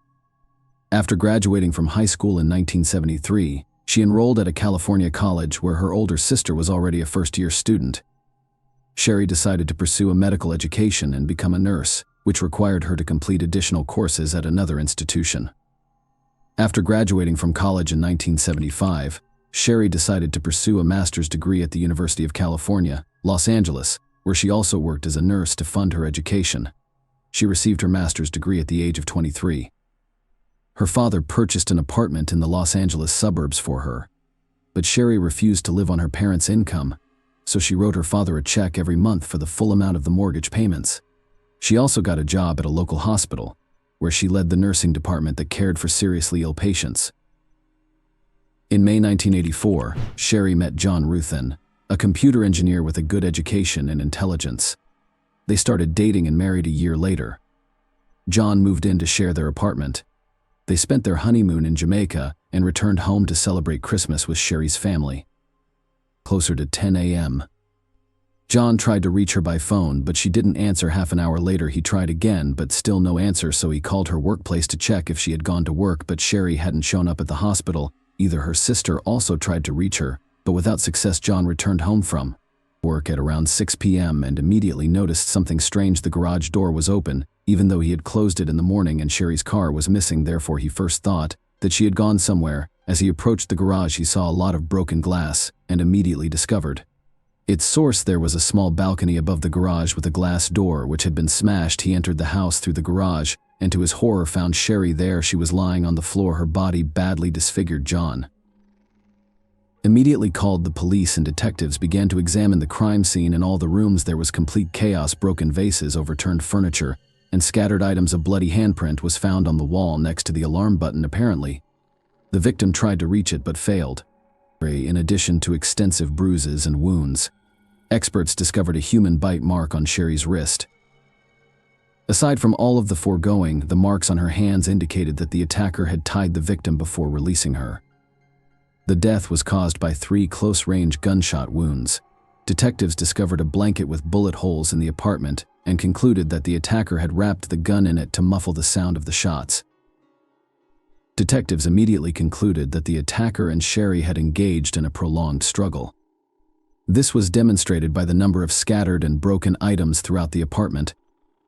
After graduating from high school in 1973, she enrolled at a California college where her older sister was already a first-year student. Sherry decided to pursue a medical education and become a nurse, which required her to complete additional courses at another institution. After graduating from college in 1975, Sherry decided to pursue a master's degree at the University of California, Los Angeles, where she also worked as a nurse to fund her education. She received her master's degree at the age of 23. Her father purchased an apartment in the Los Angeles suburbs for her, but Sherry refused to live on her parents' income, so she wrote her father a check every month for the full amount of the mortgage payments. She also got a job at a local hospital, where she led the nursing department that cared for seriously ill patients. In May 1984, Sherry met John Ruthin, a computer engineer with a good education and intelligence. They started dating and married a year later. John moved in to share their apartment. They spent their honeymoon in Jamaica and returned home to celebrate Christmas with Sherry's family. Closer to 10 a.m. John tried to reach her by phone, but she didn't answer. Half an hour later, he tried again, but still no answer, so he called her workplace to check if she had gone to work, but Sherry hadn't shown up at the hospital. Either her sister also tried to reach her, but without success. John returned home from work at around 6 p.m. and immediately noticed something strange. The garage door was open, even though he had closed it in the morning, and Sherry's car was missing. Therefore, he first thought that she had gone somewhere. As he approached the garage, he saw a lot of broken glass and immediately discovered its source. There was a small balcony above the garage with a glass door which had been smashed. He entered the house through the garage and to his horror found Sherry there. She was lying on the floor, her body badly disfigured. John immediately called the police, and detectives began to examine the crime scene. In all the rooms there was complete chaos. Broken vases, overturned furniture, and scattered items. A bloody handprint was found on the wall next to the alarm button. Apparently, the victim tried to reach it but failed. In addition to extensive bruises and wounds, experts discovered a human bite mark on Sherry's wrist. Aside from all of the foregoing, the marks on her hands indicated that the attacker had tied the victim before releasing her. The death was caused by 3 close-range gunshot wounds. Detectives discovered a blanket with bullet holes in the apartment and concluded that the attacker had wrapped the gun in it to muffle the sound of the shots. Detectives immediately concluded that the attacker and Sherry had engaged in a prolonged struggle. This was demonstrated by the number of scattered and broken items throughout the apartment,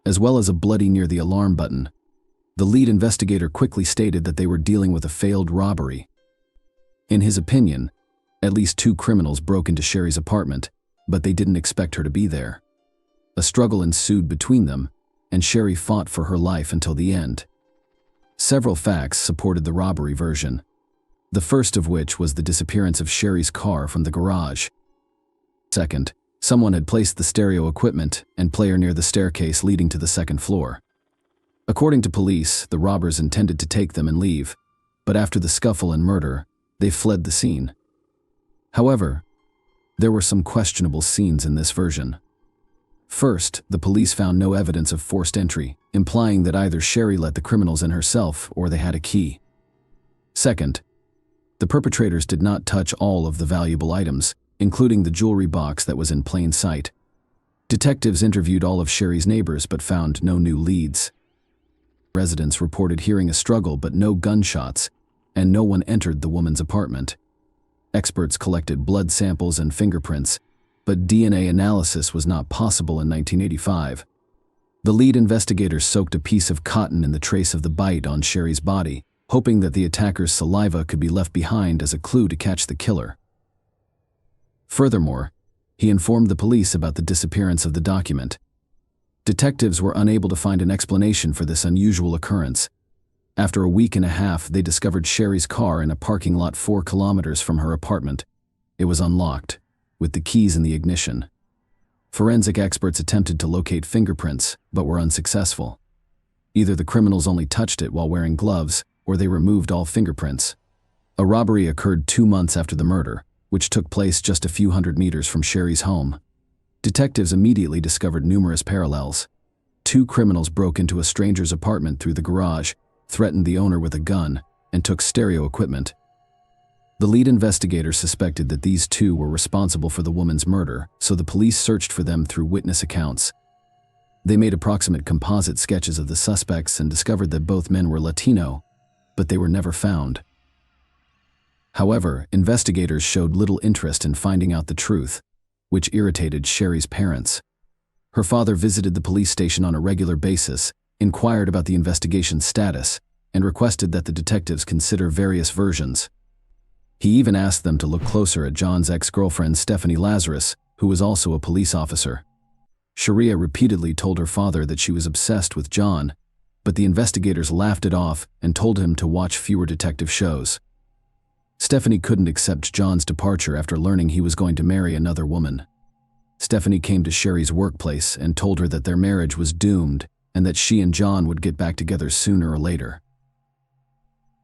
as well as a bloody near the alarm button. The lead investigator quickly stated that they were dealing with a failed robbery. In his opinion, at least 2 criminals broke into Sherry's apartment, but they didn't expect her to be there. A struggle ensued between them, and Sherry fought for her life until the end. Several facts supported the robbery version, the first of which was the disappearance of Sherry's car from the garage. Second, someone had placed the stereo equipment and player near the staircase leading to the second floor. According to police, the robbers intended to take them and leave, but after the scuffle and murder, they fled the scene. However, there were some questionable scenes in this version. First, the police found no evidence of forced entry, implying that either Sherry let the criminals in herself or they had a key. Second, the perpetrators did not touch all of the valuable items, including the jewelry box that was in plain sight. Detectives interviewed all of Sherry's neighbors but found no new leads. Residents reported hearing a struggle but no gunshots, and no one entered the woman's apartment. Experts collected blood samples and fingerprints, but DNA analysis was not possible in 1985. The lead investigator soaked a piece of cotton in the trace of the bite on Sherry's body, hoping that the attacker's saliva could be left behind as a clue to catch the killer. Furthermore, he informed the police about the disappearance of the document. Detectives were unable to find an explanation for this unusual occurrence. After a week and a half, they discovered Sherry's car in a parking lot 4 kilometers from her apartment. It was unlocked, with the keys in the ignition. Forensic experts attempted to locate fingerprints, but were unsuccessful. Either the criminals only touched it while wearing gloves, or they removed all fingerprints. A robbery occurred 2 months after the murder, which took place just a few hundred meters from Sherry's home. Detectives immediately discovered numerous parallels. 2 criminals broke into a stranger's apartment through the garage, threatened the owner with a gun, and took stereo equipment. The lead investigator suspected that these 2 were responsible for the woman's murder, so the police searched for them through witness accounts. They made approximate composite sketches of the suspects and discovered that both men were Latino, but they were never found. However, investigators showed little interest in finding out the truth, which irritated Sherry's parents. Her father visited the police station on a regular basis, inquired about the investigation's status, and requested that the detectives consider various versions. He even asked them to look closer at John's ex-girlfriend Stephanie Lazarus, who was also a police officer. Sharia repeatedly told her father that she was obsessed with John, but the investigators laughed it off and told him to watch fewer detective shows. Stephanie couldn't accept John's departure after learning he was going to marry another woman. Stephanie came to Sherry's workplace and told her that their marriage was doomed and that she and John would get back together sooner or later.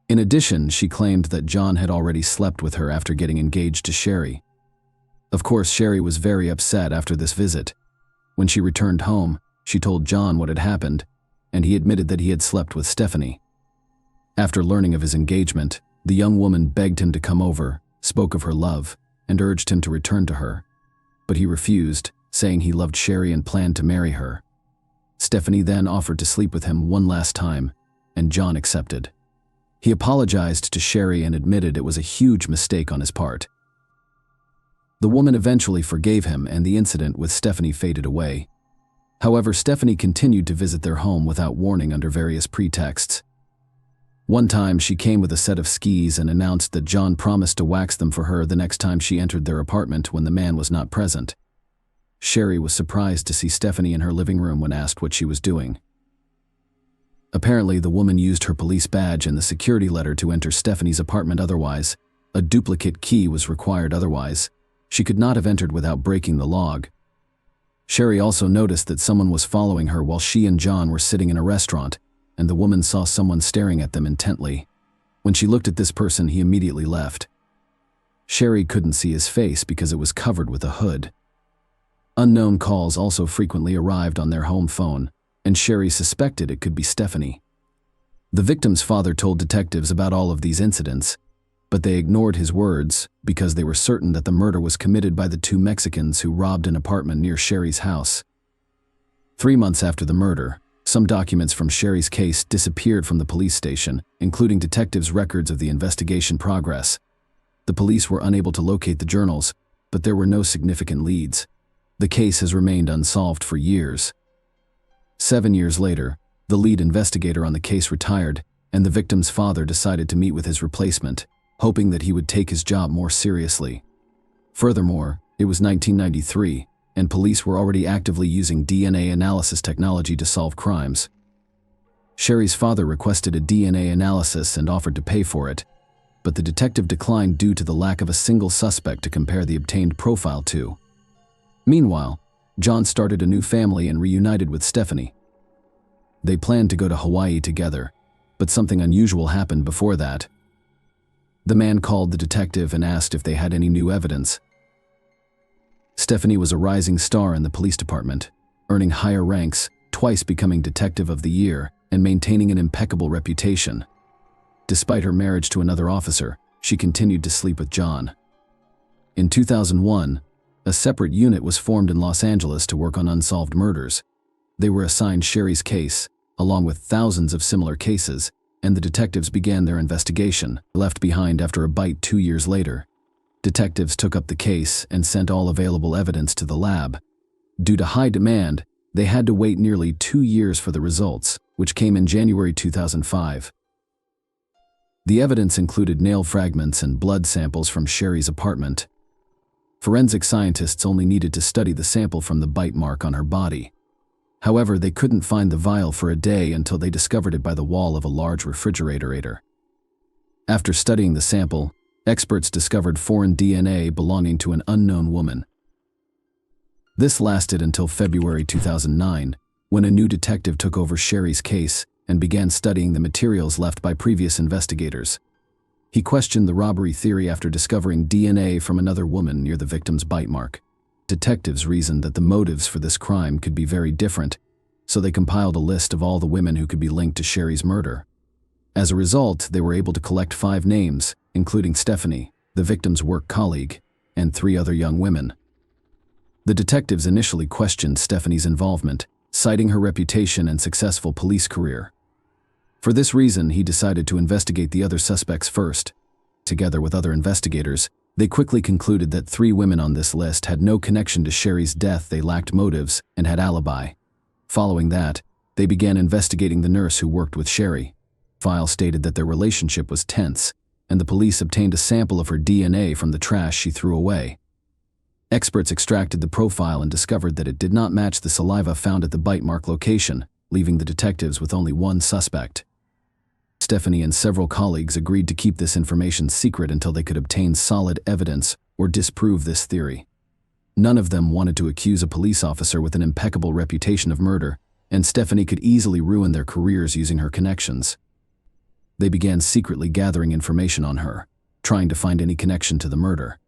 In addition, she claimed that John had already slept with her after getting engaged to Sherry. Of course, Sherry was very upset after this visit. When she returned home, she told John what had happened, and he admitted that he had slept with Stephanie. After learning of his engagement, the young woman begged him to come over, spoke of her love, and urged him to return to her. But he refused, saying he loved Sherry and planned to marry her. Stephanie then offered to sleep with him one last time, and John accepted. He apologized to Sherry and admitted it was a huge mistake on his part. The woman eventually forgave him, and the incident with Stephanie faded away. However, Stephanie continued to visit their home without warning under various pretexts. One time, she came with a set of skis and announced that John promised to wax them for her the next time she entered their apartment when the man was not present. Sherry was surprised to see Stephanie in her living room when asked what she was doing. Apparently, the woman used her police badge and the security letter to enter Stephanie's apartment otherwise. A duplicate key was required otherwise. She could not have entered without breaking the log. Sherry also noticed that someone was following her while she and John were sitting in a restaurant, and the woman saw someone staring at them intently. When she looked at this person, he immediately left. Sherry couldn't see his face because it was covered with a hood. Unknown calls also frequently arrived on their home phone, and Sherry suspected it could be Stephanie. The victim's father told detectives about all of these incidents, but they ignored his words because they were certain that the murder was committed by the two Mexicans who robbed an apartment near Sherry's house. 3 months after the murder, some documents from Sherry's case disappeared from the police station, including detectives' records of the investigation progress. The police were unable to locate the journals, but there were no significant leads. The case has remained unsolved for years. 7 years later, the lead investigator on the case retired, and the victim's father decided to meet with his replacement, hoping that he would take his job more seriously. Furthermore, it was 1993, and police were already actively using DNA analysis technology to solve crimes. Sherry's father requested a DNA analysis and offered to pay for it, but the detective declined due to the lack of a single suspect to compare the obtained profile to. Meanwhile, John started a new family and reunited with Stephanie. They planned to go to Hawaii together, but something unusual happened before that. The man called the detective and asked if they had any new evidence. Stephanie was a rising star in the police department, earning higher ranks, twice becoming Detective of the Year, and maintaining an impeccable reputation. Despite her marriage to another officer, she continued to sleep with John. In 2001, a separate unit was formed in Los Angeles to work on unsolved murders. They were assigned Sherry's case, along with thousands of similar cases, and the detectives began their investigation, left behind after a bite 2 years later. Detectives took up the case and sent all available evidence to the lab. Due to high demand, they had to wait nearly 2 years for the results, which came in January 2005. The evidence included nail fragments and blood samples from Sherry's apartment. Forensic scientists only needed to study the sample from the bite mark on her body. However, they couldn't find the vial for a day until they discovered it by the wall of a large refrigerator. After studying the sample, experts discovered foreign DNA belonging to an unknown woman. This lasted until February 2009, when a new detective took over Sherry's case and began studying the materials left by previous investigators. He questioned the robbery theory after discovering DNA from another woman near the victim's bite mark. Detectives reasoned that the motives for this crime could be very different, so they compiled a list of all the women who could be linked to Sherry's murder. As a result, they were able to collect 5 names, including Stephanie, the victim's work colleague, and 3 other young women. The detectives initially questioned Stephanie's involvement, citing her reputation and successful police career. For this reason, he decided to investigate the other suspects first. Together with other investigators, they quickly concluded that 3 women on this list had no connection to Sherry's death, they lacked motives, and had alibi. Following that, they began investigating the nurse who worked with Sherry. The file stated that their relationship was tense, and the police obtained a sample of her DNA from the trash she threw away. Experts extracted the profile and discovered that it did not match the saliva found at the bite mark location, leaving the detectives with only one suspect. Stephanie and several colleagues agreed to keep this information secret until they could obtain solid evidence or disprove this theory. None of them wanted to accuse a police officer with an impeccable reputation of murder, and Stephanie could easily ruin their careers using her connections. They began secretly gathering information on her, trying to find any connection to the murder.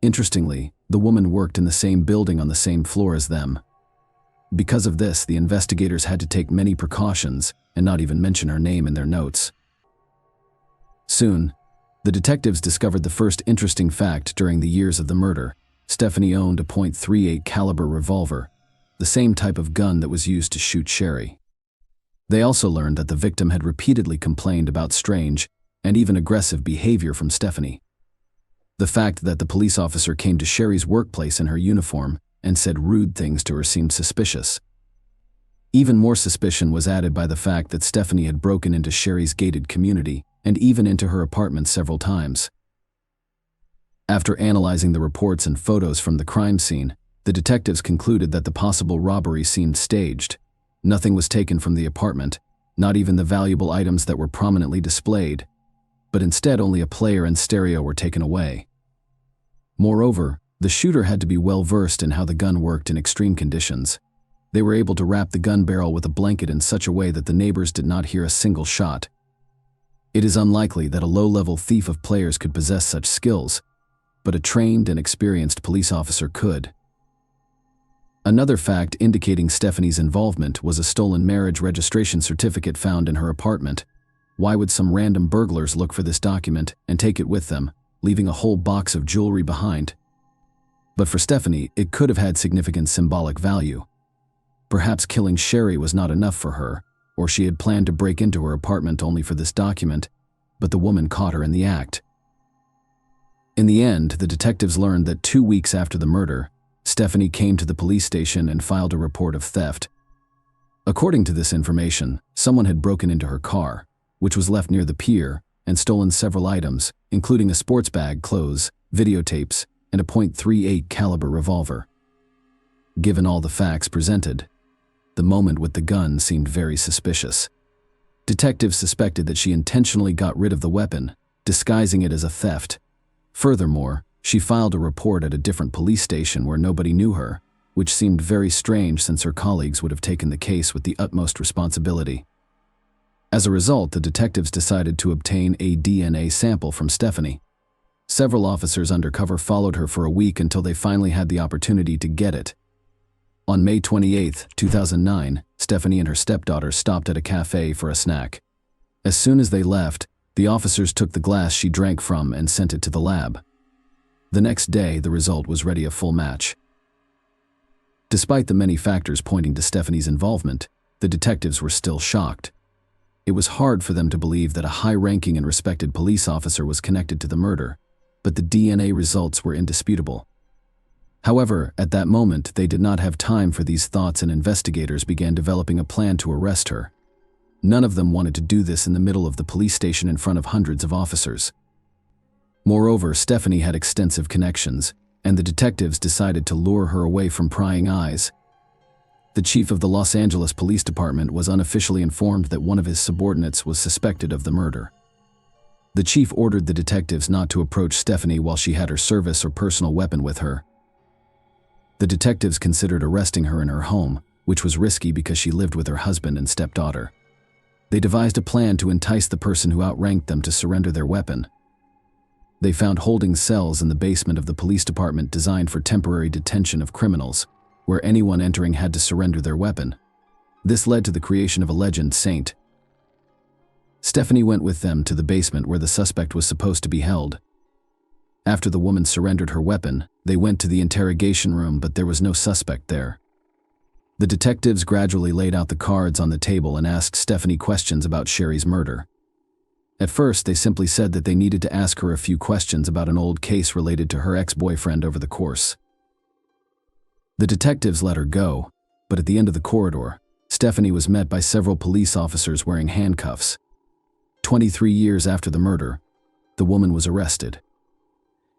Interestingly, the woman worked in the same building on the same floor as them. Because of this, the investigators had to take many precautions and not even mention her name in their notes. Soon, the detectives discovered the first interesting fact during the years of the murder. Stephanie owned a .38 caliber revolver, the same type of gun that was used to shoot Sherry. They also learned that the victim had repeatedly complained about strange and even aggressive behavior from Stephanie. The fact that the police officer came to Sherry's workplace in her uniform and said rude things to her seemed suspicious. Even more suspicion was added by the fact that Stephanie had broken into Sherry's gated community and even into her apartment several times. After analyzing the reports and photos from the crime scene, the detectives concluded that the possible robbery seemed staged. Nothing was taken from the apartment, not even the valuable items that were prominently displayed, but instead only a player and stereo were taken away. Moreover, the shooter had to be well versed in how the gun worked in extreme conditions. They were able to wrap the gun barrel with a blanket in such a way that the neighbors did not hear a single shot. It is unlikely that a low-level thief of players could possess such skills, but a trained and experienced police officer could. Another fact indicating Stephanie's involvement was a stolen marriage registration certificate found in her apartment. Why would some random burglars look for this document and take it with them, leaving a whole box of jewelry behind? But for Stephanie, it could have had significant symbolic value. Perhaps killing Sherry was not enough for her, or she had planned to break into her apartment only for this document, but the woman caught her in the act. In the end, the detectives learned that 2 weeks after the murder, Stephanie came to the police station and filed a report of theft. According to this information, someone had broken into her car, which was left near the pier, and stolen several items, including a sports bag, clothes, videotapes, and a .38 caliber revolver. Given all the facts presented, the moment with the gun seemed very suspicious. Detectives suspected that she intentionally got rid of the weapon, disguising it as a theft. Furthermore, she filed a report at a different police station where nobody knew her, which seemed very strange since her colleagues would have taken the case with the utmost responsibility. As a result, the detectives decided to obtain a DNA sample from Stephanie. Several officers undercover followed her for a week until they finally had the opportunity to get it. On May 28, 2009, Stephanie and her stepdaughter stopped at a cafe for a snack. As soon as they left, the officers took the glass she drank from and sent it to the lab. The next day, the result was ready, a full match. Despite the many factors pointing to Stephanie's involvement, the detectives were still shocked. It was hard for them to believe that a high-ranking and respected police officer was connected to the murder, but the DNA results were indisputable. However, at that moment, they did not have time for these thoughts, and investigators began developing a plan to arrest her. None of them wanted to do this in the middle of the police station in front of hundreds of officers. Moreover, Stephanie had extensive connections, and the detectives decided to lure her away from prying eyes. The chief of the Los Angeles Police Department was unofficially informed that one of his subordinates was suspected of the murder. The chief ordered the detectives not to approach Stephanie while she had her service or personal weapon with her. The detectives considered arresting her in her home, which was risky because she lived with her husband and stepdaughter. They devised a plan to entice the person who outranked them to surrender their weapon. They found holding cells in the basement of the police department designed for temporary detention of criminals, where anyone entering had to surrender their weapon. This led to the creation of a legend saint. Stephanie went with them to the basement where the suspect was supposed to be held. After the woman surrendered her weapon, they went to the interrogation room, but there was no suspect there. The detectives gradually laid out the cards on the table and asked Stephanie questions about Sherry's murder. At first, they simply said that they needed to ask her a few questions about an old case related to her ex-boyfriend over the course. The detectives let her go, but at the end of the corridor, Stephanie was met by several police officers wearing handcuffs. 23 years after the murder, The woman was arrested.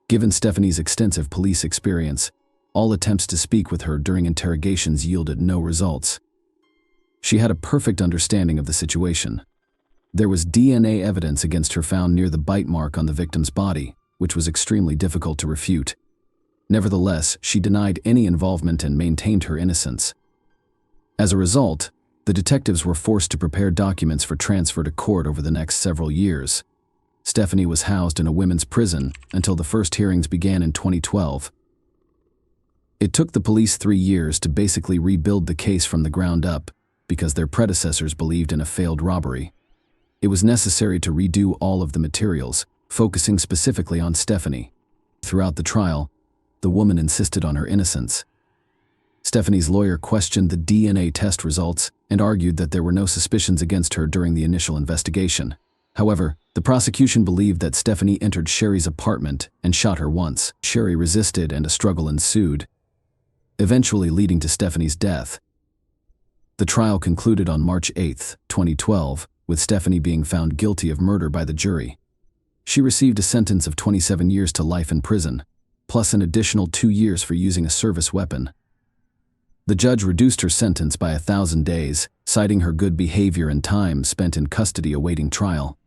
Given Stephanie's extensive police experience, all attempts to speak with her during interrogations yielded no results. She had a perfect understanding of the situation. There was DNA evidence against her found near the bite mark on the victim's body, which was extremely difficult to refute. Nevertheless, she denied any involvement and maintained her innocence. As a result, the detectives were forced to prepare documents for transfer to court over the next several years. Stephanie was housed in a women's prison until the first hearings began in 2012. It took the police 3 years to basically rebuild the case from the ground up because their predecessors believed in a failed robbery. It was necessary to redo all of the materials, focusing specifically on Stephanie. Throughout the trial, the woman insisted on her innocence. Stephanie's lawyer questioned the DNA test results and argued that there were no suspicions against her during the initial investigation. However, the prosecution believed that Stephanie entered Sherry's apartment and shot her once. Sherry resisted and a struggle ensued, eventually leading to Stephanie's death. The trial concluded on March 8, 2012, with Stephanie being found guilty of murder by the jury. She received a sentence of 27 years to life in prison, plus an additional 2 years for using a service weapon. The judge reduced her sentence by 1,000 days, citing her good behavior and time spent in custody awaiting trial.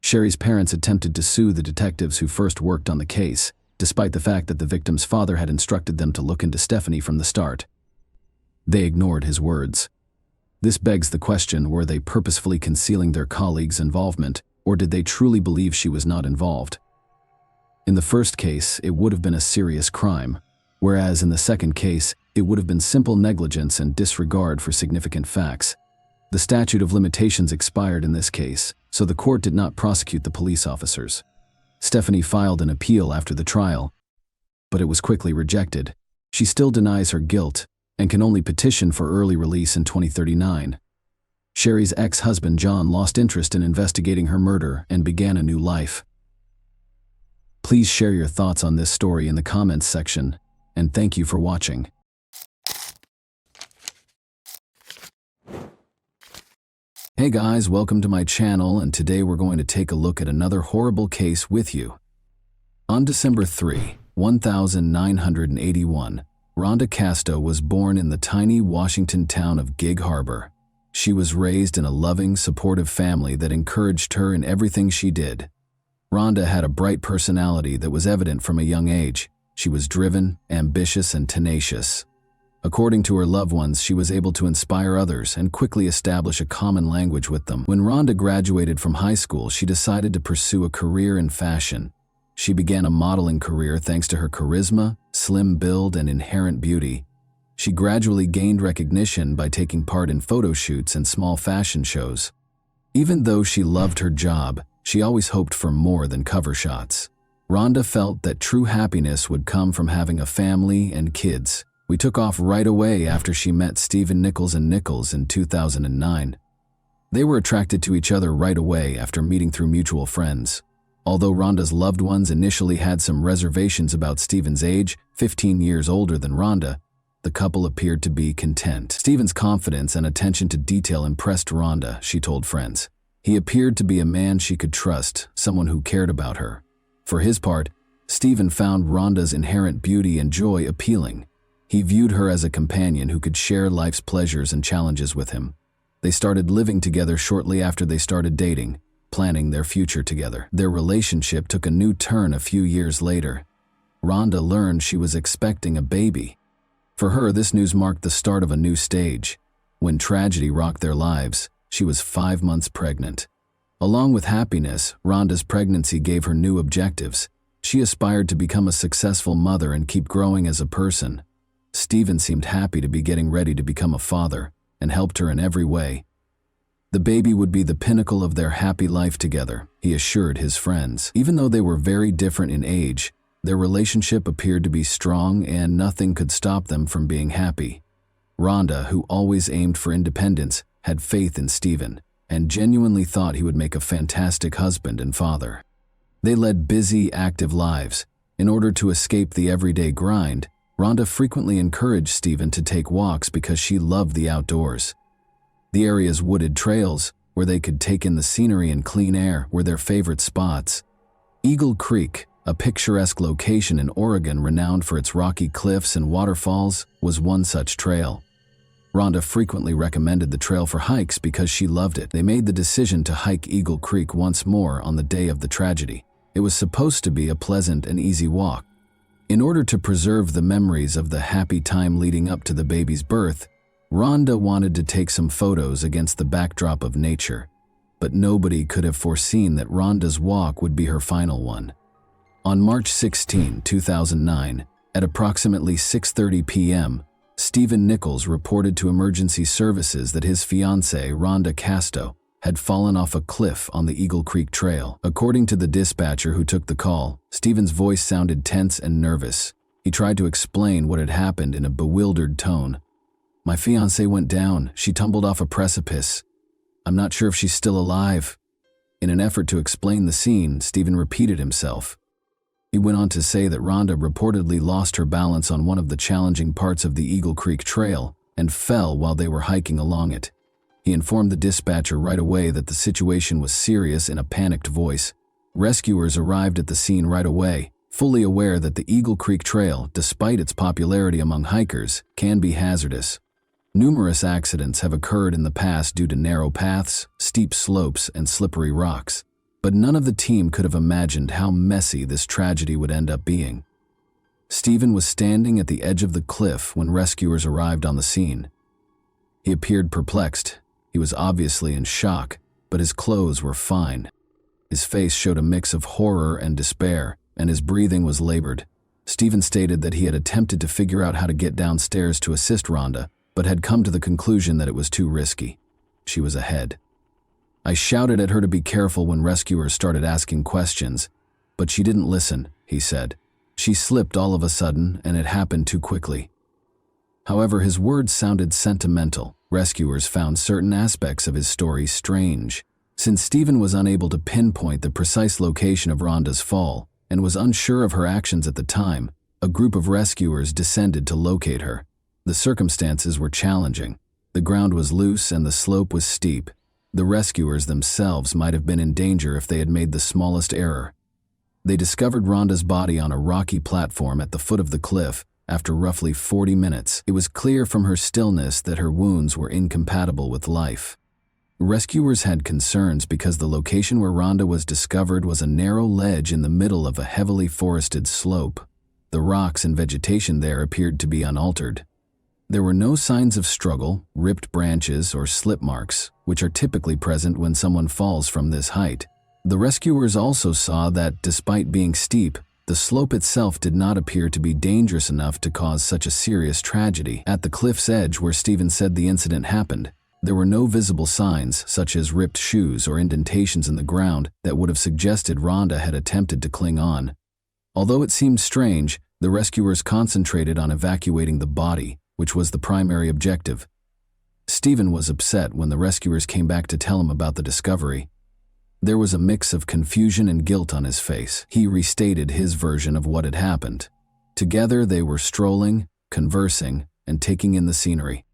Sherry's parents attempted to sue the detectives who first worked on the case, despite the fact that the victim's father had instructed them to look into Stephanie from the start. They ignored his words. This begs the question, were they purposefully concealing their colleague's involvement, or did they truly believe she was not involved? In the first case, it would have been a serious crime, whereas in the second case, it would have been simple negligence and disregard for significant facts. The statute of limitations expired in this case, so the court did not prosecute the police officers. Stephanie filed an appeal after the trial, but it was quickly rejected. She still denies her guilt and can only petition for early release in 2039. Sherry's ex-husband John lost interest in investigating her murder and began a new life. Please share your thoughts on this story in the comments section, and thank you for watching. Hey guys, welcome to my channel, and today we're going to take a look at another horrible case with you. On December 3, 1981, Rhonda Casto was born in the tiny Washington town of Gig Harbor. She was raised in a loving, supportive family that encouraged her in everything she did. Rhonda had a bright personality that was evident from a young age. She was driven, ambitious, and tenacious. According to her loved ones, she was able to inspire others and quickly establish a common language with them. When Rhonda graduated from high school, she decided to pursue a career in fashion. She began a modeling career thanks to her charisma, slim build, and inherent beauty. She gradually gained recognition by taking part in photo shoots and small fashion shows. Even though she loved her job, she always hoped for more than cover shots. Rhonda felt that true happiness would come from having a family and kids. We took off right away after she met Stephen Nichols and Nichols in 2009. They were attracted to each other right away after meeting through mutual friends. Although Rhonda's loved ones initially had some reservations about Stephen's age, 15 years older than Rhonda, the couple appeared to be content. Stephen's confidence and attention to detail impressed Rhonda, she told friends. He appeared to be a man she could trust, someone who cared about her. For his part, Stephen found Rhonda's inherent beauty and joy appealing. He viewed her as a companion who could share life's pleasures and challenges with him. They started living together shortly after they started dating, planning their future together. Their relationship took a new turn a few years later. Rhonda learned she was expecting a baby. For her, this news marked the start of a new stage. When tragedy rocked their lives, she was 5 months pregnant. Along with happiness, Rhonda's pregnancy gave her new objectives. She aspired to become a successful mother and keep growing as a person. Stephen seemed happy to be getting ready to become a father and helped her in every way. The baby would be the pinnacle of their happy life together, he assured his friends. Even though they were very different in age, their relationship appeared to be strong and nothing could stop them from being happy. Rhonda, who always aimed for independence, had faith in Stephen and genuinely thought he would make a fantastic husband and father. They led busy, active lives. In order to escape the everyday grind, Rhonda frequently encouraged Stephen to take walks because she loved the outdoors. The area's wooded trails, where they could take in the scenery and clean air, were their favorite spots. Eagle Creek, a picturesque location in Oregon renowned for its rocky cliffs and waterfalls, was one such trail. Rhonda frequently recommended the trail for hikes because she loved it. They made the decision to hike Eagle Creek once more on the day of the tragedy. It was supposed to be a pleasant and easy walk. In order to preserve the memories of the happy time leading up to the baby's birth, Rhonda wanted to take some photos against the backdrop of nature, but nobody could have foreseen that Rhonda's walk would be her final one. On March 16, 2009, at approximately 6:30 p.m., Stephen Nichols reported to emergency services that his fiancée, Rhonda Casto, had fallen off a cliff on the Eagle Creek Trail. According to the dispatcher who took the call, Stephen's voice sounded tense and nervous. He tried to explain what had happened in a bewildered tone. "My fiancée went down. She tumbled off a precipice. I'm not sure if she's still alive." In an effort to explain the scene, Stephen repeated himself. He went on to say that Rhonda reportedly lost her balance on one of the challenging parts of the Eagle Creek Trail and fell while they were hiking along it. He informed the dispatcher right away that the situation was serious in a panicked voice. Rescuers arrived at the scene right away, fully aware that the Eagle Creek Trail, despite its popularity among hikers, can be hazardous. Numerous accidents have occurred in the past due to narrow paths, steep slopes, and slippery rocks. But none of the team could have imagined how messy this tragedy would end up being. Stephen was standing at the edge of the cliff when rescuers arrived on the scene. He appeared perplexed. He was obviously in shock, but his clothes were fine. His face showed a mix of horror and despair, and his breathing was labored. Stephen stated that he had attempted to figure out how to get downstairs to assist Rhonda, but had come to the conclusion that it was too risky. She was ahead. "I shouted at her to be careful when rescuers started asking questions, but she didn't listen," he said. "She slipped all of a sudden, and it happened too quickly." However, his words sounded sentimental. Rescuers found certain aspects of his story strange. Since Stephen was unable to pinpoint the precise location of Rhonda's fall and was unsure of her actions at the time, a group of rescuers descended to locate her. The circumstances were challenging. The ground was loose and the slope was steep. The rescuers themselves might have been in danger if they had made the smallest error. They discovered Rhonda's body on a rocky platform at the foot of the cliff after roughly 40 minutes. It was clear from her stillness that her wounds were incompatible with life. Rescuers had concerns because the location where Rhonda was discovered was a narrow ledge in the middle of a heavily forested slope. The rocks and vegetation there appeared to be unaltered. There were no signs of struggle, ripped branches, or slip marks, which are typically present when someone falls from this height. The rescuers also saw that, despite being steep, the slope itself did not appear to be dangerous enough to cause such a serious tragedy. At the cliff's edge where Stephen said the incident happened, there were no visible signs, such as ripped shoes or indentations in the ground, that would have suggested Rhonda had attempted to cling on. Although it seemed strange, the rescuers concentrated on evacuating the body, which was the primary objective. Stephen was upset when the rescuers came back to tell him about the discovery. There was a mix of confusion and guilt on his face. He restated his version of what had happened. Together they were strolling, conversing, and taking in the scenery.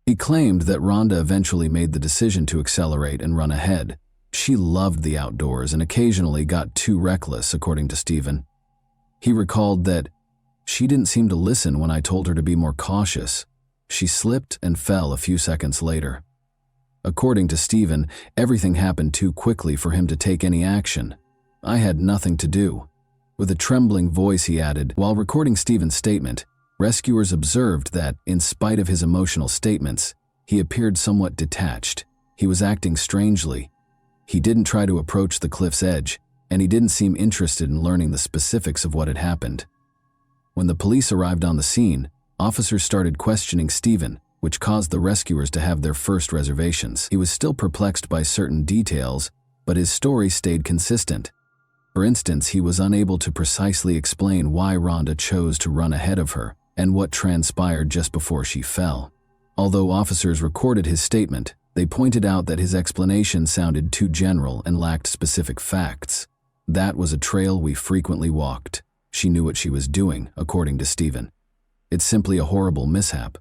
He claimed that Rhonda eventually made the decision to accelerate and run ahead. She loved the outdoors and occasionally got too reckless, according to Stephen. He recalled that, "She didn't seem to listen when I told her to be more cautious. She slipped and fell a few seconds later." According to Stephen, everything happened too quickly for him to take any action. "I had nothing to do." With a trembling voice, he added, while recording Stephen's statement, rescuers observed that, in spite of his emotional statements, he appeared somewhat detached. He was acting strangely. He didn't try to approach the cliff's edge, and he didn't seem interested in learning the specifics of what had happened. When the police arrived on the scene, officers started questioning Stephen, which caused the rescuers to have their first reservations. He was still perplexed by certain details, but his story stayed consistent. For instance, he was unable to precisely explain why Rhonda chose to run ahead of her and what transpired just before she fell. Although officers recorded his statement, they pointed out that his explanation sounded too general and lacked specific facts. "That was a trail we frequently walked. She knew what she was doing," according to Stephen. "It's simply a horrible mishap."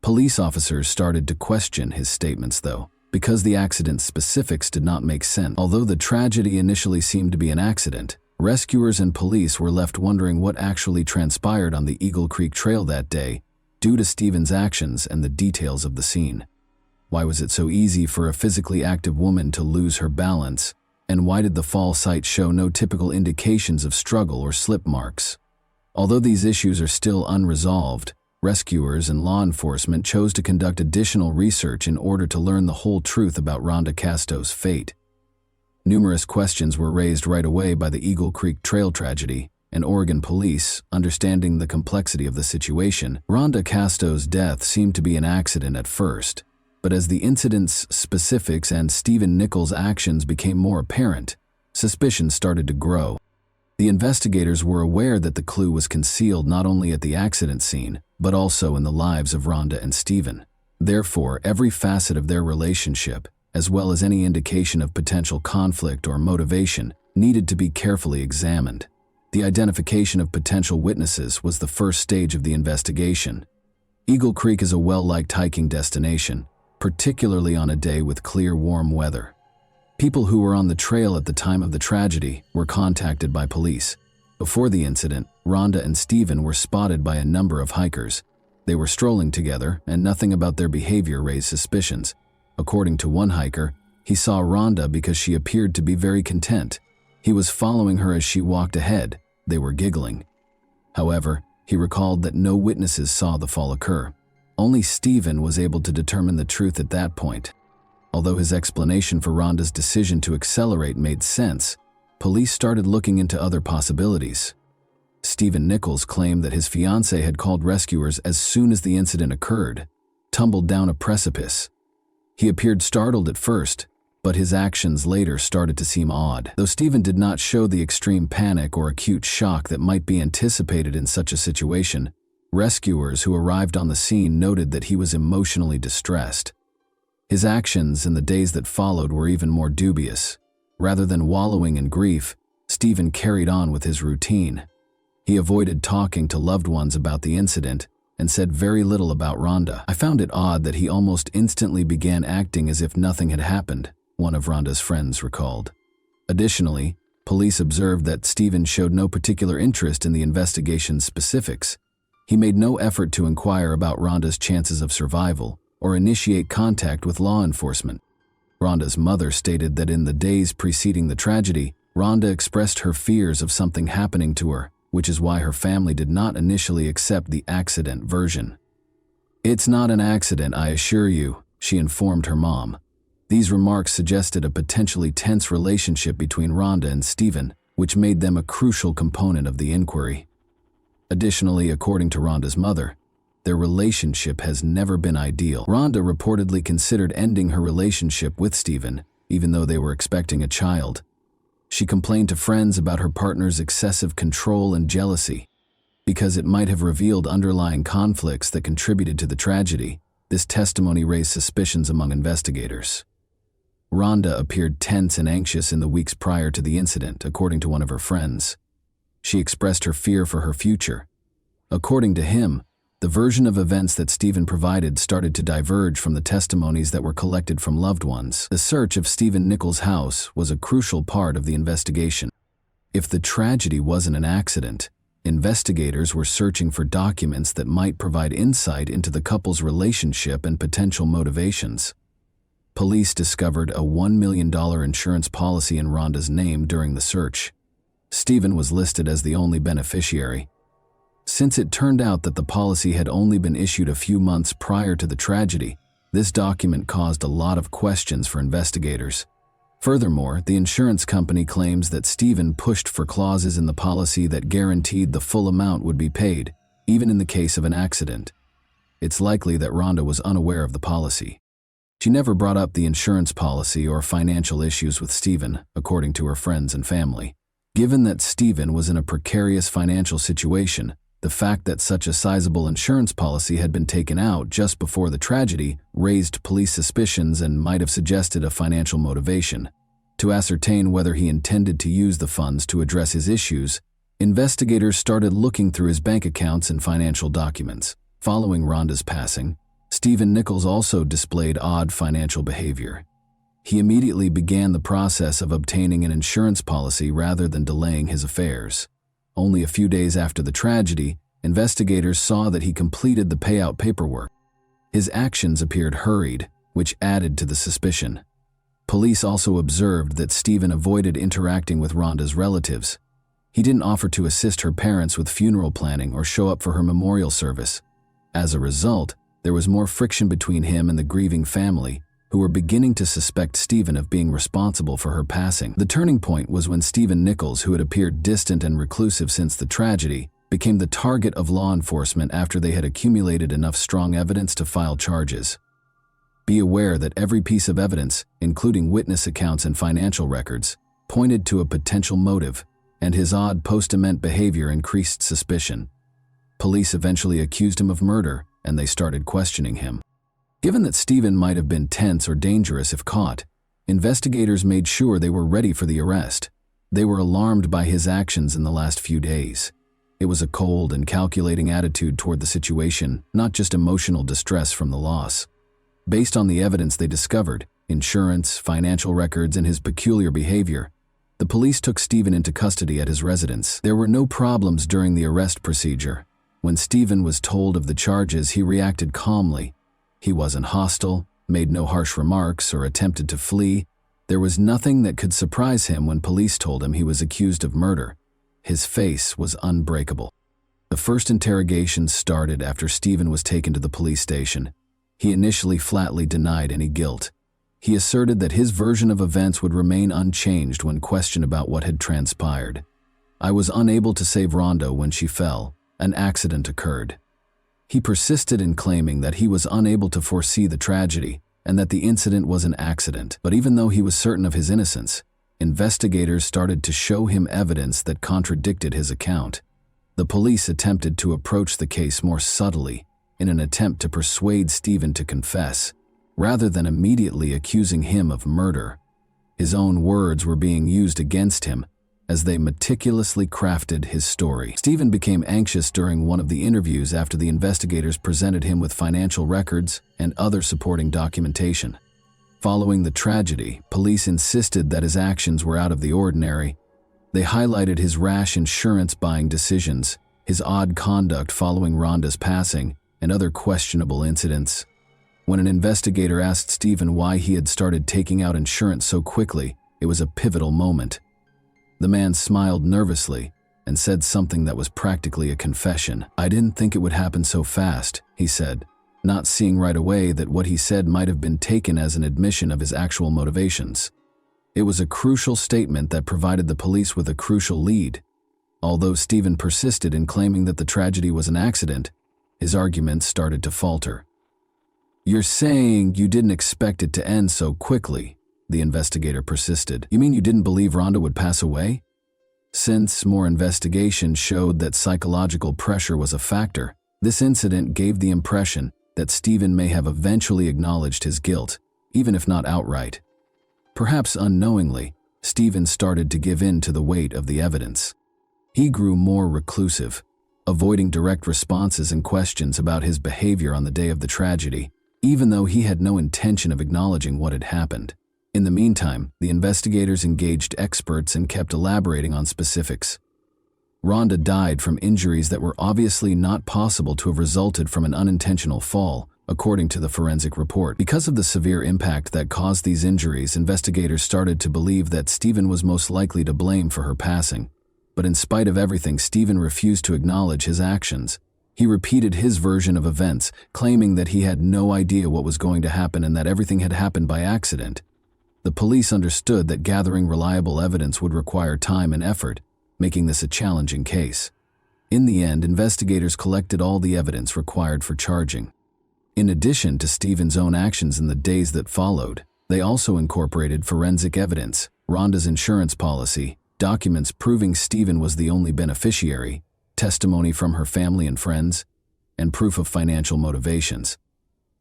Police officers started to question his statements, though, because the accident's specifics did not make sense. Although the tragedy initially seemed to be an accident, Rescuers and police were left wondering what actually transpired on the Eagle Creek Trail that day, due to Stephen's actions and the details of the scene. Why was it so easy for a physically active woman to lose her balance, and why did the fall site show no typical indications of struggle or slip marks? Although these issues are still unresolved, rescuers and law enforcement chose to conduct additional research in order to learn the whole truth about Rhonda Casto's fate. Numerous questions were raised right away by the Eagle Creek Trail tragedy, and Oregon police, understanding the complexity of the situation. Rhonda Casto's death seemed to be an accident at first, but as the incident's specifics and Stephen Nichols' actions became more apparent, suspicions started to grow. The investigators were aware that the clue was concealed not only at the accident scene, but also in the lives of Rhonda and Stephen. Therefore, every facet of their relationship, as well as any indication of potential conflict or motivation, needed to be carefully examined. The identification of potential witnesses was the first stage of the investigation. Eagle Creek is a well-liked hiking destination, particularly on a day with clear, warm weather. People who were on the trail at the time of the tragedy were contacted by police. Before the incident, Rhonda and Stephen were spotted by a number of hikers. They were strolling together, and nothing about their behavior raised suspicions. According to one hiker, he saw Rhonda because she appeared to be very content. He was following her as she walked ahead. They were giggling. However, he recalled that no witnesses saw the fall occur. Only Stephen was able to determine the truth at that point. Although his explanation for Rhonda's decision to accelerate made sense, police started looking into other possibilities. Stephen Nichols claimed that his fiancée had called rescuers as soon as the incident occurred, tumbled down a precipice. He appeared startled at first, but his actions later started to seem odd. Though Stephen did not show the extreme panic or acute shock that might be anticipated in such a situation, rescuers who arrived on the scene noted that he was emotionally distressed. His actions in the days that followed were even more dubious. Rather than wallowing in grief, Stephen carried on with his routine. He avoided talking to loved ones about the incident and said very little about Rhonda. I found it odd that he almost instantly began acting as if nothing had happened, one of Rhonda's friends recalled. Additionally, police observed that Stephen showed no particular interest in the investigation's specifics. He made no effort to inquire about Rhonda's chances of survival or initiate contact with law enforcement. Rhonda's mother stated that in the days preceding the tragedy, Rhonda expressed her fears of something happening to her, which is why her family did not initially accept the accident version. "It's not an accident, I assure you," she informed her mom. These remarks suggested a potentially tense relationship between Rhonda and Stephen, which made them a crucial component of the inquiry. Additionally, according to Rhonda's mother, their relationship has never been ideal. Rhonda reportedly considered ending her relationship with Stephen, even though they were expecting a child. She complained to friends about her partner's excessive control and jealousy. Because it might have revealed underlying conflicts that contributed to the tragedy, this testimony raised suspicions among investigators. Rhonda appeared tense and anxious in the weeks prior to the incident, according to one of her friends. She expressed her fear for her future. According to him, the version of events that Stephen provided started to diverge from the testimonies that were collected from loved ones. The search of Stephen Nichols' house was a crucial part of the investigation. If the tragedy wasn't an accident, investigators were searching for documents that might provide insight into the couple's relationship and potential motivations. Police discovered a $1 million insurance policy in Rhonda's name during the search. Stephen was listed as the only beneficiary. Since it turned out that the policy had only been issued a few months prior to the tragedy, this document caused a lot of questions for investigators. Furthermore, the insurance company claims that Stephen pushed for clauses in the policy that guaranteed the full amount would be paid, even in the case of an accident. It's likely that Rhonda was unaware of the policy. She never brought up the insurance policy or financial issues with Stephen, according to her friends and family. Given that Stephen was in a precarious financial situation, the fact that such a sizable insurance policy had been taken out just before the tragedy raised police suspicions and might have suggested a financial motivation. To ascertain whether he intended to use the funds to address his issues, investigators started looking through his bank accounts and financial documents. Following Rhonda's passing, Stephen Nichols also displayed odd financial behavior. He immediately began the process of obtaining an insurance policy rather than delaying his affairs. Only a few days after the tragedy, investigators saw that he completed the payout paperwork. His actions appeared hurried, which added to the suspicion. Police also observed that Stephen avoided interacting with Rhonda's relatives. He didn't offer to assist her parents with funeral planning or show up for her memorial service. As a result, there was more friction between him and the grieving family, who were beginning to suspect Stephen of being responsible for her passing. The turning point was when Stephen Nichols, who had appeared distant and reclusive since the tragedy, became the target of law enforcement after they had accumulated enough strong evidence to file charges. Be aware that every piece of evidence, including witness accounts and financial records, pointed to a potential motive, and his odd post-event behavior increased suspicion. Police eventually accused him of murder, and they started questioning him. Given that Stephen might have been tense or dangerous if caught, investigators made sure they were ready for the arrest. They were alarmed by his actions in the last few days. It was a cold and calculating attitude toward the situation, not just emotional distress from the loss. Based on the evidence they discovered, insurance, financial records, and his peculiar behavior, the police took Stephen into custody at his residence. There were no problems during the arrest procedure. When Stephen was told of the charges, he reacted calmly. He wasn't hostile, made no harsh remarks, or attempted to flee. There was nothing that could surprise him when police told him he was accused of murder. His face was unbreakable. The first interrogation started after Stephen was taken to the police station. He initially flatly denied any guilt. He asserted that his version of events would remain unchanged when questioned about what had transpired. "I was unable to save Rhonda when she fell. An accident occurred." He persisted in claiming that he was unable to foresee the tragedy and that the incident was an accident. But even though he was certain of his innocence, investigators started to show him evidence that contradicted his account. The police attempted to approach the case more subtly in an attempt to persuade Stephen to confess, rather than immediately accusing him of murder. His own words were being used against him as they meticulously crafted his story. Stephen became anxious during one of the interviews after the investigators presented him with financial records and other supporting documentation. Following the tragedy, police insisted that his actions were out of the ordinary. They highlighted his rash insurance buying decisions, his odd conduct following Rhonda's passing, and other questionable incidents. When an investigator asked Stephen why he had started taking out insurance so quickly, it was a pivotal moment. The man smiled nervously and said something that was practically a confession. "I didn't think it would happen so fast," he said, not seeing right away that what he said might have been taken as an admission of his actual motivations. It was a crucial statement that provided the police with a crucial lead. Although Stephen persisted in claiming that the tragedy was an accident, his arguments started to falter. "You're saying you didn't expect it to end so quickly," the investigator persisted. "You mean you didn't believe Rhonda would pass away?" Since more investigation showed that psychological pressure was a factor, this incident gave the impression that Stephen may have eventually acknowledged his guilt, even if not outright. Perhaps unknowingly, Stephen started to give in to the weight of the evidence. He grew more reclusive, avoiding direct responses and questions about his behavior on the day of the tragedy, even though he had no intention of acknowledging what had happened. In the meantime, the investigators engaged experts and kept elaborating on specifics. Rhonda died from injuries that were obviously not possible to have resulted from an unintentional fall, according to the forensic report. Because of the severe impact that caused these injuries, investigators started to believe that Stephen was most likely to blame for her passing. But in spite of everything, Stephen refused to acknowledge his actions. He repeated his version of events, claiming that he had no idea what was going to happen and that everything had happened by accident. The police understood that gathering reliable evidence would require time and effort, making this a challenging case. In the end, investigators collected all the evidence required for charging. In addition to Stephen's own actions in the days that followed, they also incorporated forensic evidence, Rhonda's insurance policy, documents proving Stephen was the only beneficiary, testimony from her family and friends, and proof of financial motivations.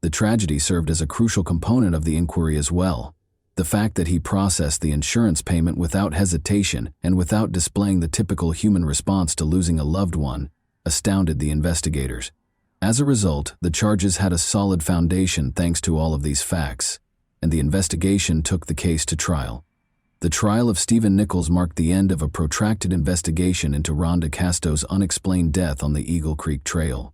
The tragedy served as a crucial component of the inquiry as well. The fact that he processed the insurance payment without hesitation and without displaying the typical human response to losing a loved one astounded the investigators. As a result, the charges had a solid foundation thanks to all of these facts. and the investigation took the case to trial. The trial of Stephen Nichols marked the end of a protracted investigation into Rhonda Casto's unexplained death on the Eagle Creek Trail.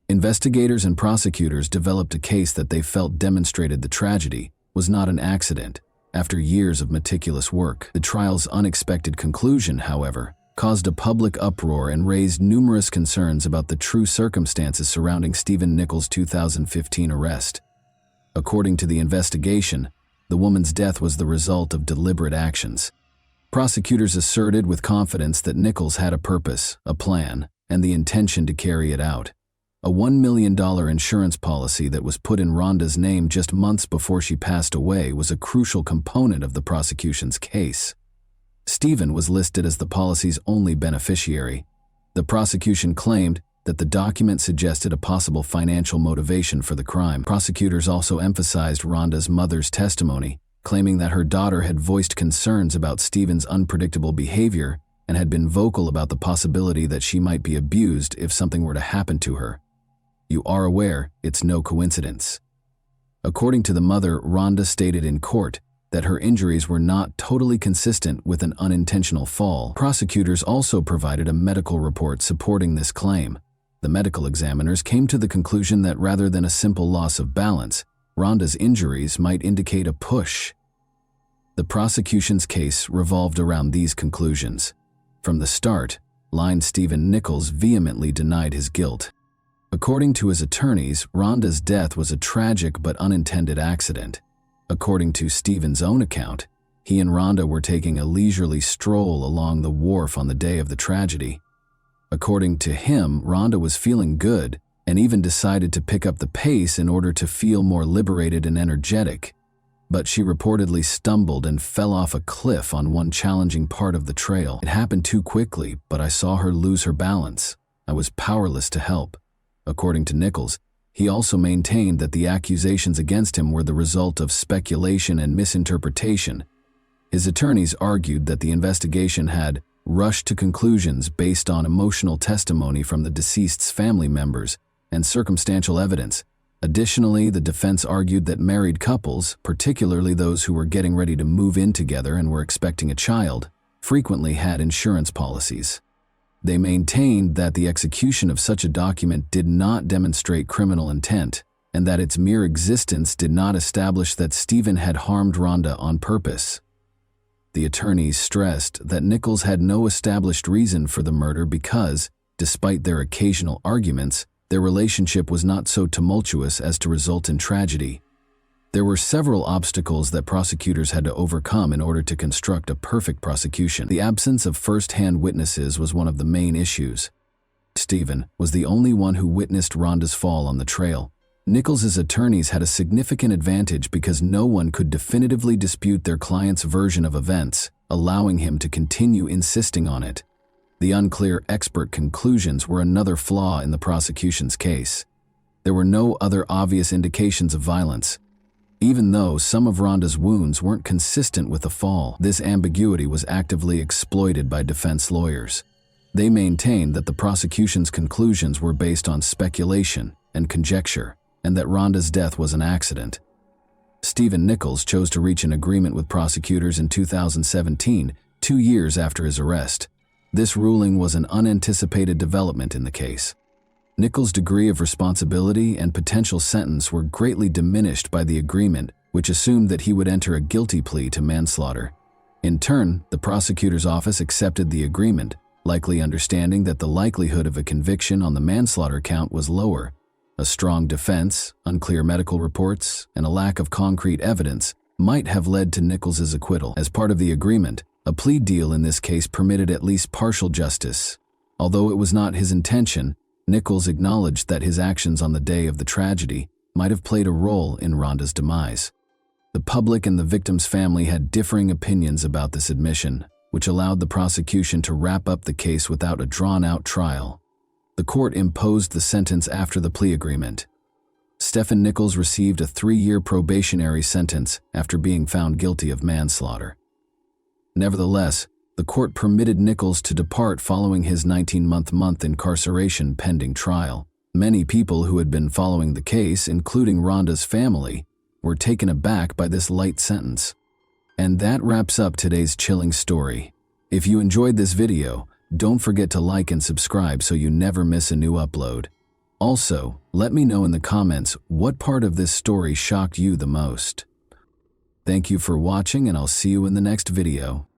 Investigators and prosecutors developed a case that they felt demonstrated the tragedy was not an accident. After years of meticulous work, the trial's unexpected conclusion, however, caused a public uproar and raised numerous concerns about the true circumstances surrounding Stephen Nichols' 2015 arrest. According to the investigation, the woman's death was the result of deliberate actions. Prosecutors asserted with confidence that Nichols had a purpose, a plan, and the intention to carry it out. A $1 million insurance policy that was put in Rhonda's name just months before she passed away was a crucial component of the prosecution's case. Stephen was listed as the policy's only beneficiary. The prosecution claimed that the document suggested a possible financial motivation for the crime. Prosecutors also emphasized Rhonda's mother's testimony, claiming that her daughter had voiced concerns about Stephen's unpredictable behavior and had been vocal about the possibility that she might be abused if something were to happen to her. "You are aware it's no coincidence." According to the mother, Rhonda stated in court that her injuries were not totally consistent with an unintentional fall. Prosecutors also provided a medical report supporting this claim. The medical examiners came to the conclusion that rather than a simple loss of balance, Rhonda's injuries might indicate a push. The prosecution's case revolved around these conclusions. From the start, Stephen Nichols vehemently denied his guilt. According to his attorneys, Rhonda's death was a tragic but unintended accident. According to Stephen's own account, he and Rhonda were taking a leisurely stroll along the wharf on the day of the tragedy. According to him, Rhonda was feeling good and even decided to pick up the pace in order to feel more liberated and energetic. But she reportedly stumbled and fell off a cliff on one challenging part of the trail. "It happened too quickly, but I saw her lose her balance. I was powerless to help." According to Nichols, he also maintained that the accusations against him were the result of speculation and misinterpretation. His attorneys argued that the investigation had rushed to conclusions based on emotional testimony from the deceased's family members and circumstantial evidence. Additionally, the defense argued that married couples, particularly those who were getting ready to move in together and were expecting a child, frequently had insurance policies. They maintained that the execution of such a document did not demonstrate criminal intent, and that its mere existence did not establish that Stephen had harmed Rhonda on purpose. The attorneys stressed that Nichols had no established reason for the murder because, despite their occasional arguments, their relationship was not so tumultuous as to result in tragedy. There were several obstacles that prosecutors had to overcome in order to construct a perfect prosecution. The absence of first-hand witnesses was one of the main issues. Stephen was the only one who witnessed Rhonda's fall on the trail. Nichols's attorneys had a significant advantage because no one could definitively dispute their client's version of events, allowing him to continue insisting on it. The unclear expert conclusions were another flaw in the prosecution's case. There were no other obvious indications of violence. Even though some of Rhonda's wounds weren't consistent with the fall, this ambiguity was actively exploited by defense lawyers. They maintained that the prosecution's conclusions were based on speculation and conjecture, and that Rhonda's death was an accident. Stephen Nichols chose to reach an agreement with prosecutors in 2017, 2 years after his arrest. This ruling was an unanticipated development in the case. Nichols' degree of responsibility and potential sentence were greatly diminished by the agreement, which assumed that he would enter a guilty plea to manslaughter. In turn, the prosecutor's office accepted the agreement, likely understanding that the likelihood of a conviction on the manslaughter count was lower. A strong defense, unclear medical reports, and a lack of concrete evidence might have led to Nichols's acquittal. As part of the agreement, a plea deal in this case permitted at least partial justice. Although it was not his intention, Nichols acknowledged that his actions on the day of the tragedy might have played a role in Rhonda's demise. The public and the victim's family had differing opinions about this admission, which allowed the prosecution to wrap up the case without a drawn-out trial. The court imposed the sentence after the plea agreement. Stephen Nichols received a 3-year probationary sentence after being found guilty of manslaughter. Nevertheless, the court permitted Nichols to depart following his 19-month incarceration pending trial. Many people who had been following the case, including Rhonda's family, were taken aback by this light sentence. And that wraps up today's chilling story. If you enjoyed this video, don't forget to like and subscribe so you never miss a new upload. Also, let me know in the comments what part of this story shocked you the most. Thank you for watching, and I'll see you in the next video.